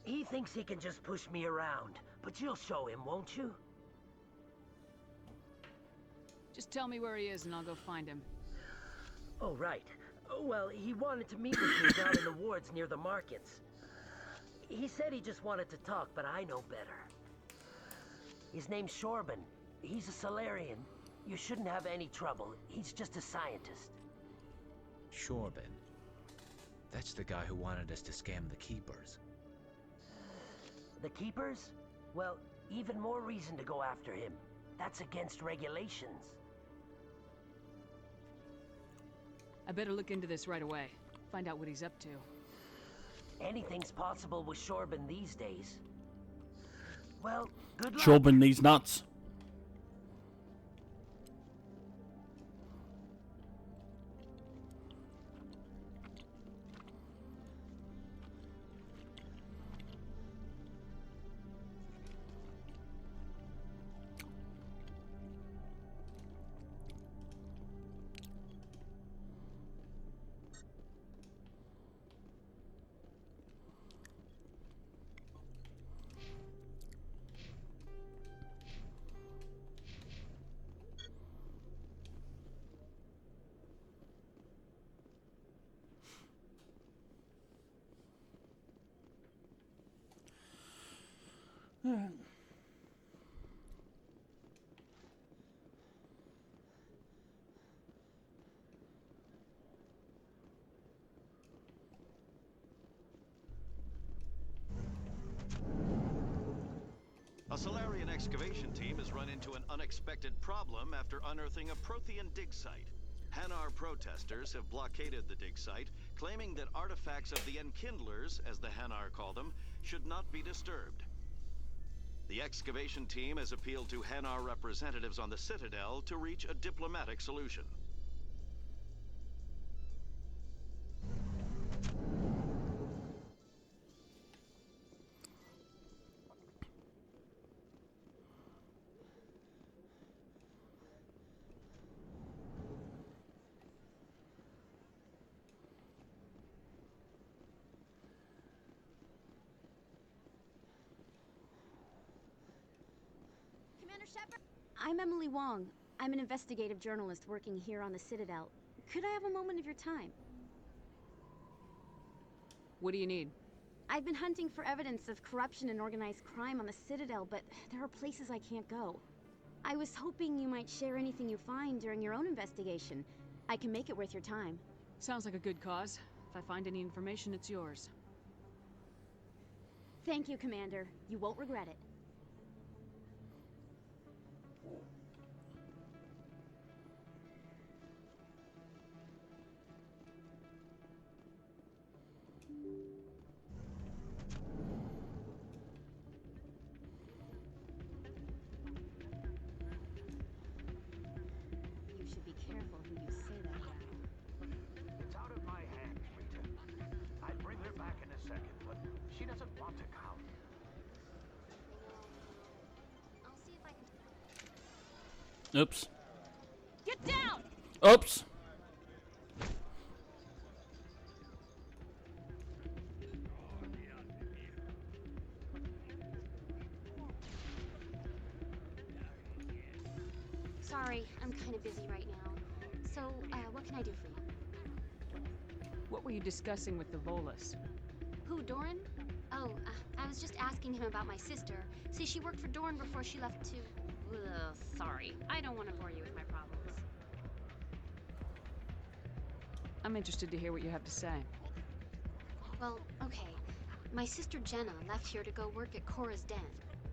He thinks he can just push me around, but you'll show him, won't you? Just tell me where he is and I'll go find him. Oh, right. Well, he wanted to meet with me down in the wards near the markets. He said he just wanted to talk, but I know better. His name's Shorban. He's a Solarian. You shouldn't have any trouble. He's just a scientist. Shorban. That's the guy who wanted us to scam the Keepers. The Keepers? Well, even more reason to go after him. That's against regulations. I better look into this right away. Find out what he's up to. Anything's possible with Shorban these days. Well, good luck. Shorban these nuts. A Solarian excavation team has run into an unexpected problem after unearthing a Prothean dig site. Hanar protesters have blockaded the dig site, claiming that artifacts of the Enkindlers, as the Hanar call them, should not be disturbed. The excavation team has appealed to Hanar representatives on the Citadel to reach a diplomatic solution. I'm Emily Wong. I'm an investigative journalist working here on the Citadel. Could I have a moment of your time? What do you need? I've been hunting for evidence of corruption and organized crime on the Citadel, but there are places I can't go. I was hoping you might share anything you find during your own investigation. I can make it worth your time. Sounds like a good cause. If I find any information, it's yours. Thank you, Commander. You won't regret it. You should be careful who you say that about. It's out of my hands, Rita. I'd bring her back in a second, but she doesn't want to come. I'll see if I can... Oops. Get down! Oops. Sorry, I'm kind of busy right now. So, what can I do for you? What were you discussing with the Volus? Who, Doran? Oh, I was just asking him about my sister. See, she worked for Doran before she left to... Ugh, sorry. I don't want to bore you with my problems. I'm interested to hear what you have to say. Well, okay. My sister Jenna left here to go work at Cora's Den.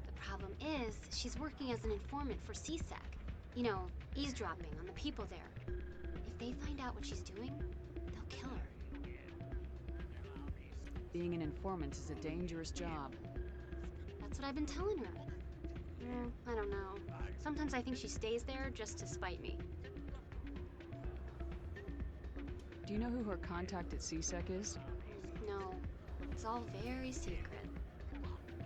The problem is, she's working as an informant for CSAC. You know, eavesdropping on the people there. If they find out what she's doing, they'll kill her. Being an informant is a dangerous job. That's what I've been telling her. I don't know. Sometimes I think she stays there just to spite me. Do you know who her contact at CSEC is? No, it's all very secret.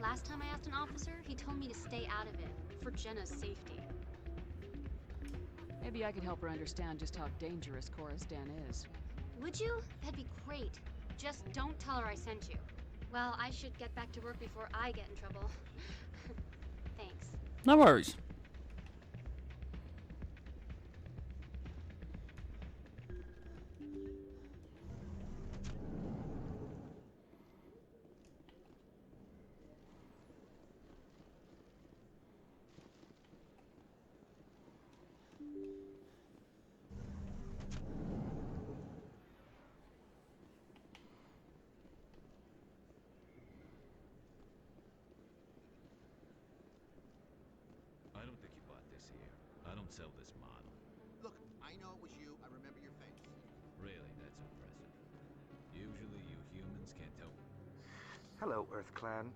Last time I asked an officer, he told me to stay out of it, for Jenna's safety. Maybe I could help her understand just how dangerous Chorus Dan is. Would you? That'd be great. Just don't tell her I sent you. Well, I should get back to work before I get in trouble. Thanks. No worries. I don't think you bought this here. I don't sell this model. Look, I know it was you. I remember your face. Really, that's impressive. Usually you humans can't tell. Hello, Earth Clan.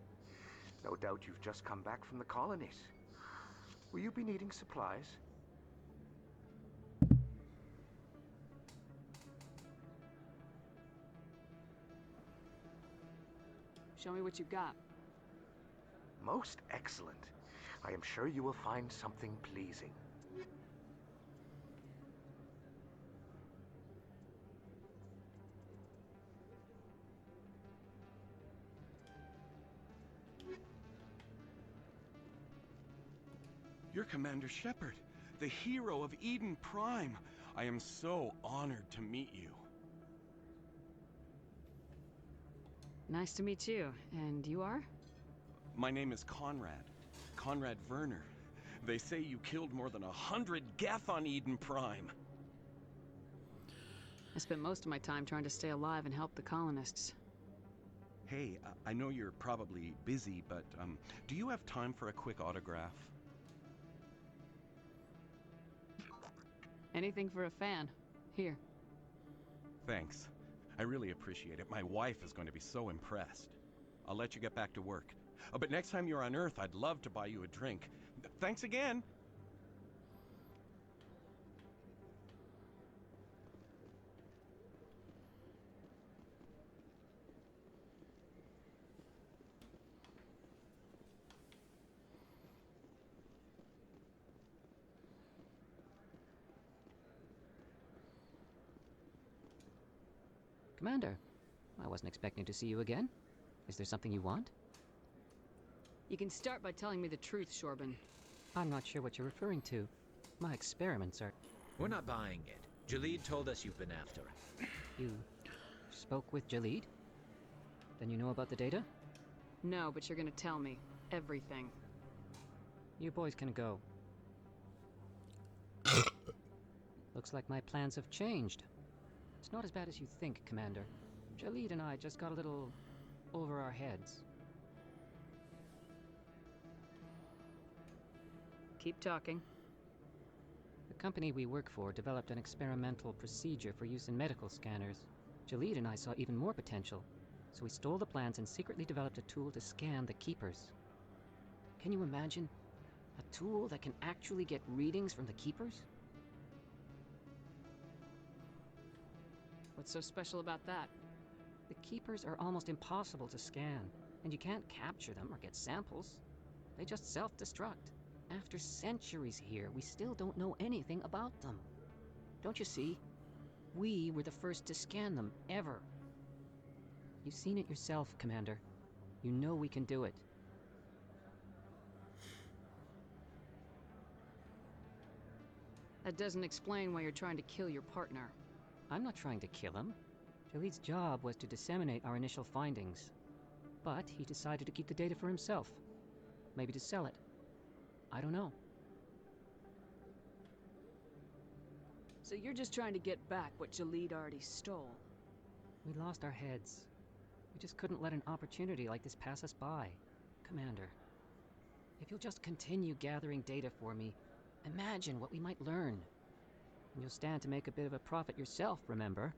No doubt you've just come back from the colonies. Will you be needing supplies? Show me what you've got. Most excellent. I am sure you will find something pleasing. You're Commander Shepard, the hero of Eden Prime. I am so honored to meet you. Nice to meet you. And you are? My name is Conrad. Conrad Werner. They say you killed more than 100 Geth on Eden Prime. I spent most of my time trying to stay alive and help the colonists. Hey, I know you're probably busy, but do you have time for a quick autograph? Anything for a fan. Here. Thanks. I really appreciate it. My wife is going to be so impressed. I'll let you get back to work. But next time you're on Earth, I'd love to buy you a drink. Thanks again! Commander, I wasn't expecting to see you again. Is there something you want? You can start by telling me the truth, Shorban. I'm not sure what you're referring to. My experiments are... We're not buying it. Jalid told us you've been after him. You spoke with Jalid? Then you know about the data? No, but you're gonna tell me. Everything. You boys can go. Looks like my plans have changed. It's not as bad as you think, Commander. Jalid and I just got a little over our heads. Keep talking. The company we work for developed an experimental procedure for use in medical scanners. Jalid and I saw even more potential, so we stole the plans and secretly developed a tool to scan the Keepers. Can you imagine? A tool that can actually get readings from the Keepers? What's so special about that? The Keepers are almost impossible to scan, and you can't capture them or get samples. They just self-destruct. After centuries here, we still don't know anything about them. Don't you see? We were the first to scan them, ever. You've seen it yourself, Commander. You know we can do it. That doesn't explain why you're trying to kill your partner. I'm not trying to kill him. Jalid's job was to disseminate our initial findings. But he decided to keep the data for himself. Maybe to sell it. I don't know. So you're just trying to get back what Jalid already stole? We lost our heads. We just couldn't let an opportunity like this pass us by. Commander, if you'll just continue gathering data for me, imagine what we might learn. And you'll stand to make a bit of a profit yourself, remember?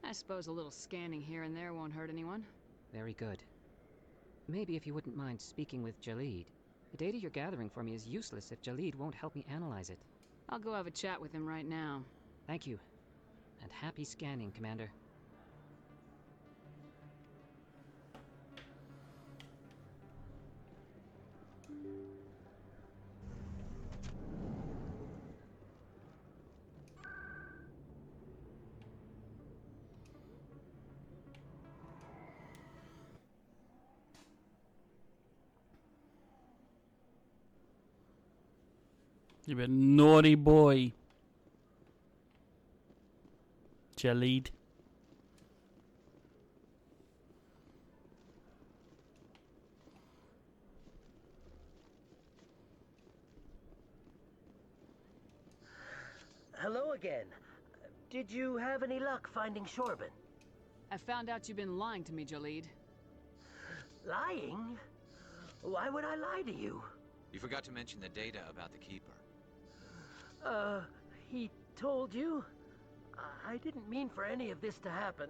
I suppose a little scanning here and there won't hurt anyone. Very good. maybe if you wouldn't mind speaking with Jalid. The data you're gathering for me is useless if Jalid won't help me analyze it. I'll go have a chat with him right now. Thank you. And happy scanning, Commander. You've been a naughty boy, Jalid. Hello again. Did you have any luck finding Shorben? I found out you've been lying to me, Jalid. Lying? Why would I lie to you? You forgot to mention the data about the Keeper. He told you? I didn't mean for any of this to happen.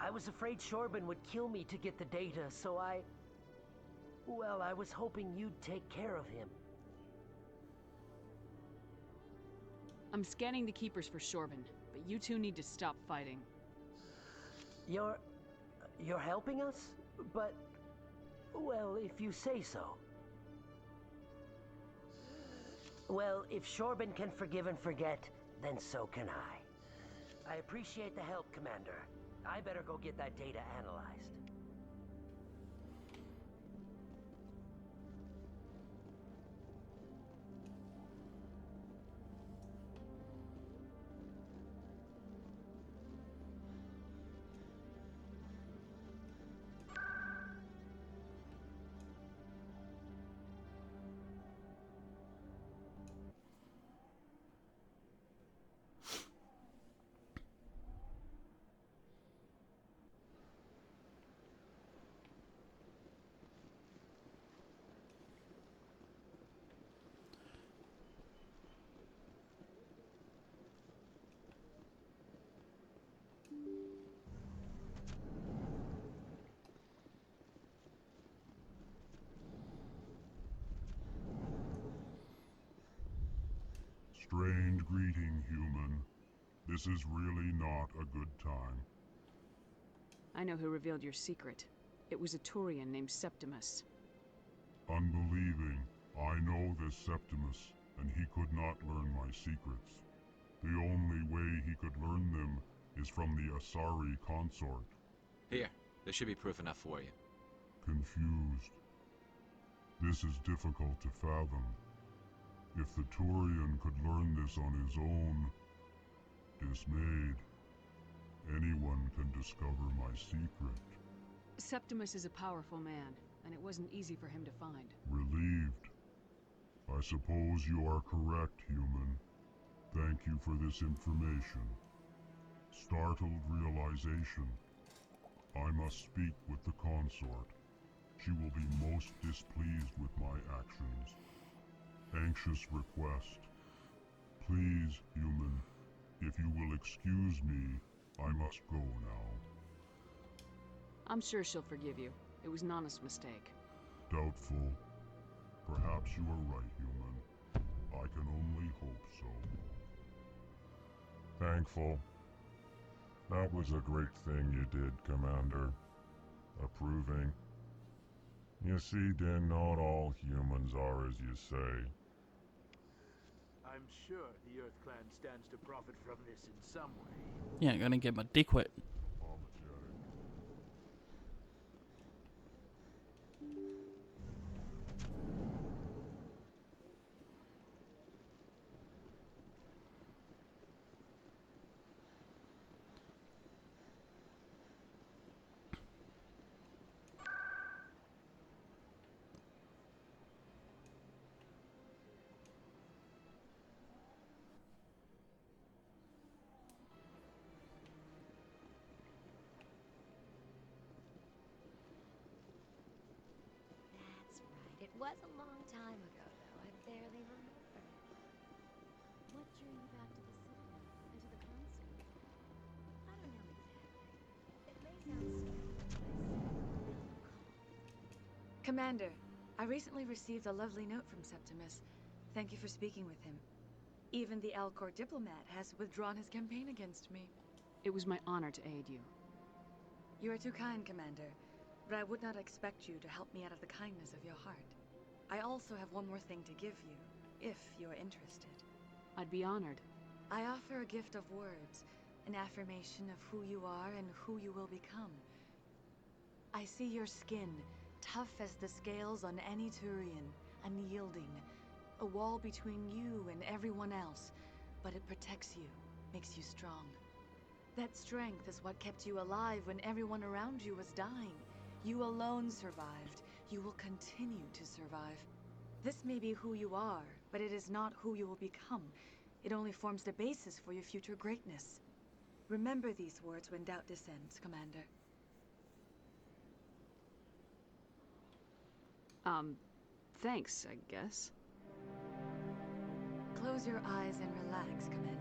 I was afraid Shorben would kill me to get the data, so well, I was hoping you'd take care of him. I'm scanning the Keepers for Shorben, but you two need to stop fighting. You're helping us? But, well, if you say so. Well, if Shorben can forgive and forget, then so can I. I appreciate the help, Commander. I better go get that data analyzed. Strange greeting, human. This is really not a good time. I know who revealed your secret. It was a Turian named Septimus. Unbelieving, I know this Septimus, and he could not learn my secrets. The only way he could learn them is from the Asari consort. Here, there should be proof enough for you. Confused. This is difficult to fathom. If the Turian could learn this on his own, dismayed, anyone can discover my secret. Septimus is a powerful man, and it wasn't easy for him to find. Relieved. I suppose you are correct, human. Thank you for this information. Startled realization. I must speak with the consort. She will be most displeased with my actions. Anxious request. Please, human, if you will excuse me, I must go now. I'm sure she'll forgive you. It was an honest mistake. Doubtful. Perhaps you are right, human. I can only hope so. Thankful. That was a great thing you did, Commander. Approving. You see, Din, not all humans are as you say. I'm sure the Earth Clan stands to profit from this in some way. Yeah, I'm gonna get my dick wet. It was a long time ago, though. I barely remember it. What drew you back to the city and to the console? I don't know exactly. It may sound strange, but I say I do call. Commander, I recently received a lovely note from Septimus. Thank you for speaking with him. Even the Alcor diplomat has withdrawn his campaign against me. It was my honor to aid you. You are too kind, Commander, but I would not expect you to help me out of the kindness of your heart. I also have one more thing to give you, if you are interested. I'd be honored. I offer a gift of words, an affirmation of who you are and who you will become. I see your skin, tough as the scales on any Turian, unyielding, a wall between you and everyone else, but it protects you, makes you strong. That strength is what kept you alive when everyone around you was dying. You alone survived. You will continue to survive. This may be who you are, but it is not who you will become. It only forms the basis for your future greatness. Remember these words when doubt descends, Commander. Thanks, I guess. Close your eyes and relax, Commander.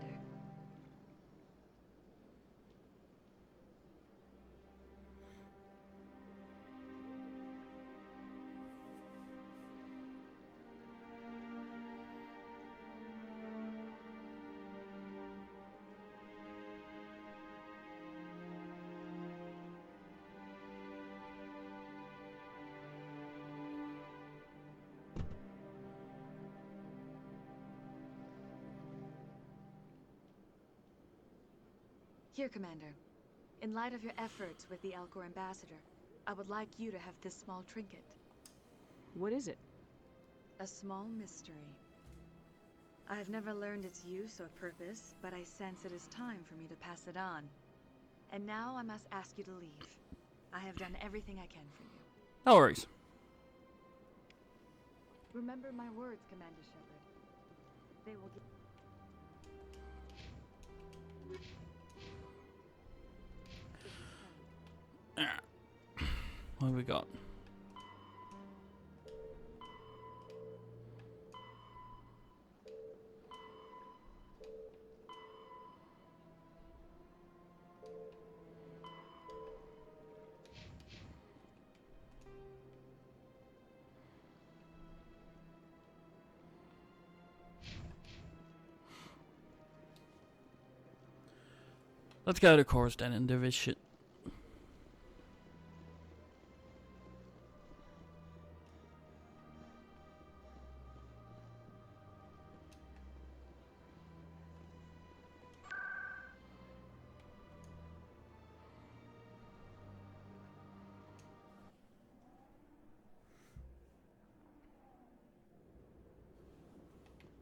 Here, Commander. In light of your efforts with the Alcor ambassador, I would like you to have this small trinket. What is it? A small mystery. I have never learned its use or purpose, but I sense it is time for me to pass it on. And now I must ask you to leave. I have done everything I can for you. No worries. Remember my words, Commander Shepard. They will give... What have we got? Let's go to Coruscant and do this shit.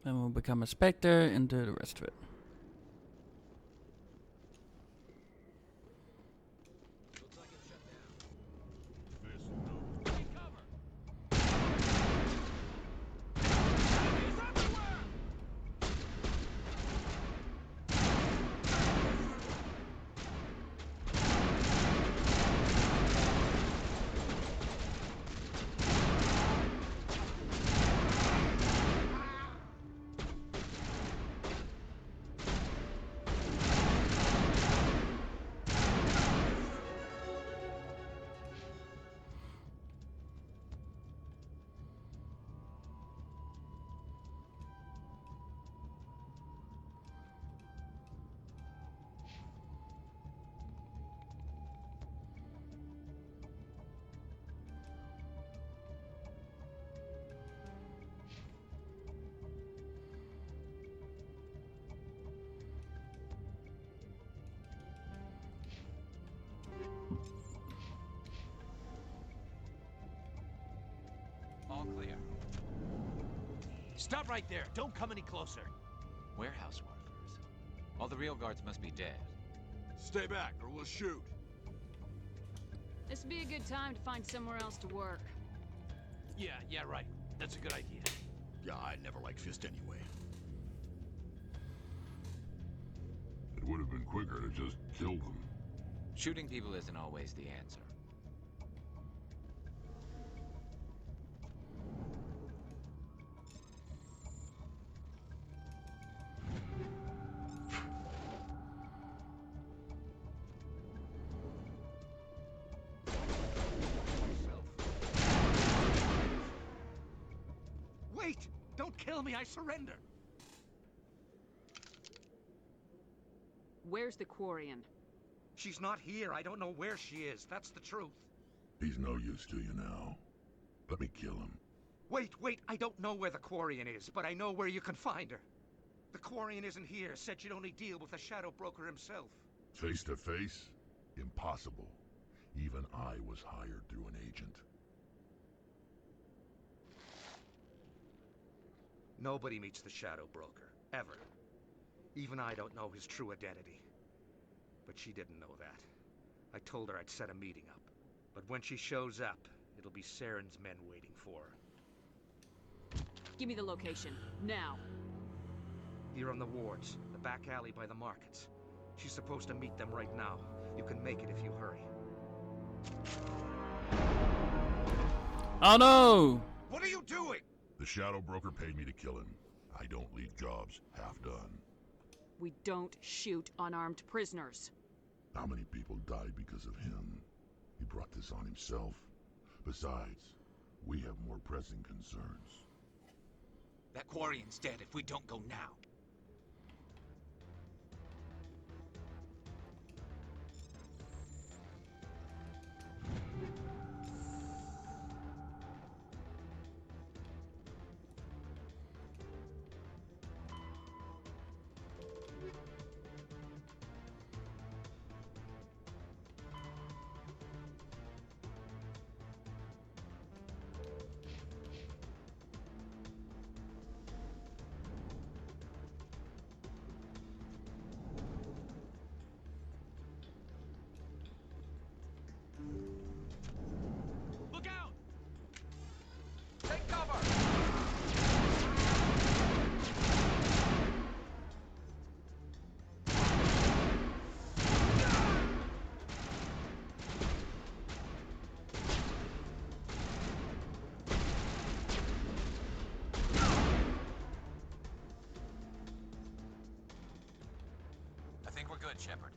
Then we'll become a Spectre and do the rest of it. All clear. Stop right there. Don't come any closer. Warehouse workers. All the real guards must be dead. Stay back, or we'll shoot. This would be a good time to find somewhere else to work. Yeah, right. That's a good idea. Yeah, I never liked Fist anyway. It would have been quicker to just kill them. Shooting people isn't always the answer. kill me, I surrender. Where's the Quarian? She's not here. I don't know where she is. That's the truth. He's no use to you now. Let me kill him. Wait. I don't know where the Quarian is, but I know where you can find her. The Quarian isn't here. Said you'd only deal with the Shadow Broker himself. Face to face? Impossible. Even I was hired through an agent. Nobody meets the Shadow Broker, ever. Even I don't know his true identity. But she didn't know that. I told her I'd set a meeting up. But when she shows up, it'll be Saren's men waiting for her. Give me the location, now. Here on the wards, the back alley by the markets. She's supposed to meet them right now. You can make it if you hurry. Oh no! What are you doing? The Shadow Broker paid me to kill him. I don't leave jobs half done. We don't shoot unarmed prisoners. How many people died because of him? He brought this on himself. Besides, we have more pressing concerns. That Quarian's dead if we don't go now. Look out! Take cover! I think we're good, Shepard.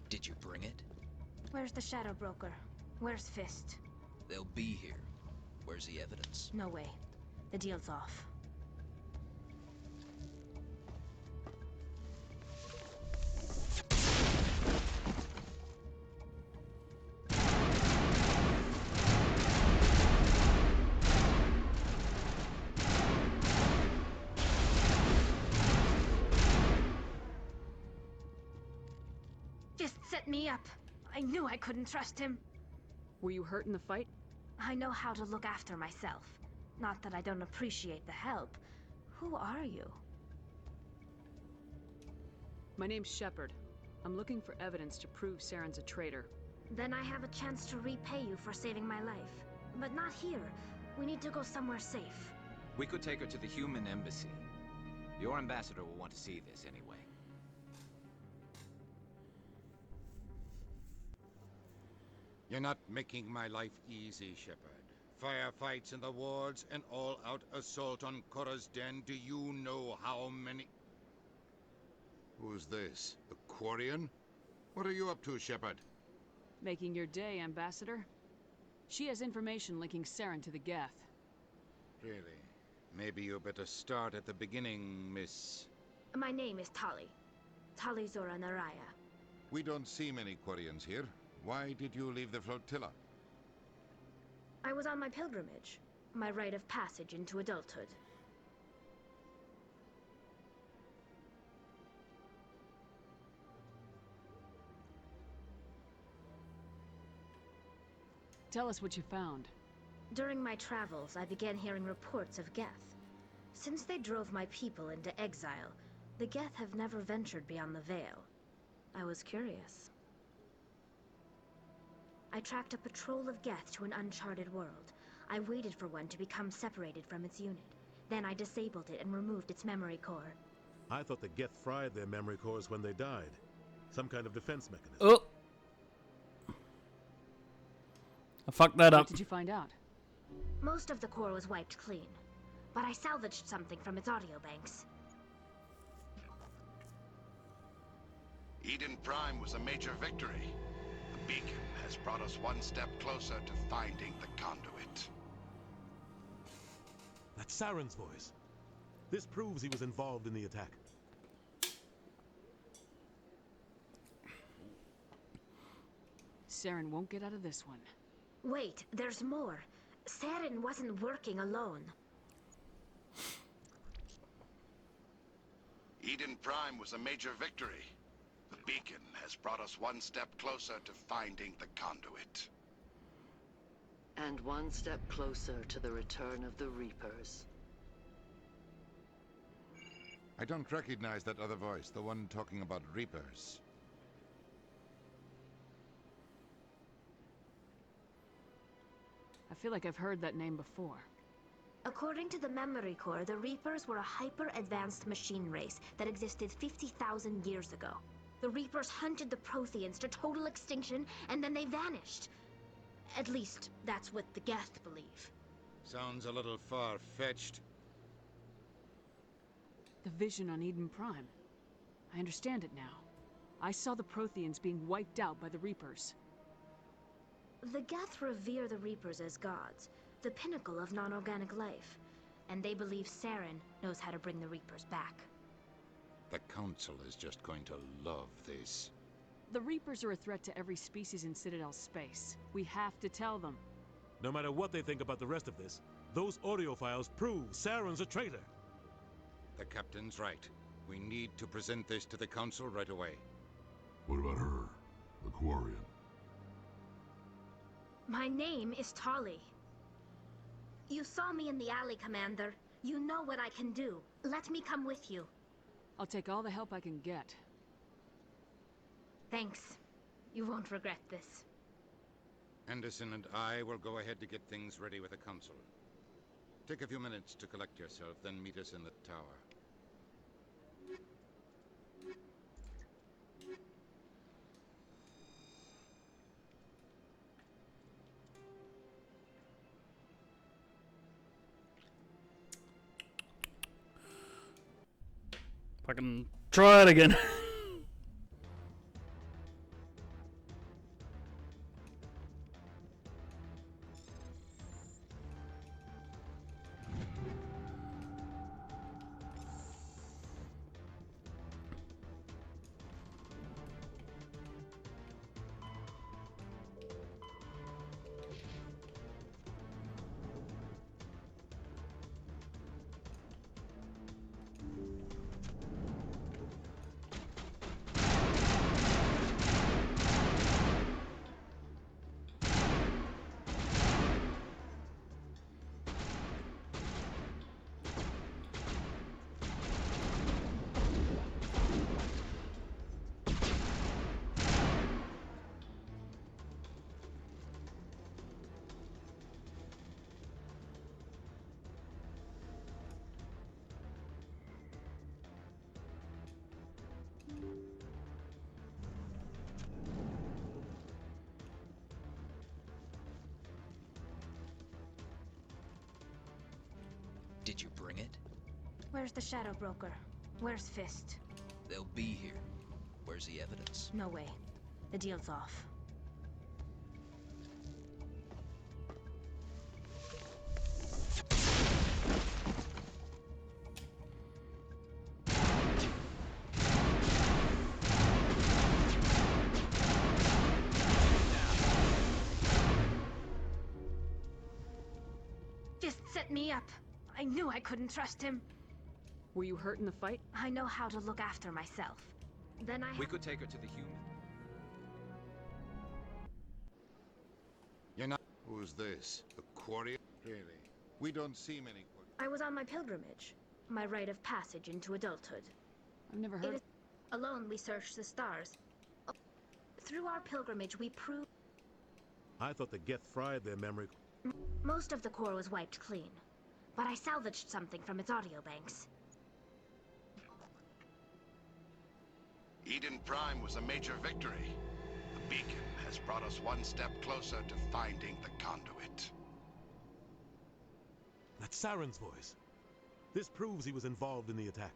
Did you bring it? Where's the Shadow Broker? Where's Fist? They'll be here. Where's the evidence? No way. The deal's off. Fist set me up. I knew I couldn't trust him. Were you hurt in the fight? I know how to look after myself. Not that I don't appreciate the help. Who are you? My name's Shepard. I'm looking for evidence to prove Saren's a traitor. Then I have a chance to repay you for saving my life. But not here. We need to go somewhere safe. We could take her to the human embassy. Your ambassador will want to see this anyway. You're not making my life easy, Shepard. Firefights in the wards, an all-out assault on Korra's den. Do you know how many... Who's this? The Quarian? What are you up to, Shepard? Making your day, Ambassador. She has information linking Saren to the Geth. Really? Maybe you better start at the beginning, Miss... My name is Tali. Tali Zora Naraya. We don't see many Quarians here. Why did you leave the flotilla? I was on my pilgrimage. My rite of passage into adulthood. Tell us what you found. During my travels, I began hearing reports of Geth. Since they drove my people into exile, the Geth have never ventured beyond the Veil. I was curious. I tracked a patrol of Geth to an uncharted world. I waited for one to become separated from its unit. Then I disabled it and removed its memory core. I thought the Geth fried their memory cores when they died. Some kind of defense mechanism. Oh! I fucked that What up. did you find out? Most of the core was wiped clean, but I salvaged something from its audio banks. Eden Prime was a major victory. The beacon has brought us one step closer to finding the conduit. That's Saren's voice. This proves he was involved in the attack. Saren won't get out of this one. Wait, there's more. Saren wasn't working alone. Eden Prime was a major victory. The beacon has brought us one step closer to finding the conduit. And one step closer to the return of the Reapers. I don't recognize that other voice, the one talking about Reapers. I feel like I've heard that name before. According to the Memory Core, the Reapers were a hyper-advanced machine race that existed 50,000 years ago. The Reapers hunted the Protheans to total extinction, and then they vanished. At least, that's what the Geth believe. Sounds a little far-fetched. The vision on Eden Prime. I understand it now. I saw the Protheans being wiped out by the Reapers. The Geth revere the Reapers as gods, the pinnacle of non-organic life, and they believe Saren knows how to bring the Reapers back. The Council is just going to love this. The Reapers are a threat to every species in Citadel space. We have to tell them. No matter what they think about the rest of this, those audio files prove Saren's a traitor. The Captain's right. We need to present this to the Council right away. What about her? The Quarian? My name is Tali. You saw me in the alley, Commander. You know what I can do. Let me come with you. I'll take all the help I can get. Thanks. You won't regret this. Anderson and I will go ahead to get things ready with the Council. Take a few minutes to collect yourself, then meet us in the tower. Fucking try it again. Did you bring it? Where's the Shadow Broker? Where's Fist? They'll be here. Where's the evidence? No way. The deal's off. Fist set me up. I knew I couldn't trust him. Were you hurt in the fight? I know how to look after myself. Then I... We could take her to the human. You're not... Who's this? A Quarian? Really? We don't see many I was on my pilgrimage. My rite of passage into adulthood. I've never heard... Alone, we searched the stars. Through our pilgrimage, we proved... I thought the Geth fried their memory. Most of the core was wiped clean, but I salvaged something from its audio banks. Eden Prime was a major victory. The beacon has brought us one step closer to finding the conduit. That's Saren's voice. This proves he was involved in the attack.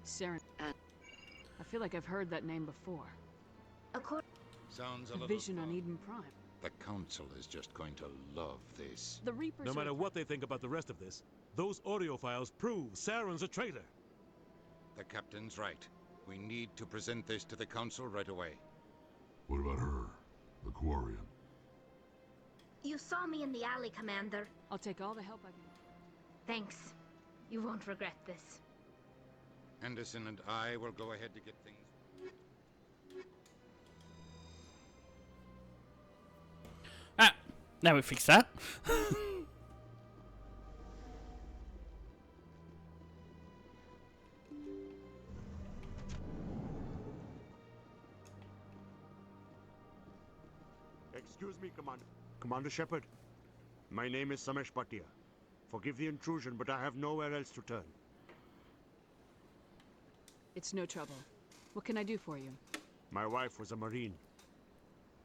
Saren. I feel like I've heard that name before. Sounds a A little vision on far. Eden Prime. The Council is just going to love this. The Reapers No are- matter what they think about the rest of this, those audio files prove Saren's a traitor. The Captain's right. We need to present this to the Council right away. What about her? The Quarian? You saw me in the alley, Commander. I'll take all the help I can. Thanks. You won't regret this. Anderson and I will go ahead to get things... Ah, now we fix that. Excuse me, Commander Shepard. My name is Samesh Bhatia. Forgive the intrusion, but I have nowhere else to turn. It's no trouble. What can I do for you? My wife was a Marine.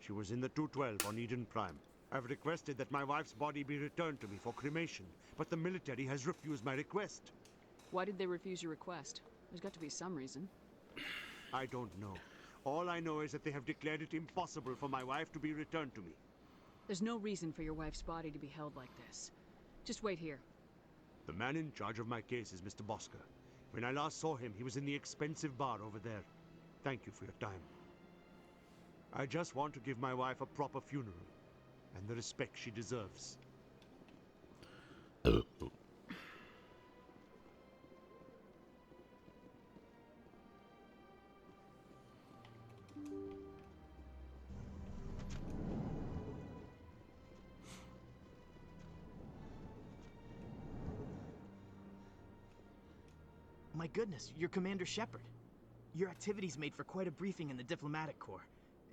She was in the 212 on Eden Prime. I've requested that my wife's body be returned to me for cremation, but the military has refused my request. Why did they refuse your request? There's got to be some reason. I don't know. All I know is that they have declared it impossible for my wife to be returned to me. There's no reason for your wife's body to be held like this. Just wait here. The man in charge of my case is Mr. Bosker. When I last saw him, he was in the expensive bar over there. Thank you for your time. I just want to give my wife a proper funeral, and the respect she deserves. My goodness, you're Commander Shepard. Your activities made for quite a briefing in the Diplomatic Corps.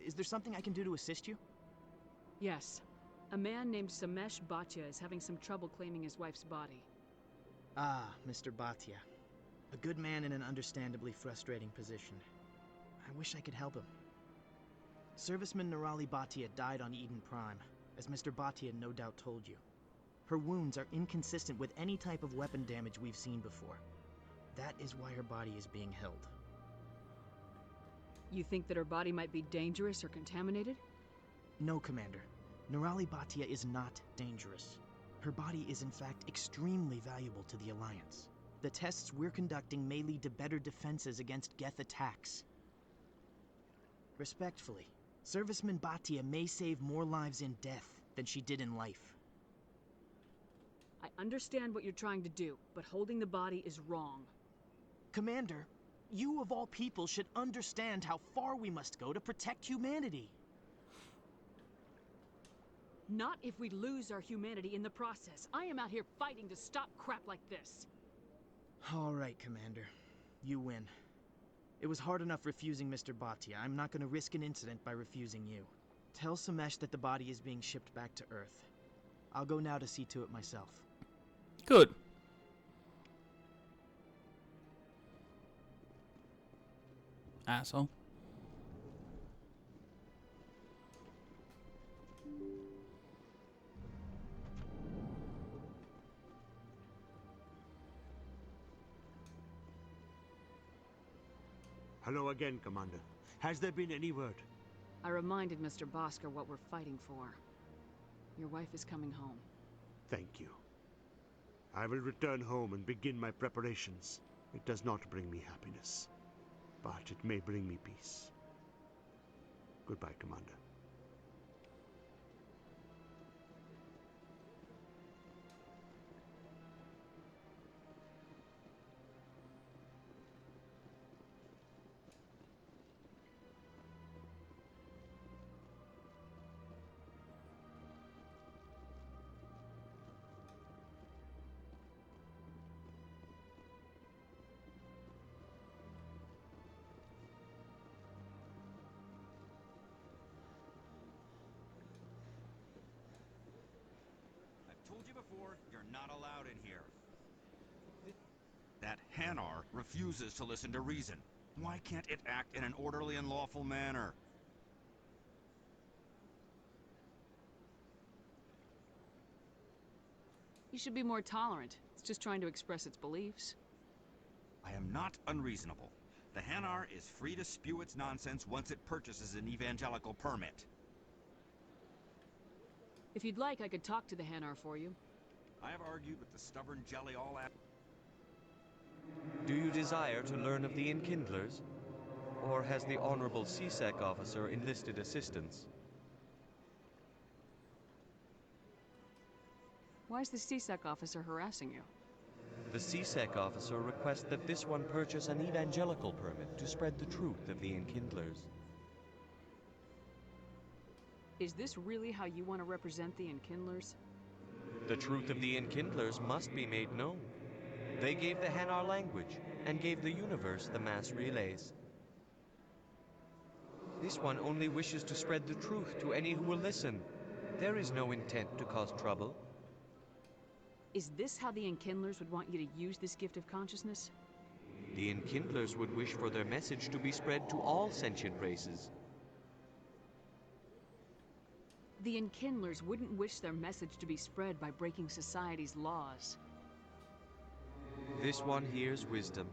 Is there something I can do to assist you? Yes. A man named Samesh Bhatia is having some trouble claiming his wife's body. Ah, Mr. Bhatia. A good man in an understandably frustrating position. I wish I could help him. Serviceman Nirali Bhatia died on Eden Prime, as Mr. Bhatia no doubt told you. Her wounds are inconsistent with any type of weapon damage we've seen before. That is why her body is being held. You think that her body might be dangerous or contaminated? No, Commander. Nirali Bhatia is not dangerous. Her body is in fact extremely valuable to the Alliance. The tests we're conducting may lead to better defenses against Geth attacks. Respectfully, Serviceman Bhatia may save more lives in death than she did in life. I understand what you're trying to do, but holding the body is wrong. Commander, you of all people should understand how far we must go to protect humanity. Not if we lose our humanity in the process. I am out here fighting to stop crap like this. All right, Commander. You win. It was hard enough refusing Mr. Bhatia. I'm not going to risk an incident by refusing you. Tell Samesh that the body is being shipped back to Earth. I'll go now to see to it myself. Good. Asshole. Hello again, Commander. Has there been any word? I reminded Mr. Bosker what we're fighting for. Your wife is coming home. Thank you. I will return home and begin my preparations. It does not bring me happiness, but it may bring me peace. Goodbye, Commander. I've told you before, you're not allowed in here. That Hanar refuses to listen to reason. Why can't it act in an orderly and lawful manner? You should be more tolerant. It's just trying to express its beliefs. I am not unreasonable. The Hanar is free to spew its nonsense once it purchases an evangelical permit. If you'd like, I could talk to the Hanar for you. I have argued with the stubborn jelly all after. Do you desire to learn of the Enkindlers? Or has the Honorable CSEC officer enlisted assistance? Why is the CSEC officer harassing you? The CSEC officer requests that this one purchase an evangelical permit to spread the truth of the Enkindlers. Is this really how you want to represent the Enkindlers? The truth of the Enkindlers must be made known. They gave the Hanar language, and gave the universe the mass relays. This one only wishes to spread the truth to any who will listen. There is no intent to cause trouble. Is this how the Enkindlers would want you to use this gift of consciousness? The Enkindlers would wish for their message to be spread to all sentient races. The Enkindlers wouldn't wish their message to be spread by breaking society's laws. This one hears wisdom.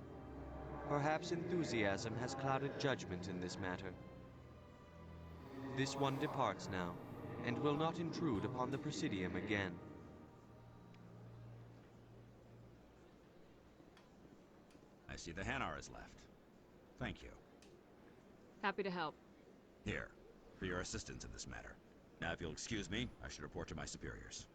Perhaps enthusiasm has clouded judgment in this matter. This one departs now, and will not intrude upon the Presidium again. I see the Hanar is left. Thank you. Happy to help. Here, for your assistance in this matter. Now, if you'll excuse me, I should report to my superiors.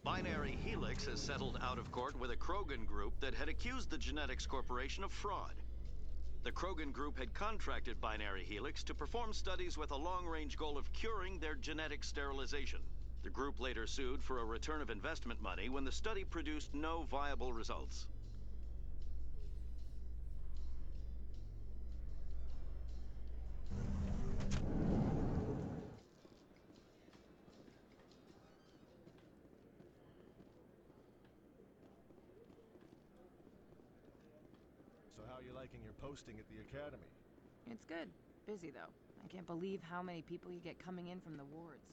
Binary Helix has settled out of court with a Krogan group that had accused the Genetics Corporation of fraud. The Krogan group had contracted Binary Helix to perform studies with a long-range goal of curing their genetic sterilization. The group later sued for a return of investment money when the study produced no viable results. So how are you liking your posting at the academy? It's good. Busy, though. I can't believe how many people you get coming in from the wards.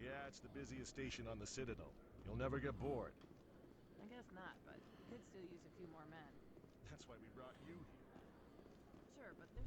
Yeah, it's the busiest station on the Citadel. You'll never get bored. I guess not, but could still use a few more men. That's why we brought you here. Sure, but there's...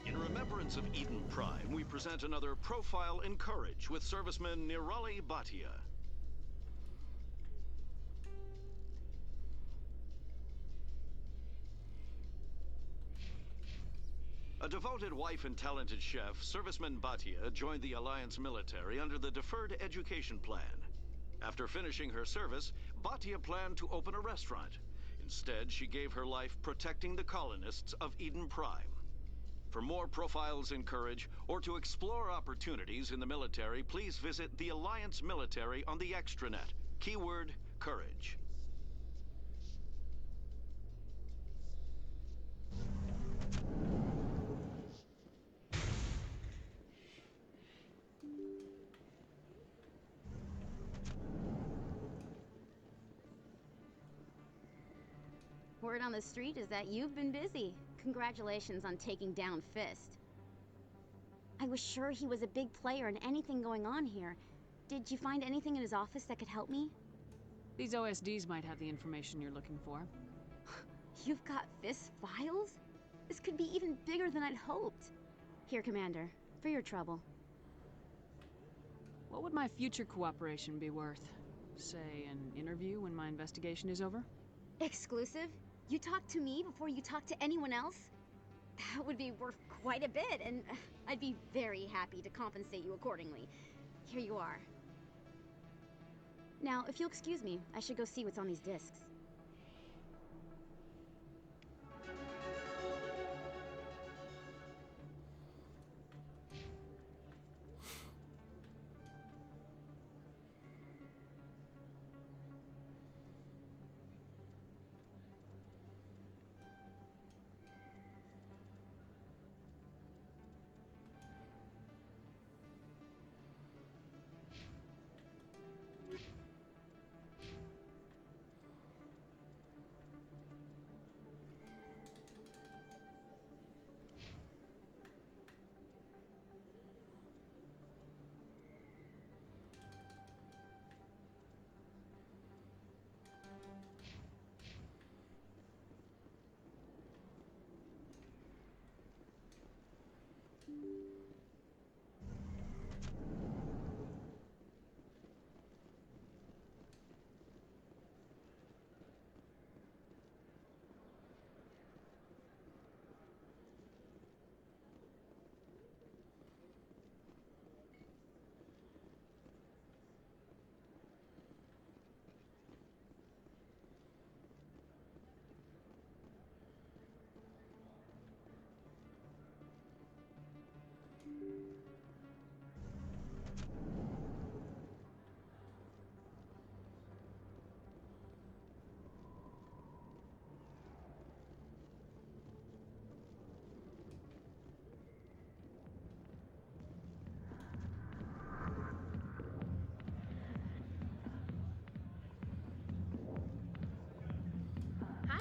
In remembrance of Eden Prime, we present another Profile in Courage with serviceman Nirali Bhatia. A devoted wife and talented chef, serviceman Bhatia joined the Alliance military under the Deferred Education Plan. After finishing her service, Bhatia planned to open a restaurant. Instead, she gave her life protecting the colonists of Eden Prime. For more Profiles in Courage, or to explore opportunities in the military, please visit the Alliance Military on the extranet. Keyword, Courage. Word on the street is that you've been busy. Congratulations on taking down Fist. I was sure he was a big player in anything going on here. Did you find anything in his office that could help me? These OSDs might have the information you're looking for. You've got Fisk's files? This could be even bigger than I'd hoped. Here, Commander, for your trouble. What would my future cooperation be worth? Say, an interview when my investigation is over? Exclusive? You talk to me before you talk to anyone else? That would be worth quite a bit, and I'd be very happy to compensate you accordingly. Here you are. Now, if you'll excuse me, I should go see what's on these discs.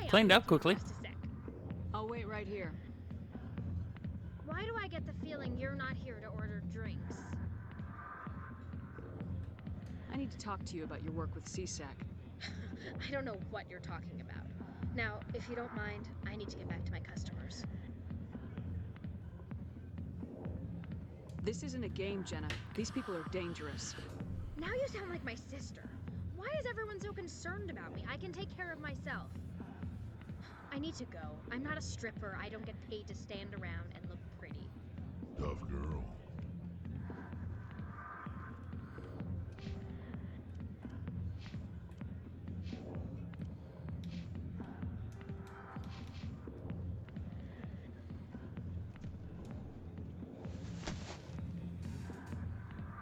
Cleaned up quickly. I'll wait right here. Why do I get the feeling you're not here to order drinks? I need to talk to you about your work with CSAC. I don't know what you're talking about. Now, if you don't mind, I need to get back to my customers. This isn't a game, Jenna. These people are dangerous. Now you sound like my sister. Why is everyone so concerned about me? I can take care of myself. I need to go. I'm not a stripper. I don't get paid to stand around and look pretty. Tough girl.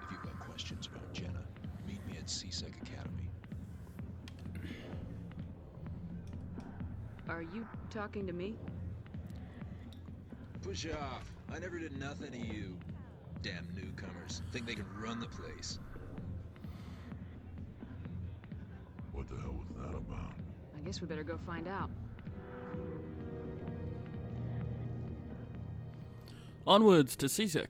If you've got questions about Jenna, meet me at CSEC Academy. Are you talking to me? Push off. I never did nothing to you. Damn newcomers. Think they can run the place. What the hell was that about? I guess we better go find out. Onwards to CSEC.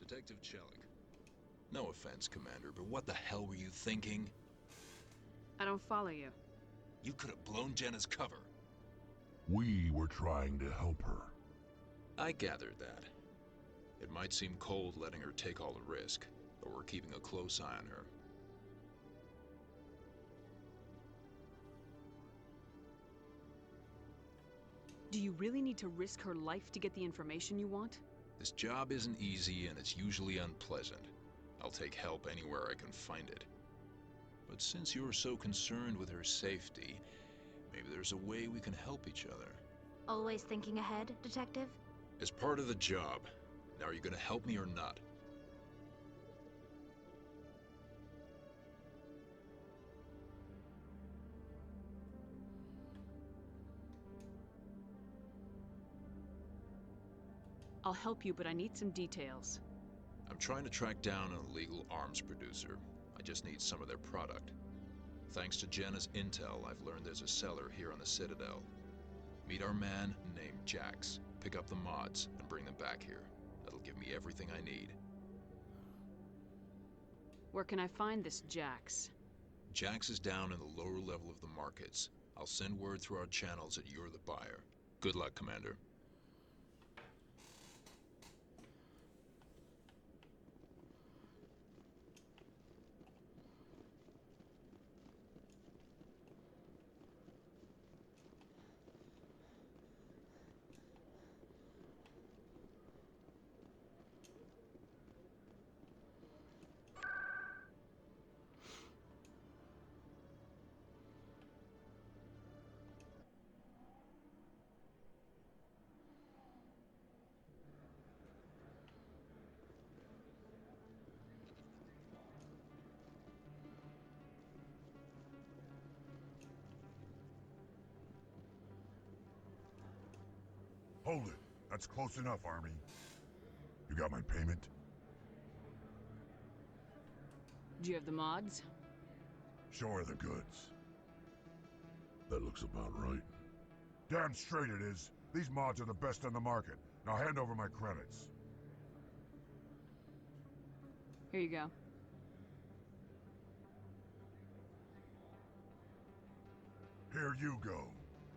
Detective Chelik. No offense, Commander, but what the hell were you thinking? I don't follow you. You could have blown Jenna's cover. We were trying to help her. I gathered that. It might seem cold letting her take all the risk, but we're keeping a close eye on her. Do you really need to risk her life to get the information you want? This job isn't easy and it's usually unpleasant. I'll take help anywhere I can find it. But since you're so concerned with her safety, Maybe there's a way we can help each other. Always thinking ahead, Detective? As part of the job. Now, are you gonna help me or not? I'll help you, but I need some details. I'm trying to track down an illegal arms producer. I just need some of their product. Thanks to Jenna's intel, I've learned there's a seller here on the Citadel. Meet our man named Jax. Pick up the mods and bring them back here. That'll give me everything I need. Where can I find this Jax? Jax is down in the lower level of the markets. I'll send word through our channels that you're the buyer. Good luck, Commander. Hold it. That's close enough, Army. You got my payment? Do you have the mods? Show her the goods. That looks about right. Damn straight it is. These mods are the best on the market. Now hand over my credits. Here you go. Here you go.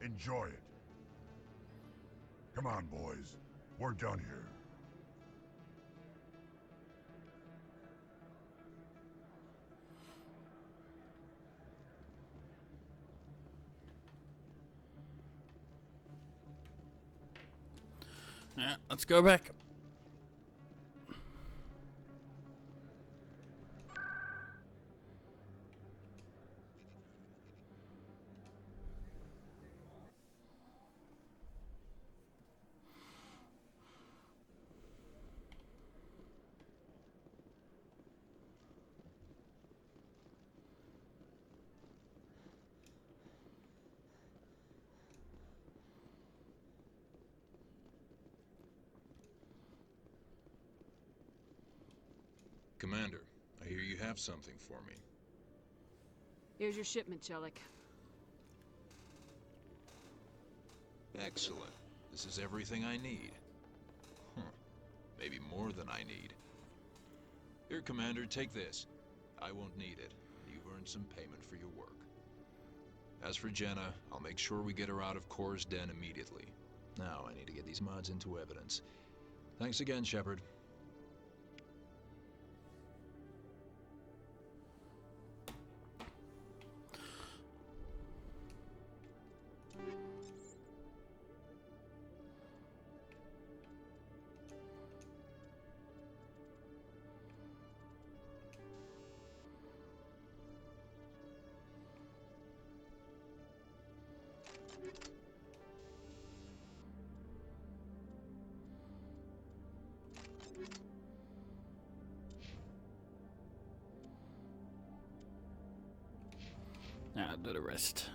Enjoy it. Come on, boys. We're done here. Yeah, let's go back. Commander, I hear you have something for me. Here's your shipment, Chelik. Excellent. This is everything I need. Maybe more than I need. Here, Commander, take this. I won't need it. You've earned some payment for your work. As for Jenna, I'll make sure we get her out of Kor's den immediately. Now, I need to get these mods into evidence. Thanks again, Shepard. I'll do the rest.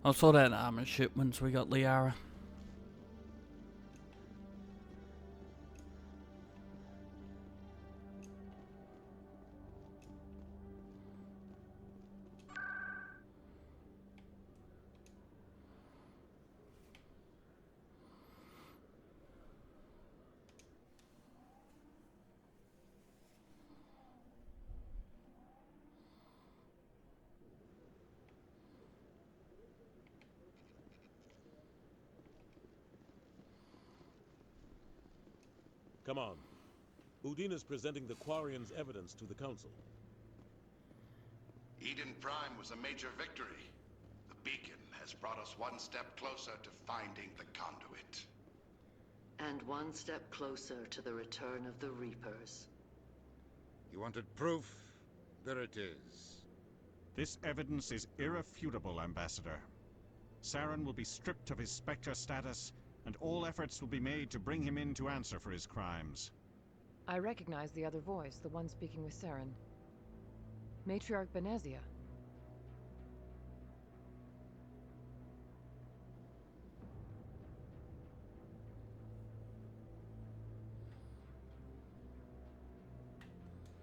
I'll sort out armor ship once we got Liara. Come on. Udina's presenting the Quarians' evidence to the Council. Eden Prime was a major victory. The beacon has brought us one step closer to finding the conduit. And one step closer to the return of the Reapers. You wanted proof? There it is. This evidence is irrefutable, Ambassador. Saren will be stripped of his Spectre status, and all efforts will be made to bring him in to answer for his crimes. I recognize the other voice, the one speaking with Saren. Matriarch Benezia.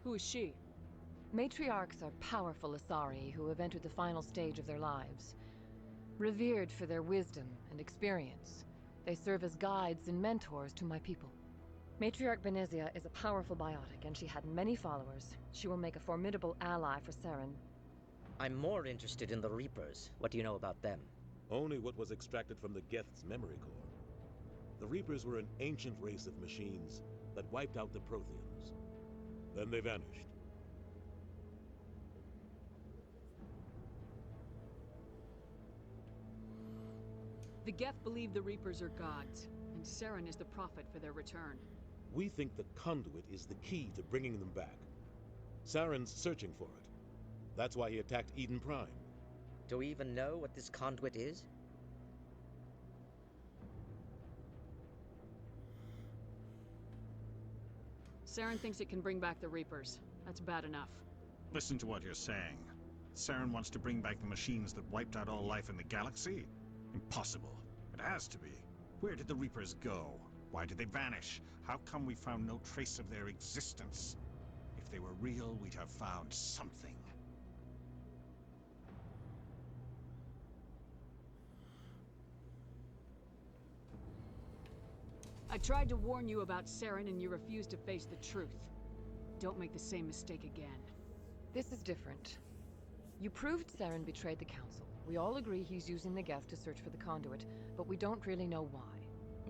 Who is she? Matriarchs are powerful Asari who have entered the final stage of their lives. Revered for their wisdom and experience, they serve as guides and mentors to my people. Matriarch Benezia is a powerful biotic, and she had many followers. She will make a formidable ally for Saren. I'm more interested in the Reapers. What do you know about them? Only what was extracted from the Geth's memory core. The Reapers were an ancient race of machines that wiped out the Protheans. Then they vanished. The Geth believe the Reapers are gods, and Saren is the prophet for their return. We think the conduit is the key to bringing them back. Saren's searching for it. That's why he attacked Eden Prime. Do we even know what this conduit is? Saren thinks it can bring back the Reapers. That's bad enough. Listen to what you're saying. Saren wants to bring back the machines that wiped out all life in the galaxy? Impossible. It has to be. Where did the Reapers go? Why did they vanish? How come we found no trace of their existence? If they were real, we'd have found something. I tried to warn you about Saren and you refused to face the truth. Don't make the same mistake again. This is different. You proved Saren betrayed the Council. We all agree he's using the Geth to search for the conduit, but we don't really know why.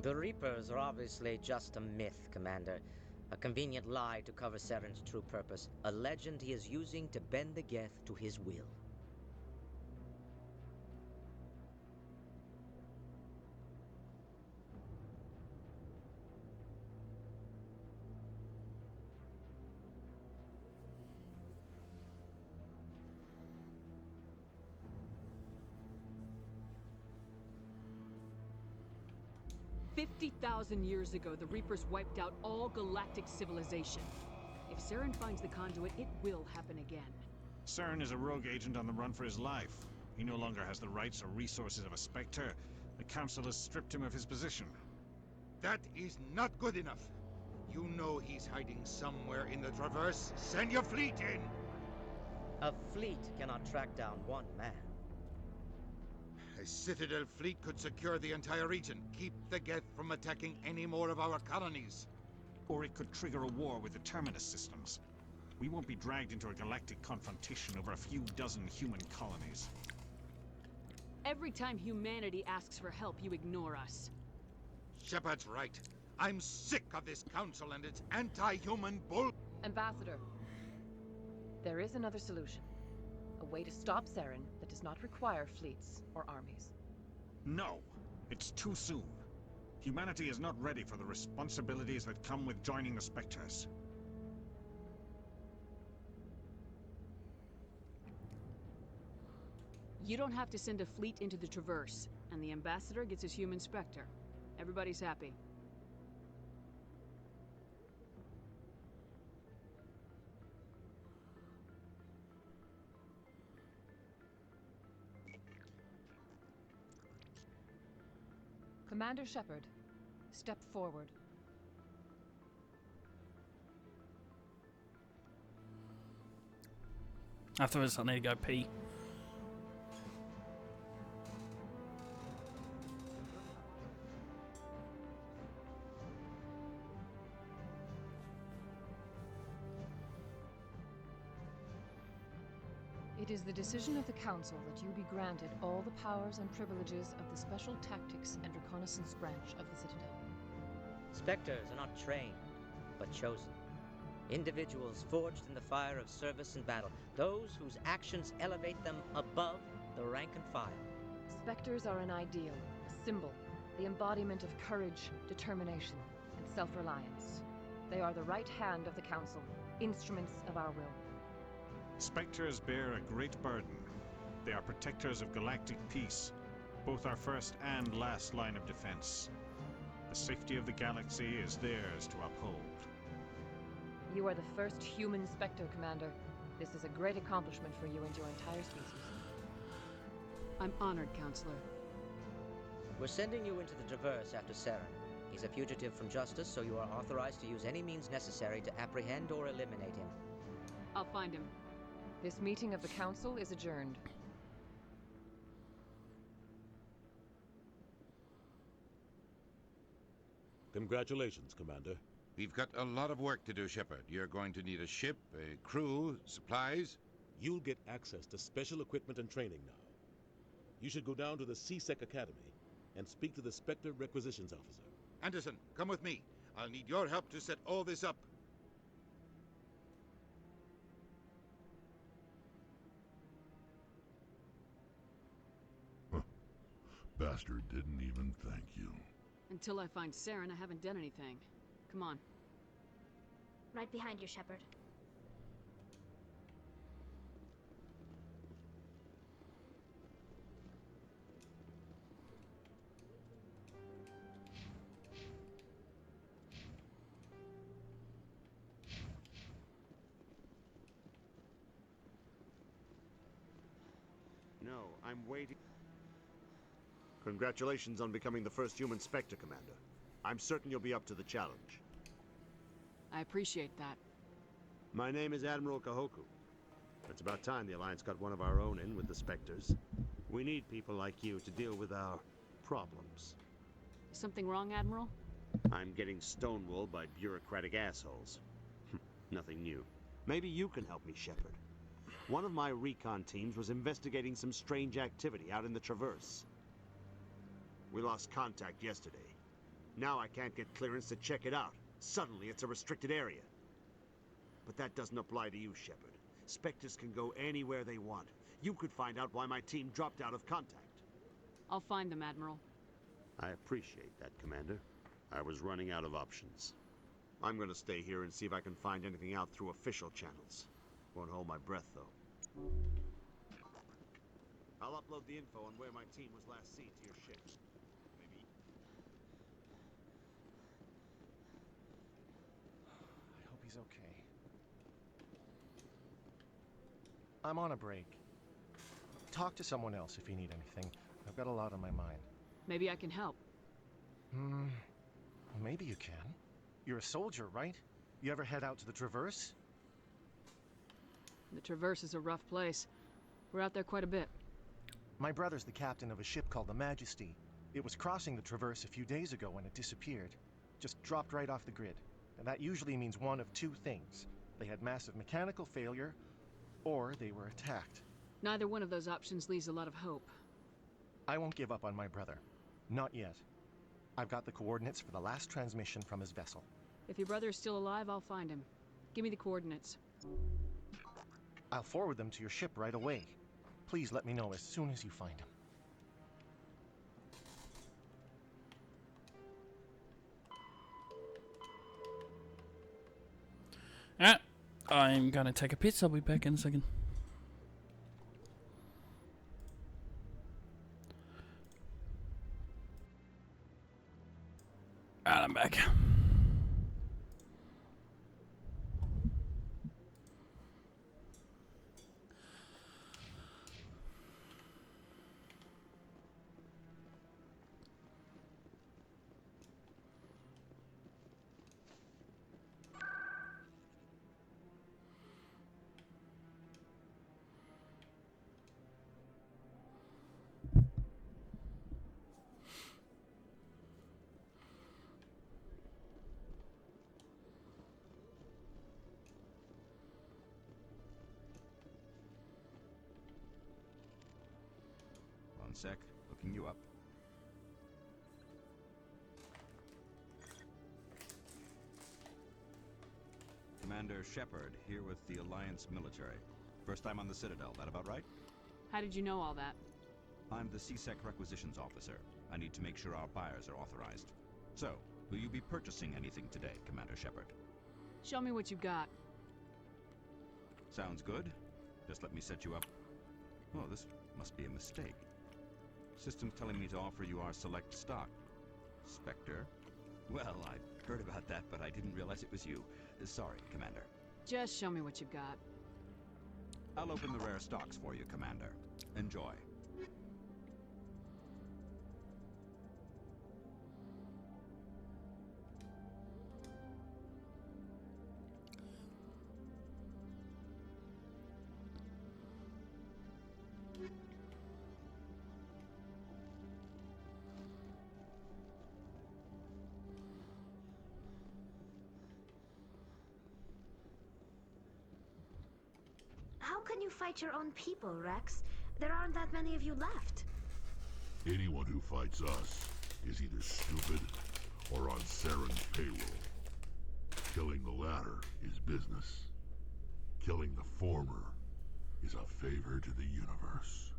The Reapers are obviously just a myth, Commander. A convenient lie to cover Saren's true purpose. A legend he is using to bend the Geth to his will. "50,000 years ago, the Reapers wiped out all galactic civilization. If Saren finds the conduit, it will happen again." Saren is a rogue agent on the run for his life. He no longer has the rights or resources of a Spectre. The Council has stripped him of his position. That is not good enough. You know he's hiding somewhere in the Traverse. Send your fleet in! A fleet cannot track down one man. A Citadel fleet could secure the entire region, keep the Geth from attacking any more of our colonies. Or it could trigger a war with the Terminus systems. We won't be dragged into a galactic confrontation over a few dozen human colonies. Every time humanity asks for help, you ignore us. Shepard's right. I'm sick of this council and its anti-human bull... Ambassador, there is another solution. A way to stop Saren that does not require fleets or armies. No! It's too soon. Humanity is not ready for the responsibilities that come with joining the Spectres. You don't have to send a fleet into the Traverse, and the Ambassador gets his human Spectre. Everybody's happy. Commander Shepard, step forward. After this, I need to go pee. It is the decision of the Council that you be granted all the powers and privileges of the Special Tactics and Reconnaissance branch of the Citadel. Spectres are not trained, but chosen. Individuals forged in the fire of service and battle. Those whose actions elevate them above the rank and file. Spectres are an ideal, a symbol, the embodiment of courage, determination, and self-reliance. They are the right hand of the Council, instruments of our will. Spectres bear a great burden. They are protectors of galactic peace, both our first and last line of defense. The safety of the galaxy is theirs to uphold. You are the first human Spectre, Commander. This is a great accomplishment for you and your entire species. I'm honored, Counselor. We're sending you into the Traverse after Saren. He's a fugitive from justice, so you are authorized to use any means necessary to apprehend or eliminate him. I'll find him. This meeting of the Council is adjourned. Congratulations, Commander. We've got a lot of work to do, Shepard. You're going to need a ship, a crew, supplies. You'll get access to special equipment and training now. You should go down to the C-Sec Academy and speak to the Spectre Requisitions Officer. Anderson, come with me. I'll need your help to set all this up. Bastard didn't even thank you. Until I find Saren, I haven't done anything. Come on. Right behind you, Shepard. No, I'm waiting. Congratulations on becoming the first human Spectre, Commander. I'm certain you'll be up to the challenge. I appreciate that. My name is Admiral Kahoku. It's about time the Alliance got one of our own in with the Spectres. We need people like you to deal with our problems. Something wrong, Admiral? I'm getting stonewalled by bureaucratic assholes. Nothing new. Maybe you can help me, Shepard. One of my recon teams was investigating some strange activity out in the Traverse. We lost contact yesterday. Now I can't get clearance to check it out. Suddenly it's a restricted area. But that doesn't apply to you, Shepard. Spectres can go anywhere they want. You could find out why my team dropped out of contact. I'll find them, Admiral. I appreciate that, Commander. I was running out of options. I'm gonna stay here and see if I can find anything out through official channels. Won't hold my breath, though. I'll upload the info on where my team was last seen to your ship. Maybe... I hope he's okay. I'm on a break. Talk to someone else if you need anything. I've got a lot on my mind. Maybe I can help. Well, maybe you can. You're a soldier, right? You ever head out to the Traverse? The Traverse is a rough place. We're out there quite a bit. My brother's the captain of a ship called the Majesty. It was crossing the Traverse a few days ago when it disappeared. Just dropped right off the grid. And that usually means one of two things. They had massive mechanical failure, or they were attacked. Neither one of those options leaves a lot of hope. I won't give up on my brother. Not yet. I've got the coordinates for the last transmission from his vessel. If your brother is still alive, I'll find him. Give me the coordinates. I'll forward them to your ship right away. Please let me know as soon as you find him. Alright, I'm gonna take a piss. I'll be back in a second. Alright, I'm back. One sec, looking you up. Commander Shepard, here with the Alliance military. First time on the Citadel, that about right? How did you know all that? I'm the C-Sec Requisitions Officer. I need to make sure our buyers are authorized. So, will you be purchasing anything today, Commander Shepard? Show me what you got. Sounds good. Just let me set you up. Oh, this must be a mistake. System's telling me to offer you our select stock. Spectre? Well, I heard about that, but I didn't realize it was you. Sorry, Commander. Just show me what you've got. I'll open the rare stocks for you, Commander. Enjoy. How can you fight your own people, Rex? There aren't that many of you left. Anyone who fights us is either stupid or on Saren's payroll. Killing the latter is business. Killing the former is a favor to the universe.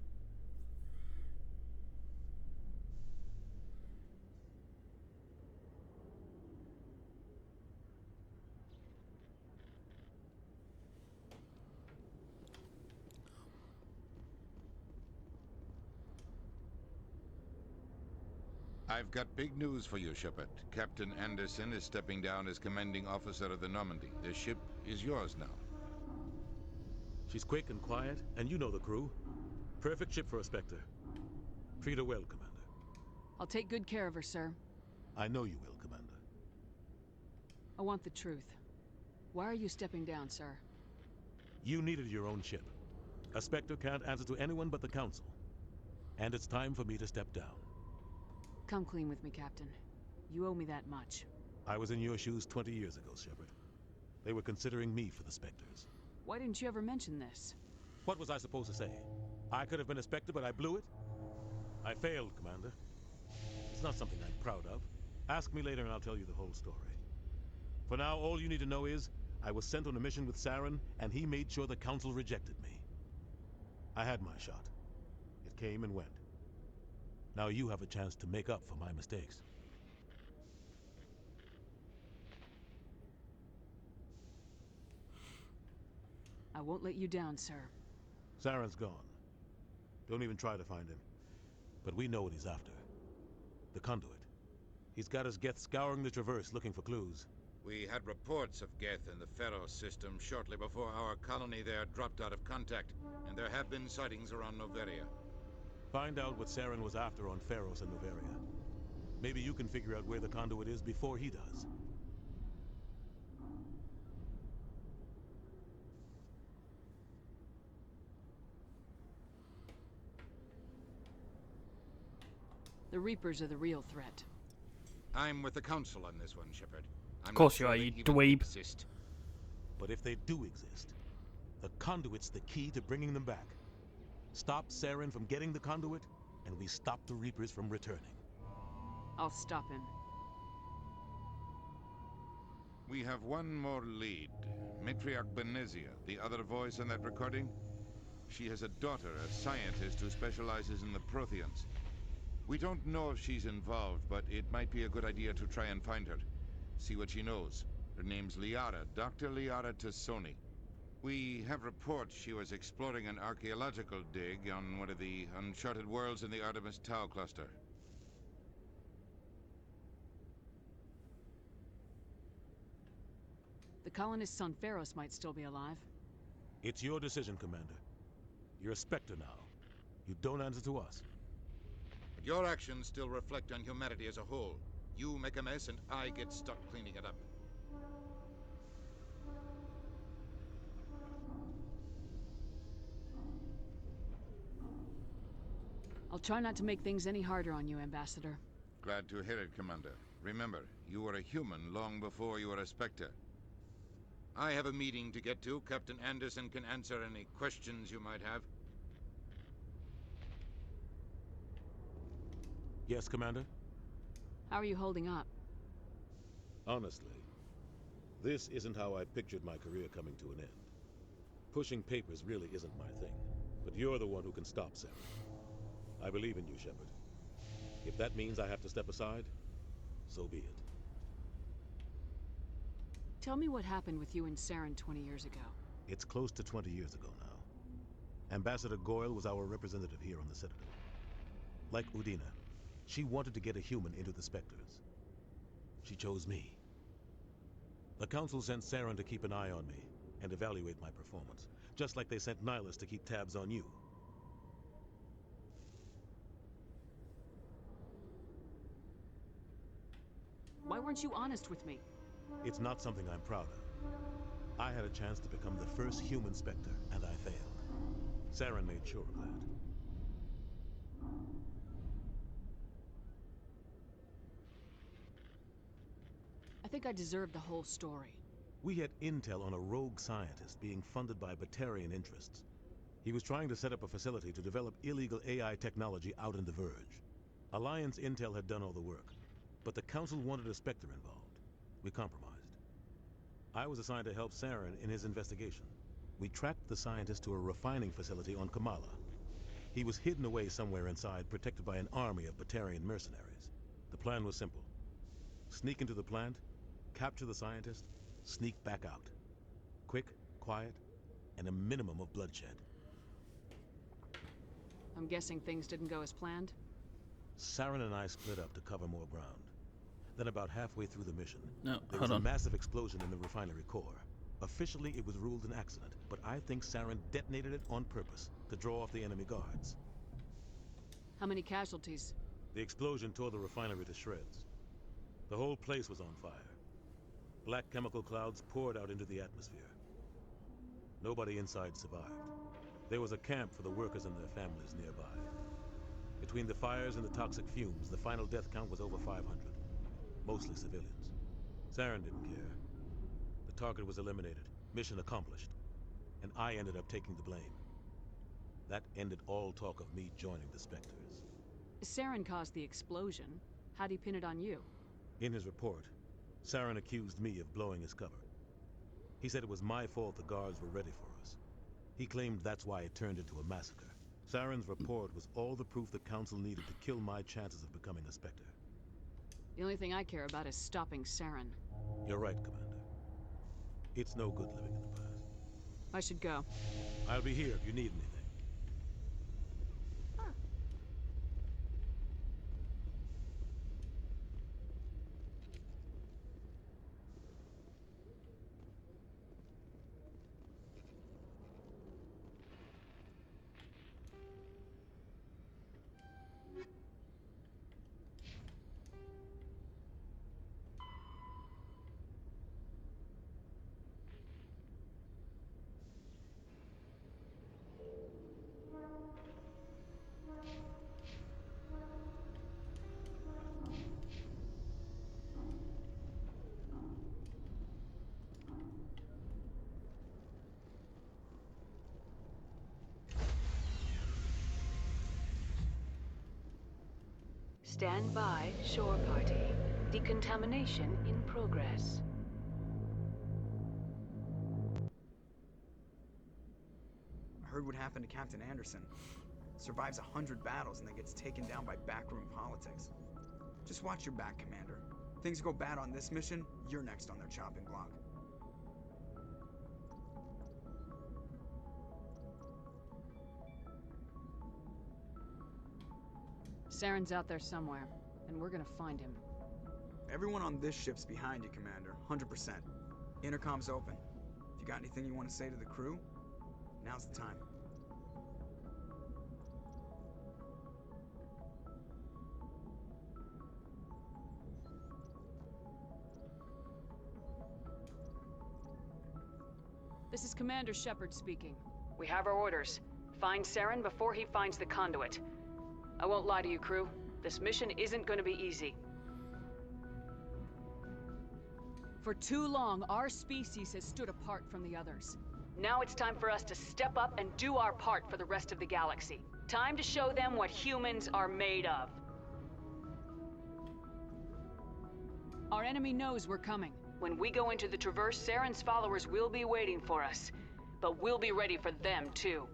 I've got big news for you, Shepard. Captain Anderson is stepping down as commanding officer of the Normandy. The ship is yours now. She's quick and quiet, and you know the crew. Perfect ship for a Spectre. Treat her well, Commander. I'll take good care of her, sir. I know you will, Commander. I want the truth. Why are you stepping down, sir? You needed your own ship. A Spectre can't answer to anyone but the Council. And it's time for me to step down. Come clean with me, Captain. You owe me that much. I was in your shoes 20 years ago, Shepard. They were considering me for the Spectres. Why didn't you ever mention this? What was I supposed to say? I could have been a Spectre, but I blew it? I failed, Commander. It's not something I'm proud of. Ask me later and I'll tell you the whole story. For now, all you need to know is, I was sent on a mission with Saren, and he made sure the Council rejected me. I had my shot. It came and went. Now you have a chance to make up for my mistakes. I won't let you down, sir. Saren's gone. Don't even try to find him. But we know what he's after. The conduit. He's got his Geth scouring the Traverse looking for clues. We had reports of Geth in the Pharos system shortly before our colony there dropped out of contact, and there have been sightings around Noveria. Find out what Saren was after on Pharos and Noveria. Maybe you can figure out where the conduit is before he does. The Reapers are the real threat. I'm with the Council on this one, Shepard. Of course you are, you dweeb. But if they do exist, the conduit's the key to bringing them back. Stop Saren from getting the conduit, and we stop the Reapers from returning. I'll stop him. We have one more lead. Matriarch Benezia, the other voice in that recording. She has a daughter, a scientist who specializes in the Protheans. We don't know if she's involved, but it might be a good idea to try and find her. See what she knows. Her name's Liara, Dr. Liara Tassoni. We have reports she was exploring an archaeological dig on one of the uncharted worlds in the Artemis Tau cluster. The colonists on Pharos might still be alive. It's your decision, Commander. You're a Spectre now. You don't answer to us. But your actions still reflect on humanity as a whole. You make a mess and I get stuck cleaning it up. I'll try not to make things any harder on you, Ambassador. Glad to hear it, Commander. Remember, you were a human long before you were a Spectre. I have a meeting to get to. Captain Anderson can answer any questions you might have. Yes, Commander? How are you holding up? Honestly, this isn't how I pictured my career coming to an end. Pushing papers really isn't my thing, but you're the one who can stop Saren. I believe in you, Shepard. If that means I have to step aside, so be it. Tell me what happened with you and Saren 20 years ago. It's close to 20 years ago now. Ambassador Goyle was our representative here on the Citadel. Like Udina, she wanted to get a human into the Spectres. She chose me. The Council sent Saren to keep an eye on me and evaluate my performance, just like they sent Nihilus to keep tabs on you. Why weren't you honest with me? It's not something I'm proud of. I had a chance to become the first human Spectre, and I failed. Saren made sure of that. I think I deserve the whole story. We had intel on a rogue scientist being funded by Batarian interests. He was trying to set up a facility to develop illegal AI technology out in the Verge. Alliance intel had done all the work, but the Council wanted a Spectre involved. We compromised. I was assigned to help Saren in his investigation. We tracked the scientist to a refining facility on Kamala. He was hidden away somewhere inside, protected by an army of Batarian mercenaries. The plan was simple. Sneak into the plant, capture the scientist, sneak back out. Quick, quiet, and a minimum of bloodshed. I'm guessing things didn't go as planned? Saren and I split up to cover more ground. Then about halfway through the mission, No, there was a massive explosion in the refinery core. Officially, it was ruled an accident, but I think Saren detonated it on purpose to draw off the enemy guards. How many casualties? The explosion tore the refinery to shreds. The whole place was on fire. Black chemical clouds poured out into the atmosphere. Nobody inside survived. There was a camp for the workers and their families nearby. Between the fires and the toxic fumes, the final death count was over 500. Mostly civilians. Saren didn't care. The target was eliminated, mission accomplished, and I ended up taking the blame. That ended all talk of me joining the Spectres. Saren caused the explosion. How'd he pin it on you? In his report, Saren accused me of blowing his cover. He said it was my fault the guards were ready for us. He claimed that's why it turned into a massacre. Saren's report was all the proof the Council needed to kill my chances of becoming a Spectre. The only thing I care about is stopping Saren. You're right, Commander. It's no good living in the past. I should go. I'll be here if you need anything. Stand by, shore party. Decontamination in progress. I heard what happened to Captain Anderson. Survives 100 battles and then gets taken down by backroom politics. Just watch your back, Commander. Things go bad on this mission, you're next on their chopping block. Saren's out there somewhere, and we're gonna find him. Everyone on this ship's behind you, Commander. 100%. Intercom's open. If you got anything you want to say to the crew, now's the time. This is Commander Shepard speaking. We have our orders. Find Saren before he finds the conduit. I won't lie to you, crew. This mission isn't gonna be easy. For too long, our species has stood apart from the others. Now it's time for us to step up and do our part for the rest of the galaxy. Time to show them what humans are made of. Our enemy knows we're coming. When we go into the Traverse, Saren's followers will be waiting for us. But we'll be ready for them, too.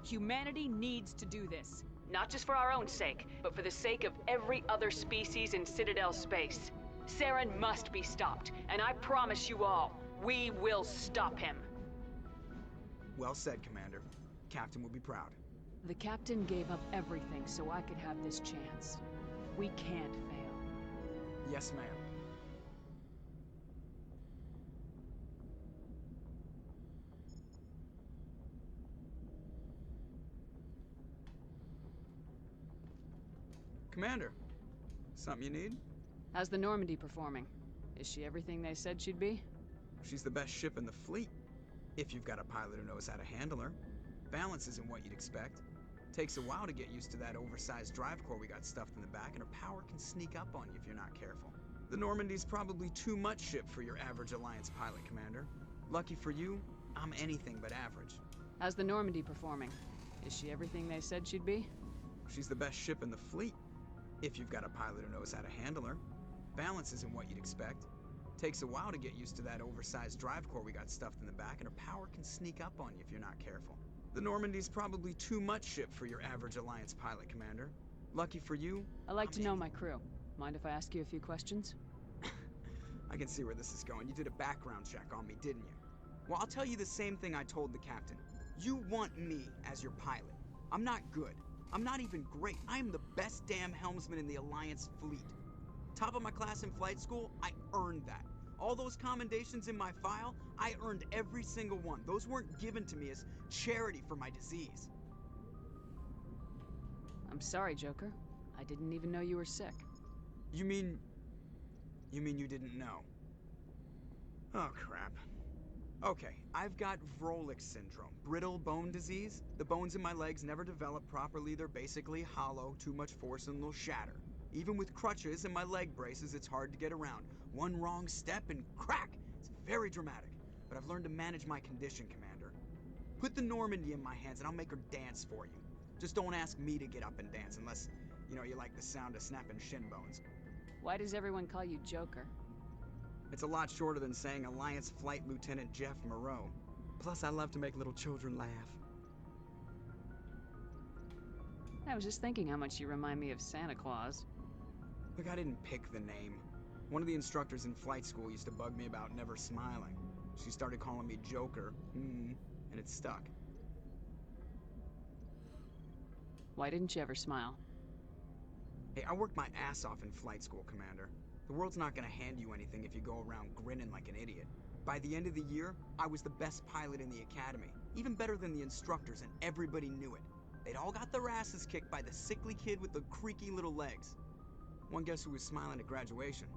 Humanity needs to do this. Not just for our own sake, but for the sake of every other species in Citadel space. Saren must be stopped, and I promise you all, we will stop him. Well said, Commander. Captain would be proud. The captain gave up everything so I could have this chance. We can't fail. Yes, ma'am. Commander, something you need? How's the Normandy performing? Is she everything they said she'd be? She's the best ship in the fleet. If you've got a pilot who knows how to handle her. Balance isn't what you'd expect. Takes a while to get used to that oversized drive core we got stuffed in the back, and her power can sneak up on you if you're not careful. The Normandy's probably too much ship for your average Alliance pilot, Commander. Lucky for you, I'm anything but average. How's the Normandy performing? Is she everything they said she'd be? She's the best ship in the fleet. If you've got a pilot who knows how to handle her. Balance isn't what you'd expect. Takes a while to get used to that oversized drive core we got stuffed in the back, and her power can sneak up on you if you're not careful. The Normandy's probably too much ship for your average Alliance pilot, Commander. Lucky for you, I like to know my crew. Mind if I ask you a few questions? I can see where this is going. You did a background check on me, didn't you? Well, I'll tell you the same thing I told the captain. You want me as your pilot. I'm not good. I'm not even great. I am the best damn helmsman in the Alliance fleet. Top of my class in flight school, I earned that. All those commendations in my file, I earned every single one. Those weren't given to me as charity for my disease. I'm sorry, Joker. I didn't even know you were sick. You mean you didn't know? Oh, crap. Okay, I've got Vrolik syndrome, brittle bone disease. The bones in my legs never develop properly. They're basically hollow, too much force and they'll shatter. Even with crutches and my leg braces, it's hard to get around. One wrong step and crack! It's very dramatic, but I've learned to manage my condition, Commander. Put the Normandy in my hands and I'll make her dance for you. Just don't ask me to get up and dance unless, you like the sound of snapping shin bones. Why does everyone call you Joker? It's a lot shorter than saying Alliance Flight Lieutenant Jeff Moreau. Plus, I love to make little children laugh. I was just thinking how much you remind me of Santa Claus. Look, I didn't pick the name. One of the instructors in flight school used to bug me about never smiling. She started calling me Joker, and it stuck. Why didn't you ever smile? Hey, I worked my ass off in flight school, Commander. The world's not gonna hand you anything if you go around grinning like an idiot. By the end of the year, I was the best pilot in the academy. Even better than the instructors, and everybody knew it. They'd all got their asses kicked by the sickly kid with the creaky little legs. One guess who was smiling at graduation?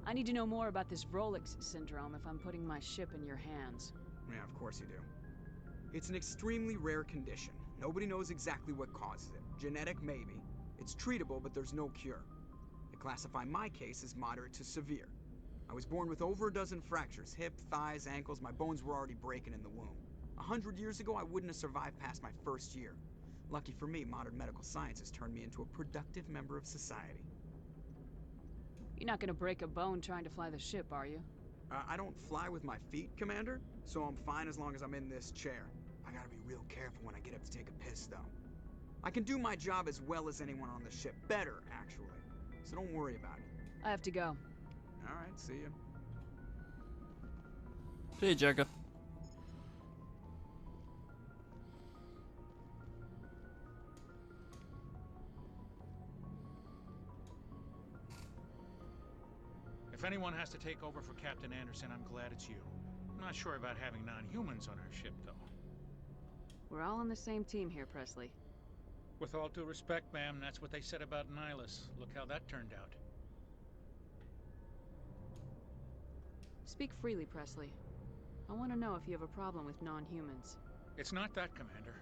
I need to know more about this Vrolik syndrome if I'm putting my ship in your hands. Yeah, of course you do. It's an extremely rare condition. Nobody knows exactly what causes it. Genetic, maybe. It's treatable, but there's no cure. They classify my case as moderate to severe. I was born with over a dozen fractures, hip, thighs, ankles. My bones were already breaking in the womb. 100 years ago, I wouldn't have survived past my first year. Lucky for me, modern medical science has turned me into a productive member of society. You're not gonna break a bone trying to fly the ship, are you? I don't fly with my feet, Commander, so I'm fine as long as I'm in this chair. I gotta be real careful when I get up to take a piss, though. I can do my job as well as anyone on the ship. Better, actually. So don't worry about it. I have to go. Alright, see ya. See you, Joker. If anyone has to take over for Captain Anderson, I'm glad it's you. I'm not sure about having non-humans on our ship, though. We're all on the same team here, Presley. With all due respect, ma'am, that's what they said about Nihilus. Look how that turned out. Speak freely, Presley. I want to know if you have a problem with non-humans. It's not that, Commander.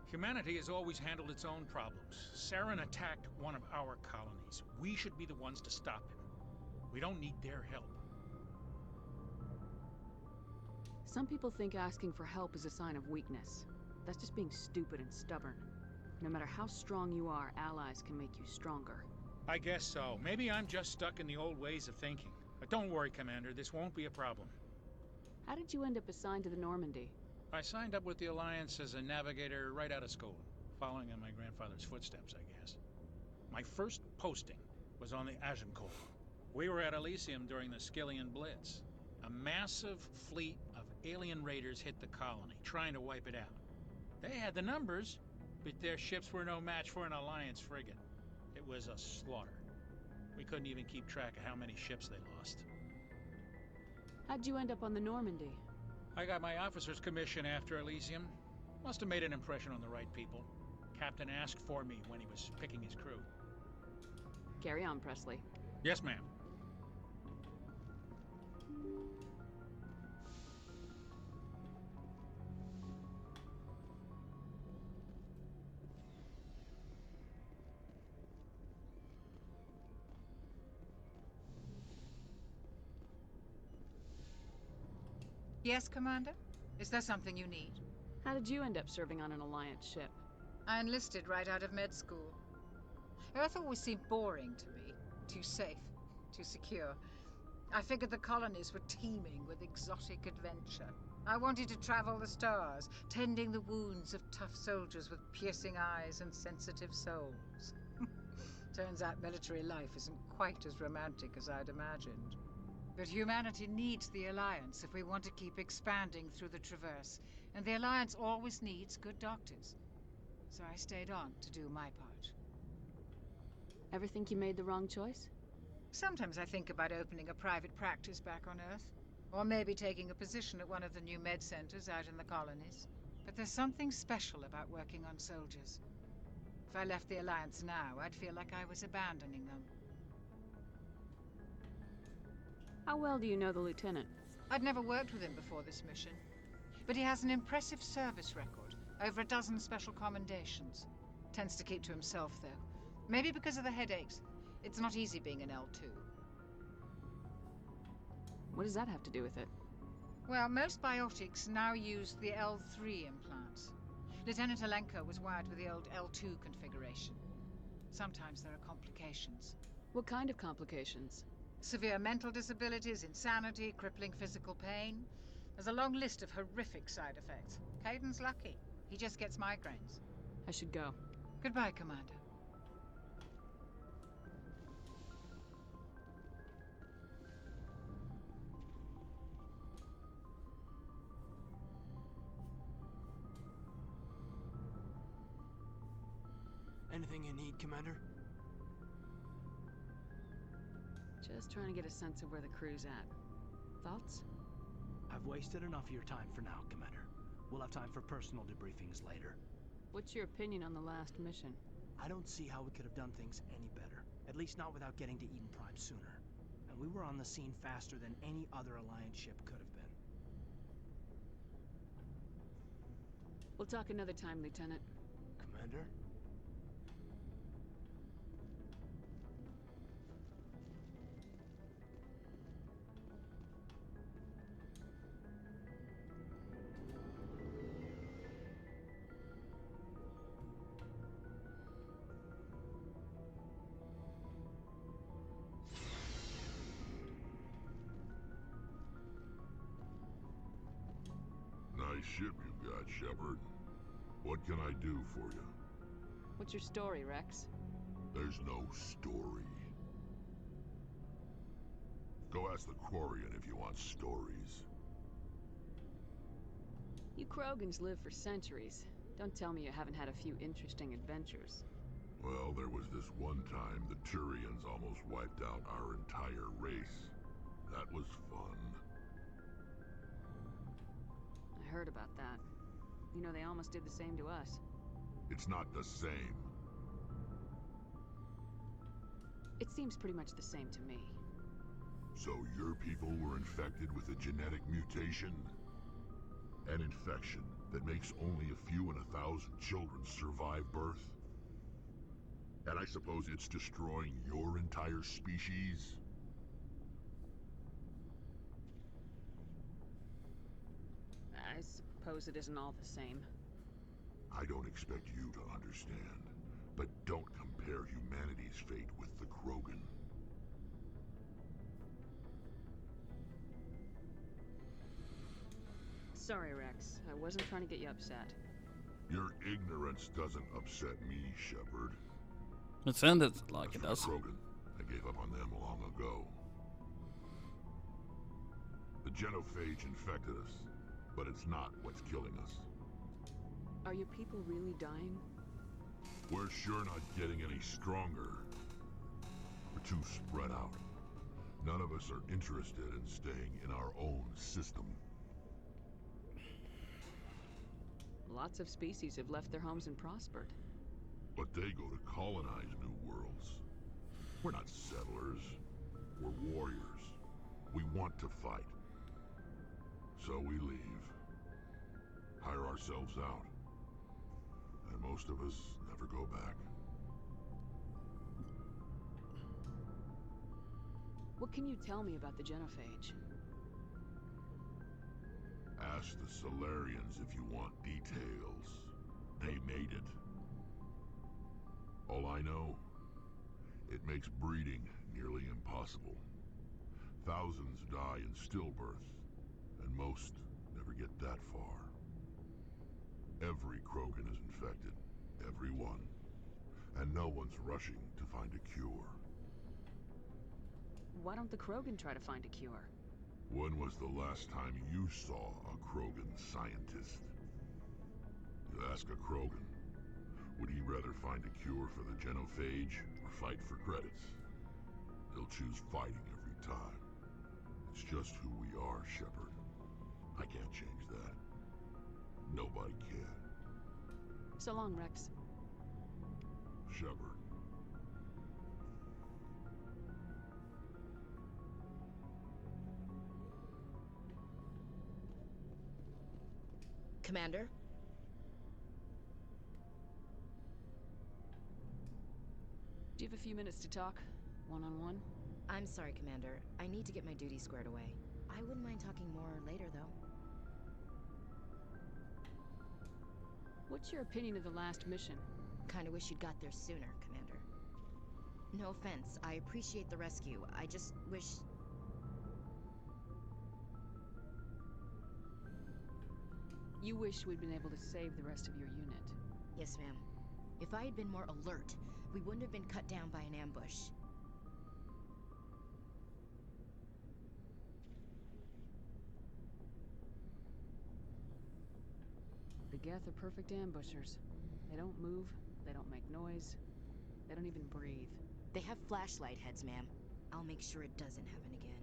Humanity has always handled its own problems. Saren attacked one of our colonies. We should be the ones to stop him. We don't need their help. Some people think asking for help is a sign of weakness. That's just being stupid and stubborn. No matter how strong you are, allies can make you stronger. I guess so. Maybe I'm just stuck in the old ways of thinking. But don't worry, Commander. This won't be a problem. How did you end up assigned to the Normandy? I signed up with the Alliance as a navigator right out of school, following in my grandfather's footsteps, I guess. My first posting was on the Agincourt. We were at Elysium during the Skillian Blitz. A massive fleet of alien raiders hit the colony, trying to wipe it out. They had the numbers, but their ships were no match for an Alliance frigate. It was a slaughter. We couldn't even keep track of how many ships they lost. How'd you end up on the Normandy? I got my officer's commission after Elysium. Must have made an impression on the right people. Captain asked for me when he was picking his crew. Carry on, Presley. Yes, ma'am. Yes, Commander? Is there something you need? How did you end up serving on an Alliance ship? I enlisted right out of med school. Earth always seemed boring to me. Too safe, too secure. I figured the colonies were teeming with exotic adventure. I wanted to travel the stars, tending the wounds of tough soldiers with piercing eyes and sensitive souls. Turns out military life isn't quite as romantic as I'd imagined. But humanity needs the Alliance if we want to keep expanding through the Traverse, and the Alliance always needs good doctors. So I stayed on to do my part. Ever think you made the wrong choice? Sometimes I think about opening a private practice back on Earth, or maybe taking a position at one of the new med centers out in the colonies. But there's something special about working on soldiers. If I left the Alliance now, I'd feel like I was abandoning them. How well do you know the Lieutenant? I'd never worked with him before this mission, but he has an impressive service record, over a dozen special commendations. Tends to keep to himself, though. Maybe because of the headaches. It's not easy being an L2. What does that have to do with it? Well, most biotics now use the L3 implants. Lieutenant Alenko was wired with the old L2 configuration. Sometimes there are complications. What kind of complications? Severe mental disabilities, insanity, crippling physical pain. There's a long list of horrific side effects. Caden's lucky. He just gets migraines. I should go. Goodbye, Commander. Anything you need, Commander? Just trying to get a sense of where the crew's at. Thoughts? I've wasted enough of your time for now, Commander. We'll have time for personal debriefings later. What's your opinion on the last mission? I don't see how we could have done things any better. At least not without getting to Eden Prime sooner. And we were on the scene faster than any other Alliance ship could have been. We'll talk another time, Lieutenant. Commander? Nice ship you got, Shepard. What can I do for you? What's your story, Rex? There's no story. Go ask the Quarian if you want stories. You Krogans live for centuries. Don't tell me you haven't had a few interesting adventures. Well, there was this one time the Turians almost wiped out our entire race. That was fun. I heard about that. You know, they almost did the same to us. It's not the same. It seems pretty much the same to me. So your people were infected with a genetic mutation? An infection that makes only a few in 1,000 children survive birth? And I suppose it's destroying your entire species? I suppose it isn't all the same. I don't expect you to understand, but don't compare humanity's fate with the Krogan. Sorry, Rex. I wasn't trying to get you upset. Your ignorance doesn't upset me, Shepard. It sounded like it does. Krogan, I gave up on them long ago. The genophage infected us, but it's not what's killing us. Are your people really dying? We're sure not getting any stronger. We're too spread out. None of us are interested in staying in our own system. Lots of species have left their homes and prospered. But they go to colonize new worlds. We're not settlers. We're warriors. We want to fight. So we leave. Hire ourselves out. And most of us never go back. What can you tell me about the genophage? Ask the Solarians if you want details. They made it. All I know, it makes breeding nearly impossible. Thousands die in stillbirth, and most never get that far. Every Krogan is infected. Every one. And no one's rushing to find a cure. Why don't the Krogan try to find a cure? When was the last time you saw a Krogan scientist? You ask a Krogan, would he rather find a cure for the genophage or fight for credits? He'll choose fighting every time. It's just who we are, Shepard. I can't change that. Nobody can. So long, Rex. Shepard. Commander? Do you have a few minutes to talk? One-on-one? I'm sorry, Commander. I need to get my duties squared away. I wouldn't mind talking more later, though. What's your opinion of the last mission? Kinda wish you'd got there sooner, Commander. No offense. I appreciate the rescue. I just wish... You wish we'd been able to save the rest of your unit. Yes, ma'am. If I had been more alert, we wouldn't have been cut down by an ambush. The Geth are perfect ambushers. They don't move, they don't make noise, they don't even breathe. They have flashlight heads, ma'am. I'll make sure it doesn't happen again.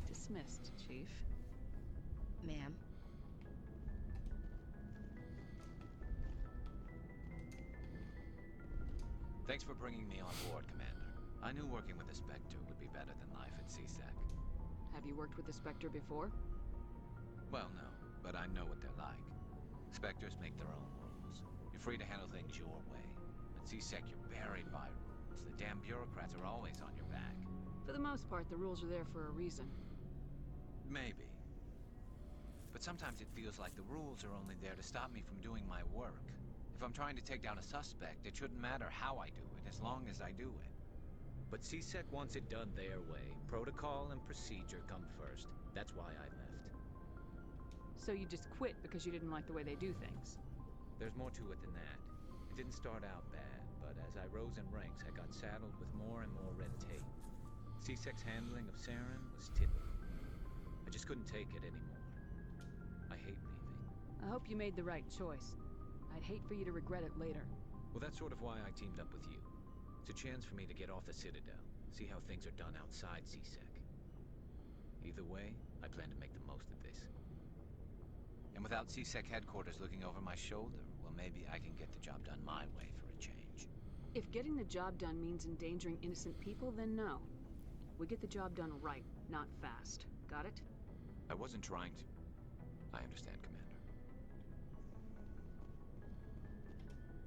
Dismissed, Chief. Ma'am. Thanks for bringing me on board, Commander. I knew working with the Spectre would be better than life at CSEC. Have you worked with the Spectre before? Well, no, but I know what they're like. Spectres make their own rules. You're free to handle things your way. At CSEC, you're buried by rules. The damn bureaucrats are always on your back. For the most part, the rules are there for a reason. Maybe. But sometimes it feels like the rules are only there to stop me from doing my work. If I'm trying to take down a suspect, it shouldn't matter how I do it, as long as I do it. But CSEC wants it done their way. Protocol and procedure come first. That's why I left. So you just quit because you didn't like the way they do things? There's more to it than that. It didn't start out bad, but as I rose in ranks, I got saddled with more and more red tape. CSEC's handling of Saren was typical. I just couldn't take it anymore. I hate leaving. I hope you made the right choice. I'd hate for you to regret it later. Well, that's sort of why I teamed up with you. It's a chance for me to get off the Citadel, see how things are done outside CSEC. Either way, I plan to make the most of this. And without CSEC headquarters looking over my shoulder, well, maybe I can get the job done my way for a change. If getting the job done means endangering innocent people, then no. We get the job done right, not fast. Got it? I wasn't trying to... I understand, Commander.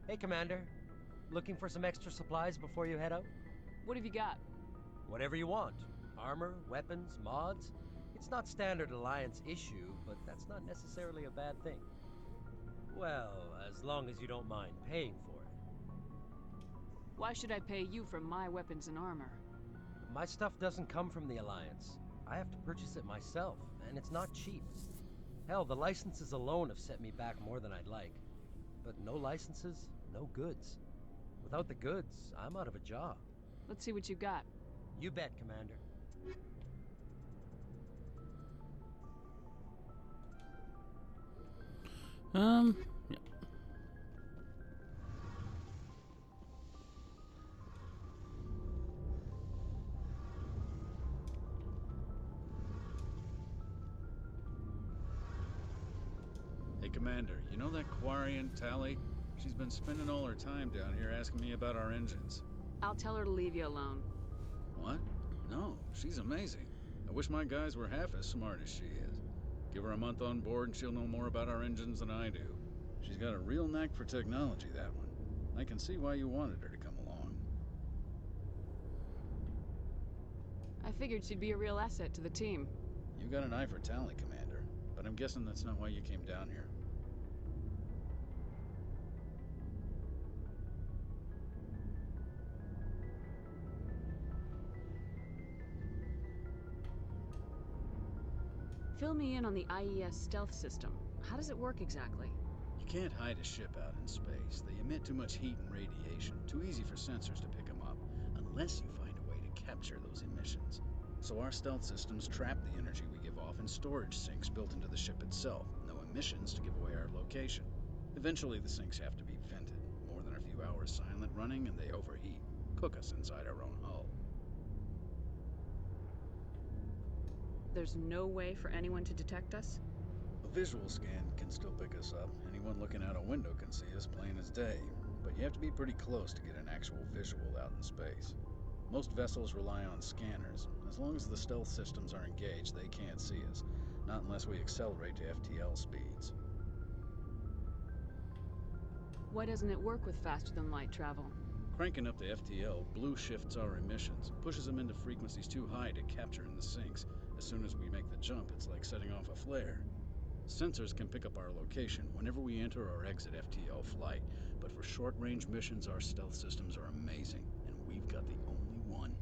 Hey, Commander. Looking for some extra supplies before you head out? What have you got? Whatever you want. Armor, weapons, mods. It's not standard Alliance issue, but that's not necessarily a bad thing. Well, as long as you don't mind paying for it. Why should I pay you for my weapons and armor? My stuff doesn't come from the Alliance. I have to purchase it myself, and it's not cheap. Hell, the licenses alone have set me back more than I'd like. But no licenses, no goods. Without the goods, I'm out of a job. Let's see what you got. You bet, Commander. Yeah. Hey, Commander, you know that Quarian, Tally? She's been spending all her time down here asking me about our engines. I'll tell her to leave you alone. What? No, she's amazing. I wish my guys were half as smart as she is. Give her a month on board and she'll know more about our engines than I do. She's got a real knack for technology, that one. I can see why you wanted her to come along. I figured she'd be a real asset to the team. You got an eye for Tally, Commander, but I'm guessing that's not why you came down here. Fill me in on the IES stealth system. How does it work exactly? You can't hide a ship out in space. They emit too much heat and radiation. Too easy for sensors to pick them up, unless you find a way to capture those emissions. So our stealth systems trap the energy we give off in storage sinks built into the ship itself. No emissions to give away our location. Eventually the sinks have to be vented. More than a few hours silent running and they overheat. Cook us inside our own hull. There's no way for anyone to detect us? A visual scan can still pick us up. Anyone looking out a window can see us plain as day. But you have to be pretty close to get an actual visual out in space. Most vessels rely on scanners. As long as the stealth systems are engaged, they can't see us. Not unless we accelerate to FTL speeds. Why doesn't it work with faster-than-light travel? Cranking up the FTL blue shifts our emissions, pushes them into frequencies too high to capture in the sinks. As soon as we make the jump, it's like setting off a flare. Sensors can pick up our location whenever we enter or exit FTL flight, but for short-range missions, our stealth systems are amazing, and we've got the only one.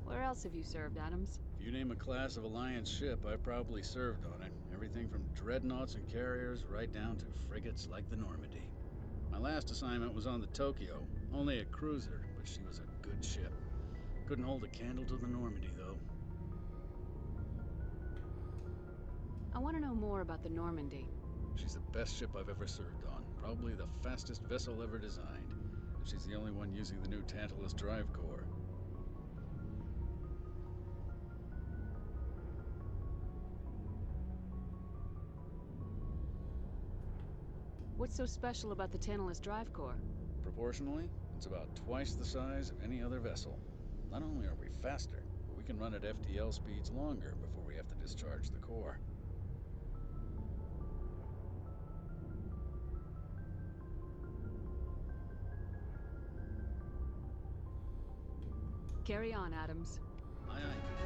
Where else have you served, Adams? If you name a class of Alliance ship, I've probably served on it. Everything from dreadnoughts and carriers right down to frigates like the Normandy. My last assignment was on the Tokyo, only a cruiser, but she was a good ship. Couldn't hold a candle to the Normandy, though. I want to know more about the Normandy. She's the best ship I've ever served on. Probably the fastest vessel ever designed. And she's the only one using the new Tantalus drive core. What's so special about the Tantalus drive core? Proportionally, it's about twice the size of any other vessel. Not only are we faster, but we can run at FTL speeds longer before we have to discharge the core. Carry on, Adams. Aye, aye.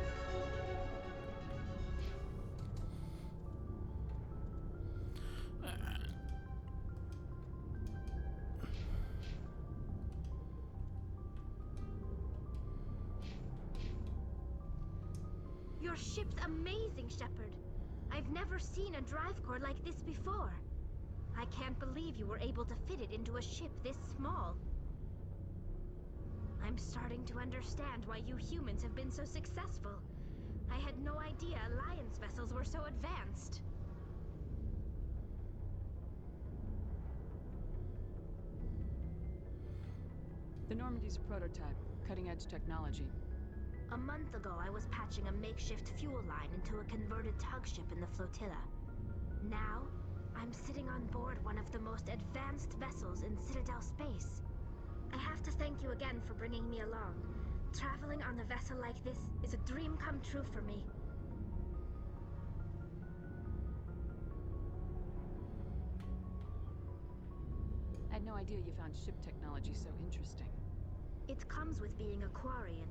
Your ship's amazing, Shepard. I've never seen a drive core like this before. I can't believe you were able to fit it into a ship this small. I'm starting to understand why you humans have been so successful. I had no idea Alliance vessels were so advanced. The Normandy's a prototype, cutting-edge technology. A month ago, I was patching a makeshift fuel line into a converted tug ship in the flotilla. Now, I'm sitting on board one of the most advanced vessels in Citadel space. I have to thank you again for bringing me along. Traveling on a vessel like this is a dream come true for me. I had no idea you found ship technology so interesting. It comes with being a Quarian.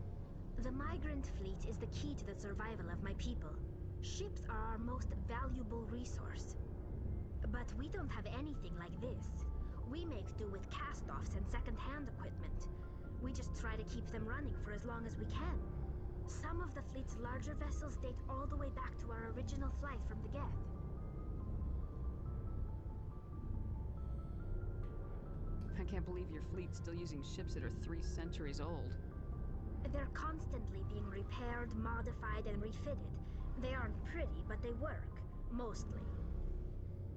The migrant fleet is the key to the survival of my people. Ships are our most valuable resource. But we don't have anything like this. We make do with cast-offs and second-hand equipment. We just try to keep them running for as long as we can. Some of the fleet's larger vessels date all the way back to our original flight from the Geth. can't believe your fleet's still using ships that are 3 centuries old. They're constantly being repaired, modified, and refitted. They aren't pretty, but they work. Mostly.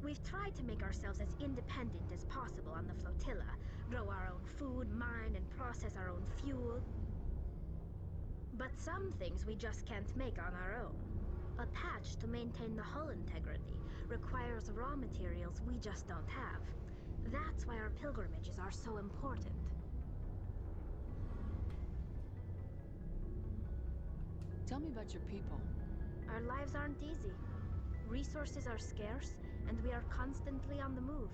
We've tried to make ourselves as independent as possible on the flotilla. Grow our own food, mine, and process our own fuel. But some things we just can't make on our own. A patch to maintain the hull integrity requires raw materials we just don't have. That's why our pilgrimages are so important. Tell me about your people. Our lives aren't easy. Resources are scarce, and we are constantly on the move.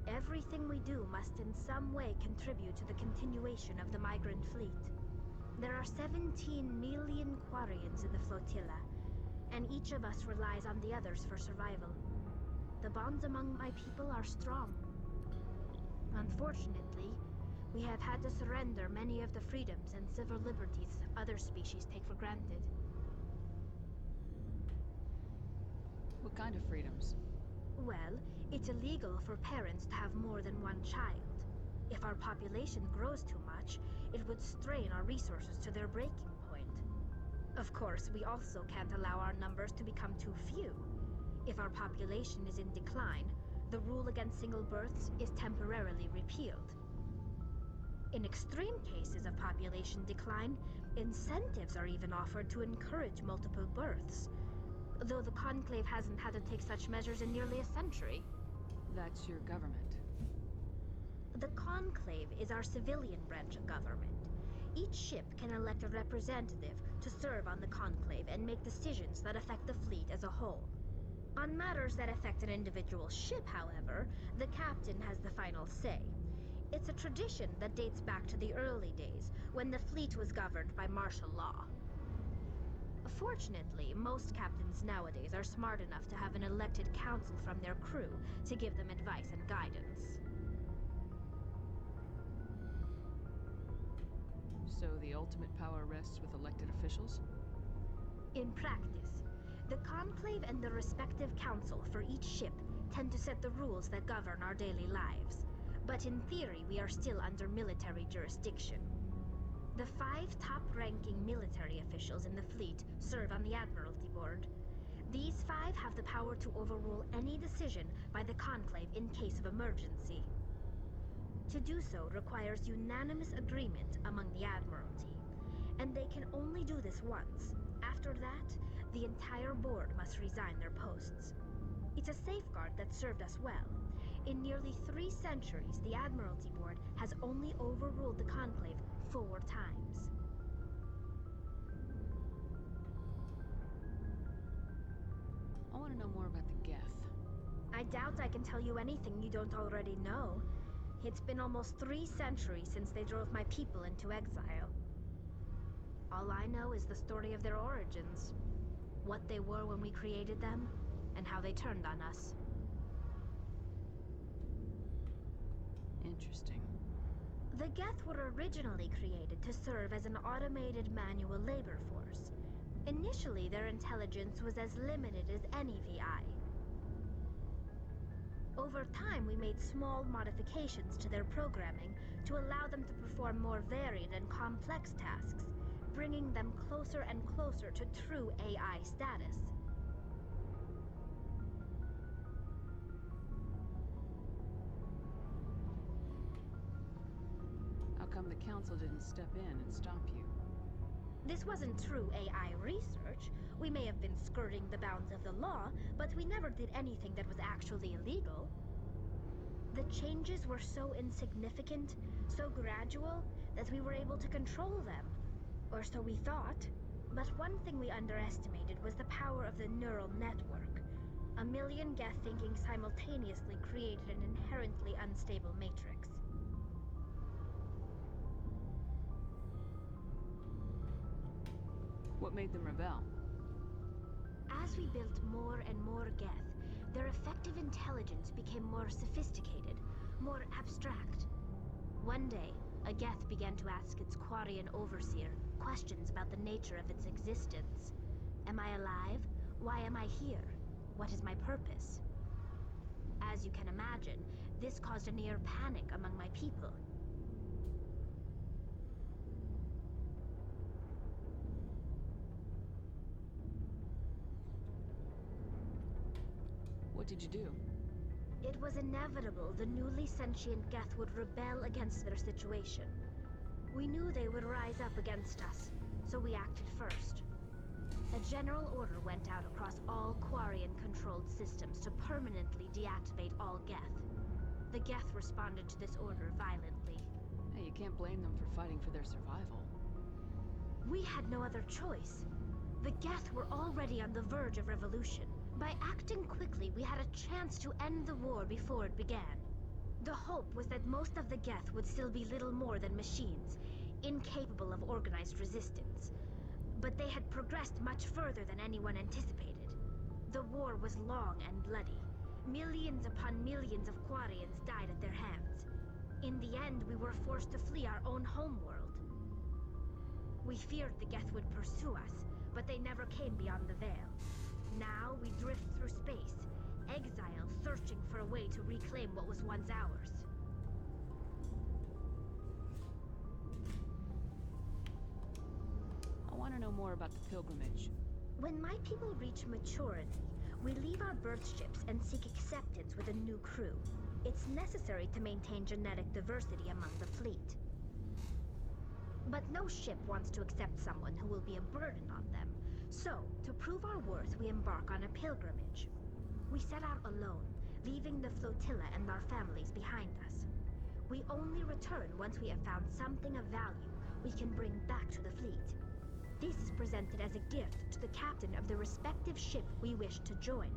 Everything we do must in some way contribute to the continuation of the migrant fleet. There are 17 million Quarians in the flotilla, and each of us relies on the others for survival. The bonds among my people are strong. Unfortunately, we have had to surrender many of the freedoms and civil liberties other species take for granted. What kind of freedoms? Well, it's illegal for parents to have more than one child. If our population grows too much, it would strain our resources to their breaking point. Of course, we also can't allow our numbers to become too few. If our population is in decline, the rule against single births is temporarily repealed. In extreme cases of population decline, incentives are even offered to encourage multiple births, though the Conclave hasn't had to take such measures in nearly a century. That's your government. The Conclave is our civilian branch of government. Each ship can elect a representative to serve on the Conclave and make decisions that affect the fleet as a whole. On matters that affect an individual ship, however, the captain has the final say. It's a tradition that dates back to the early days, when the fleet was governed by martial law. Fortunately, most captains nowadays are smart enough to have an elected council from their crew to give them advice and guidance. So the ultimate power rests with elected officials? In practice, the Conclave and the respective council for each ship tend to set the rules that govern our daily lives. But in theory, we are still under military jurisdiction. The 5 top-ranking military officials in the fleet serve on the Admiralty Board. These 5 have the power to overrule any decision by the Conclave in case of emergency. To do so requires unanimous agreement among the Admiralty, and they can only do this once. After that, the entire board must resign their posts. It's a safeguard that served us well. In nearly 3 centuries, the Admiralty Board has only overruled the Conclave 4 times. I want to know more about the Geth. I doubt I can tell you anything you don't already know. It's been almost 3 centuries since they drove my people into exile. All I know is the story of their origins. What they were when we created them, and how they turned on us. Interesting. The Geth were originally created to serve as an automated manual labor force. Initially, their intelligence was as limited as any VI. Over time, we made small modifications to their programming to allow them to perform more varied and complex tasks, bringing them closer and closer to true AI status. How come the Council didn't step in and stop you? This wasn't true AI research. We may have been skirting the bounds of the law, but we never did anything that was actually illegal. The changes were so insignificant, so gradual, that we were able to control them. Or so we thought. But one thing we underestimated was the power of the neural network. 1 million Geth thinking simultaneously created an inherently unstable matrix. What made them rebel? As we built more and more Geth, their effective intelligence became more sophisticated, more abstract. One day, a Geth began to ask its Quarian overseer questions about the nature of its existence. Am I alive? Why am I here? What is my purpose? As you can imagine, this caused a near panic among my people. What did you do? It was inevitable the newly sentient Geth would rebel against their situation. We knew they would rise up against us, so we acted first. A general order went out across all Quarian-controlled systems to permanently deactivate all Geth. The Geth responded to this order violently. Hey, you can't blame them for fighting for their survival. We had no other choice. The Geth were already on the verge of revolution. By acting quickly, we had a chance to end the war before it began. The hope was that most of the Geth would still be little more than machines, incapable of organized resistance. But they had progressed much further than anyone anticipated. The war was long and bloody. Millions upon millions of Quarians died at their hands. In the end, we were forced to flee our own homeworld. We feared the Geth would pursue us, but they never came beyond the Veil. Now we drift through space, exile, searching for a way to reclaim what was once ours. I want to know more about the pilgrimage. When my people reach maturity, we leave our birth ships and seek acceptance with a new crew. It's necessary to maintain genetic diversity among the fleet. But no ship wants to accept someone who will be a burden on them. So, to prove our worth, we embark on a pilgrimage. We set out alone, leaving the flotilla and our families behind us. We only return once we have found something of value we can bring back to the fleet. This is presented as a gift to the captain of the respective ship we wish to join.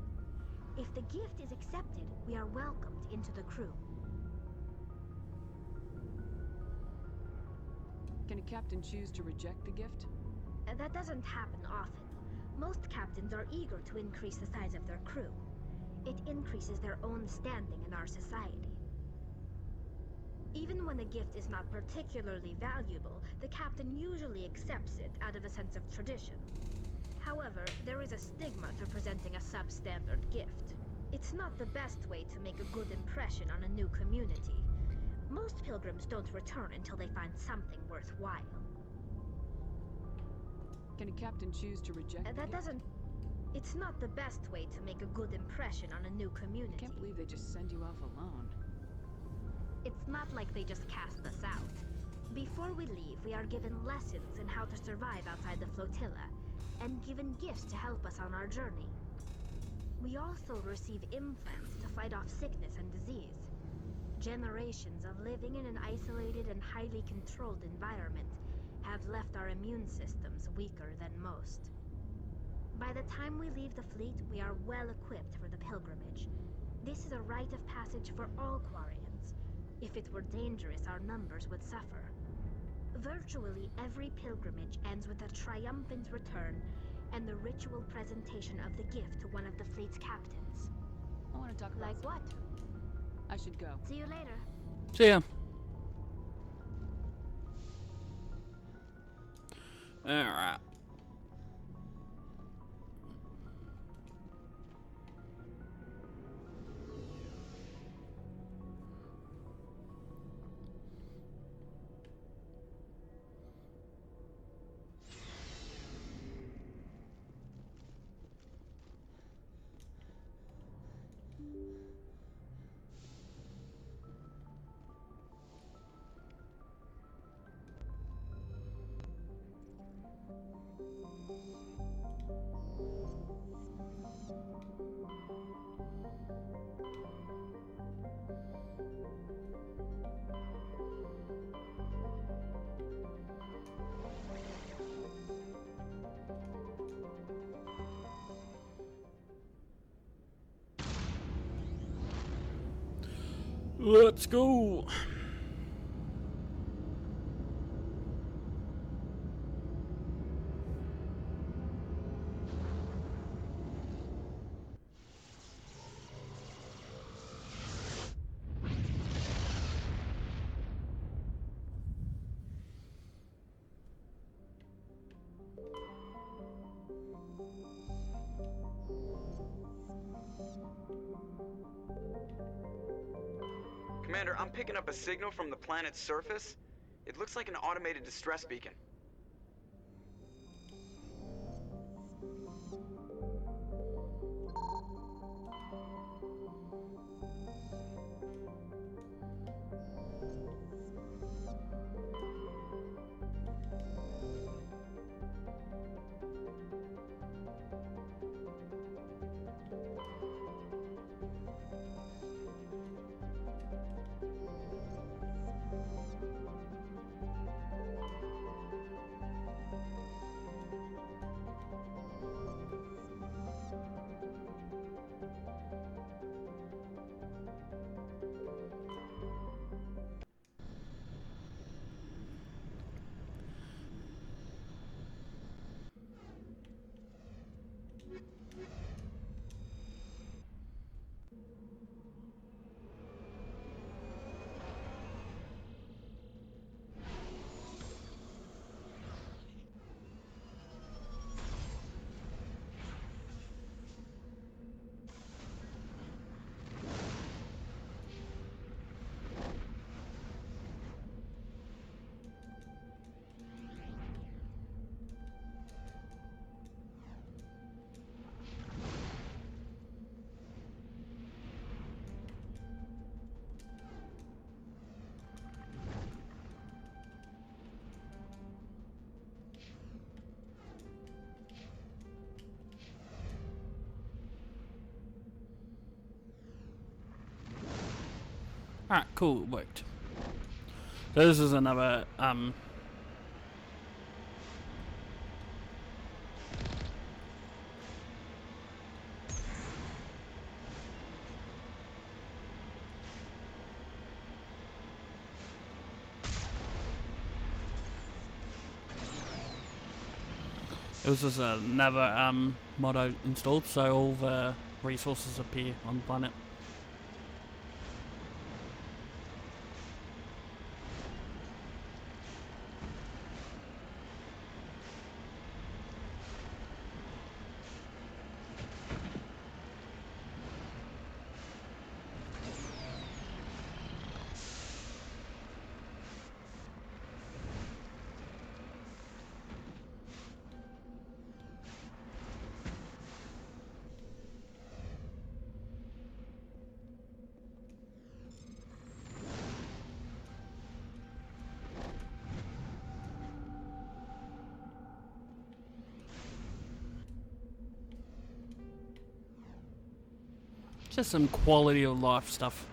If the gift is accepted, we are welcomed into the crew. Can a captain choose to reject the gift? That doesn't happen often. Most captains are eager to increase the size of their crew. It increases their own standing in our society. Even when a gift is not particularly valuable, the captain usually accepts it out of a sense of tradition. However, there is a stigma to presenting a substandard gift. It's not the best way to make a good impression on a new community. Most pilgrims don't return until they find something worthwhile. Can a captain choose to reject the gift? It's not the best way to make a good impression on a new community. I can't believe they just send you off alone. It's not like they just cast us out. Before we leave, we are given lessons in how to survive outside the flotilla, and given gifts to help us on our journey. We also receive implants to fight off sickness and disease. Generations of living in an isolated and highly controlled environment have left our immune systems weaker than most. By the time we leave the fleet, we are well equipped for the pilgrimage. This is a rite of passage for all Quarians. If it were dangerous, our numbers would suffer. Virtually every pilgrimage ends with a triumphant return and the ritual presentation of the gift to one of the fleet's captains. I want to talk about Like what? I should go. See you later. See ya. Alright. Let's go. Commander, I'm picking up a signal from the planet's surface. It looks like an automated distress beacon. Alright, cool, it worked. So this is another, this is another mod I installed, so all the resources appear on the planet. Just some quality of life stuff.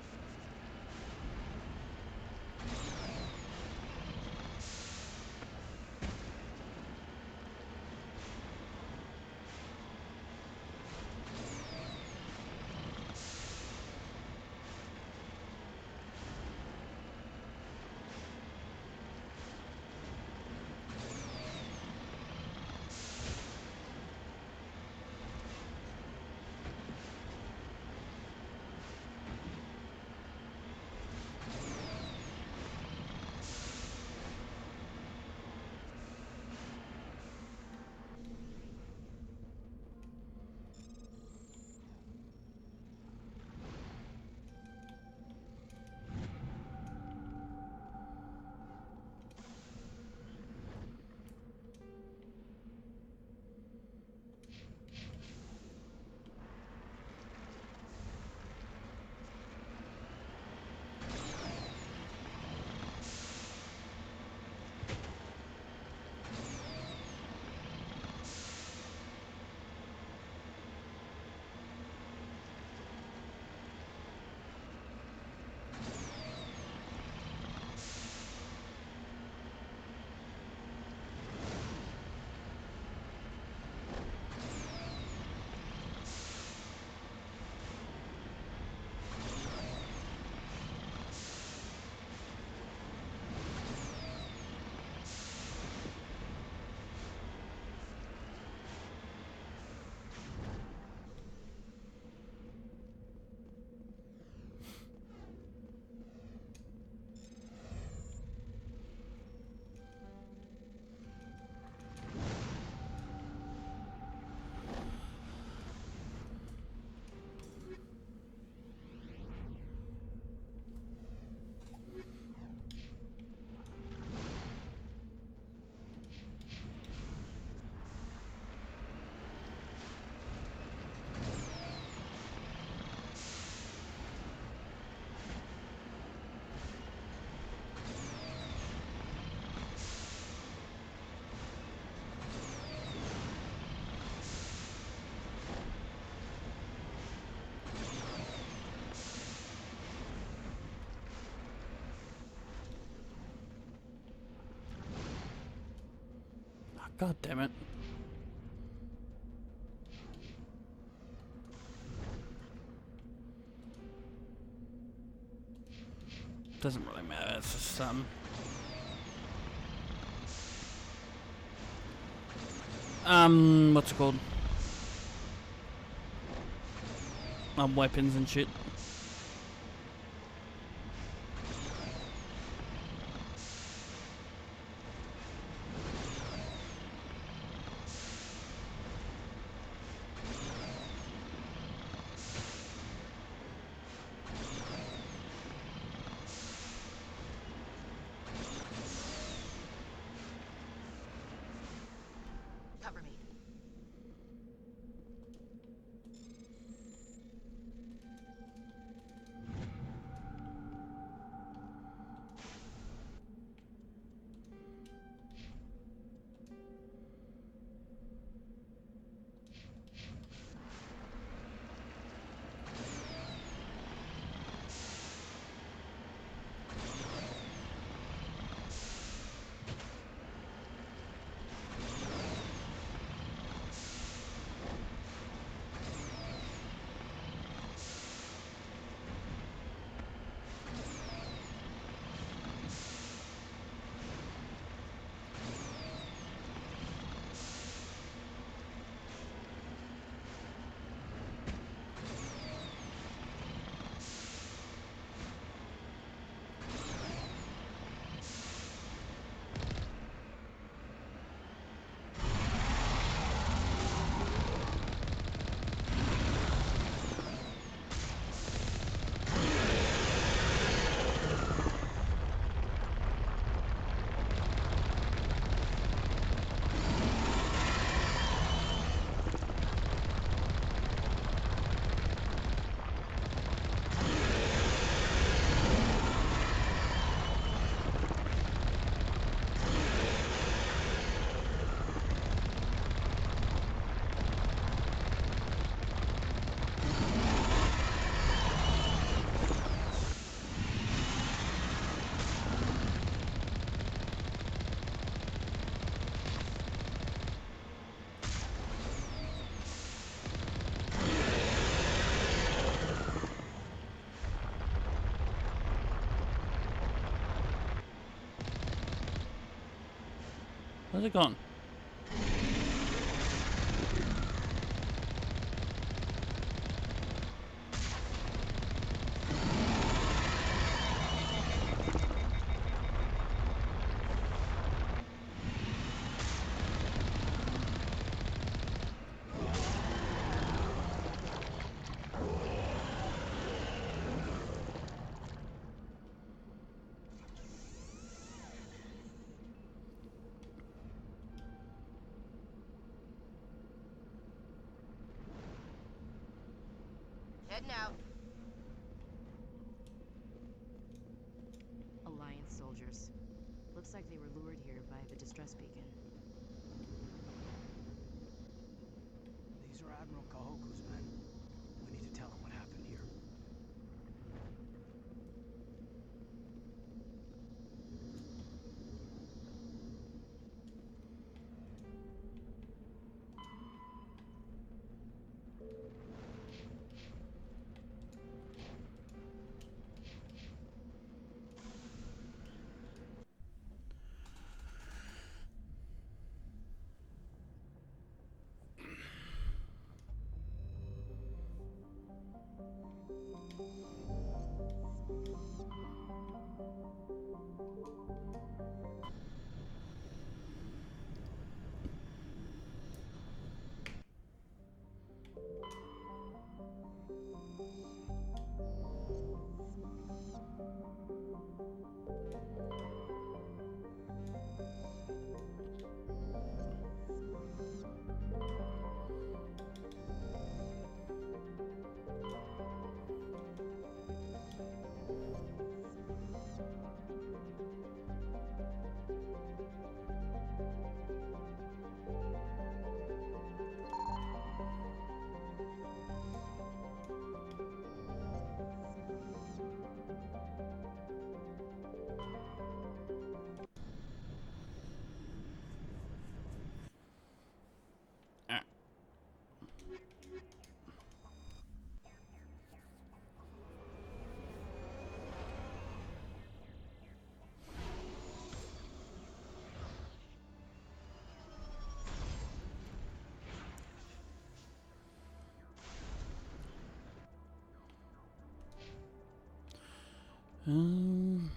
God damn it. Doesn't really matter, it's just what's it called? Weapons and shit. Cover me. Where's it gone? Heading out. Alliance soldiers. Looks like they were lured here by the distress beacon. These are Admiral Kahoku's men. We need to tell him what happened here. Um,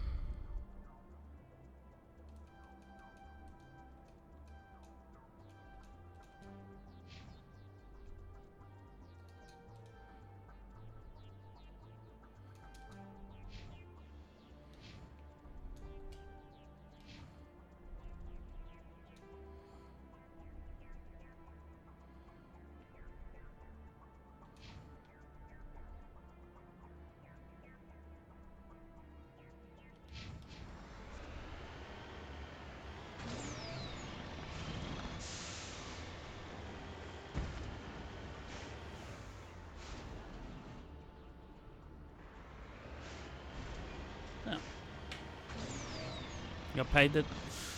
got paid it.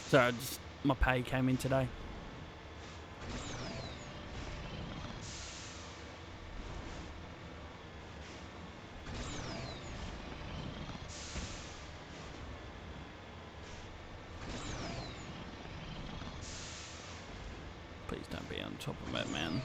So my pay came in today. Please don't be on top of it, man.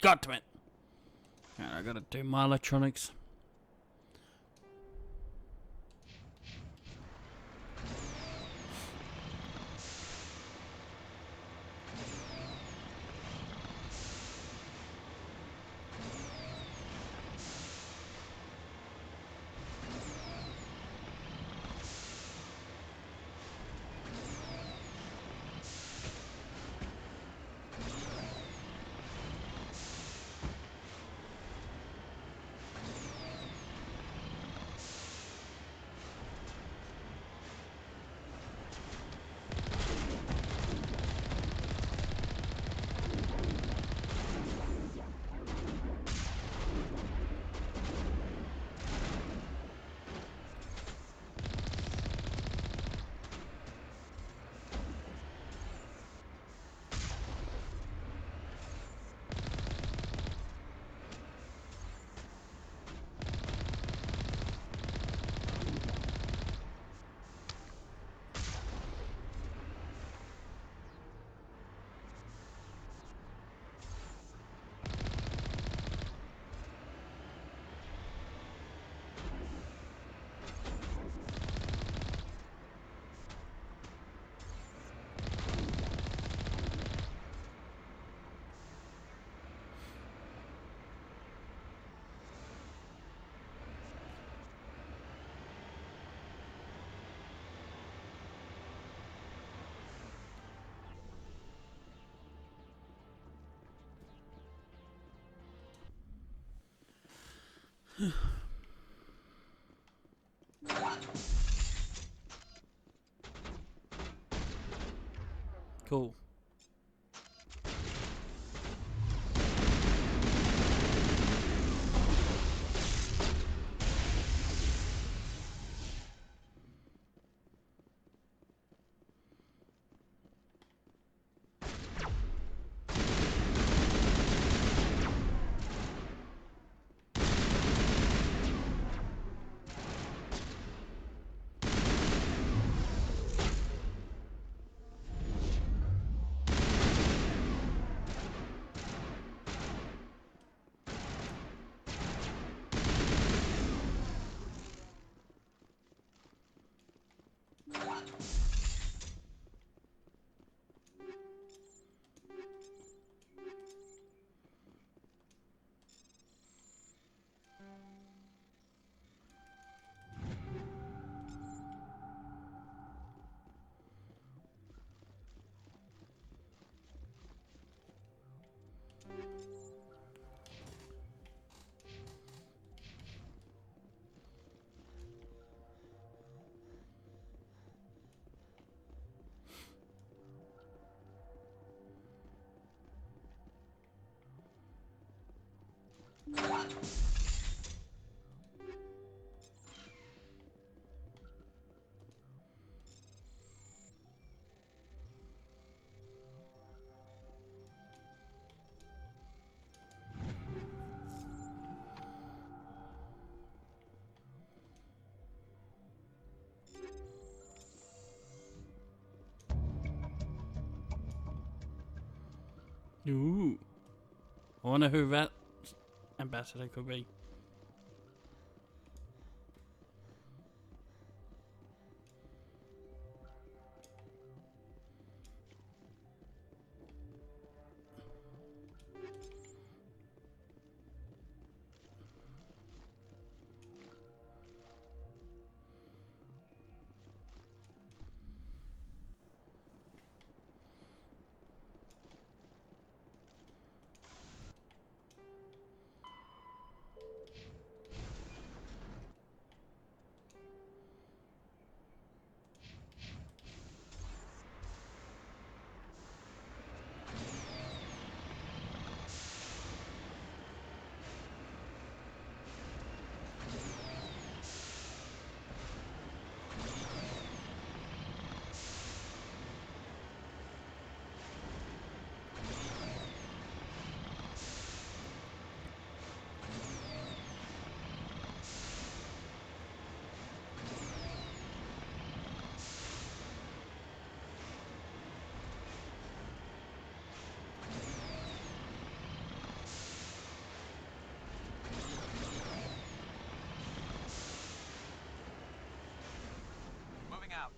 God damn it. Alright, I gotta do my electronics. Cool. Ooh. I wonder who that ambassador could be. Moving out.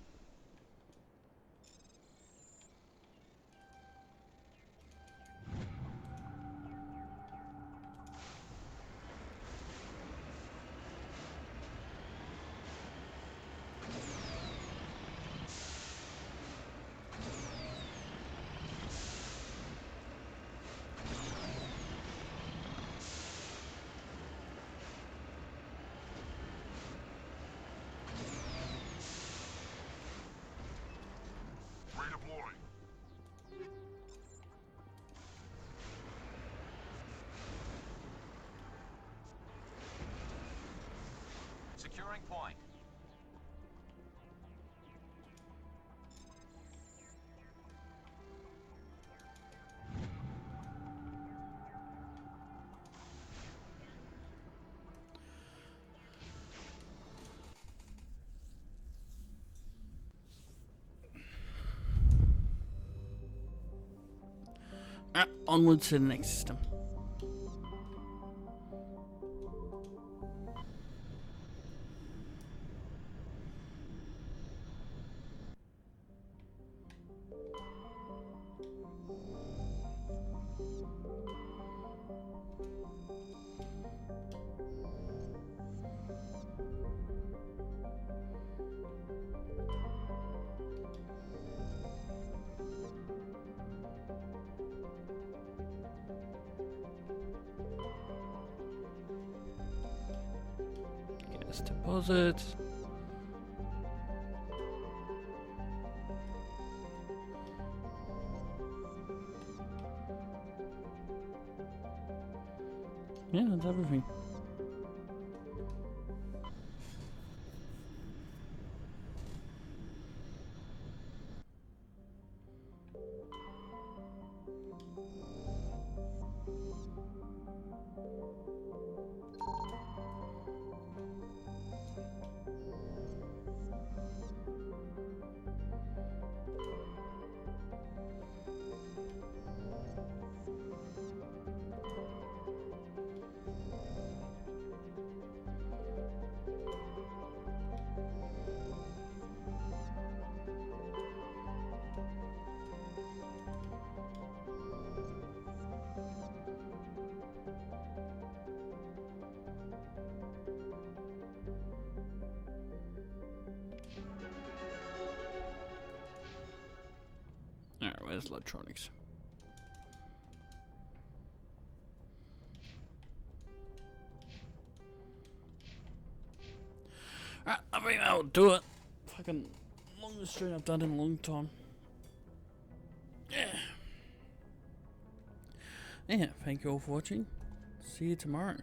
Securing point. Onwards to the next system. Let's deposit. Yeah, that's everything. Alright, where's electronics? Alright, I think that'll do it. Fucking longest stream I've done in a long time. Yeah. Yeah, thank you all for watching. See you tomorrow.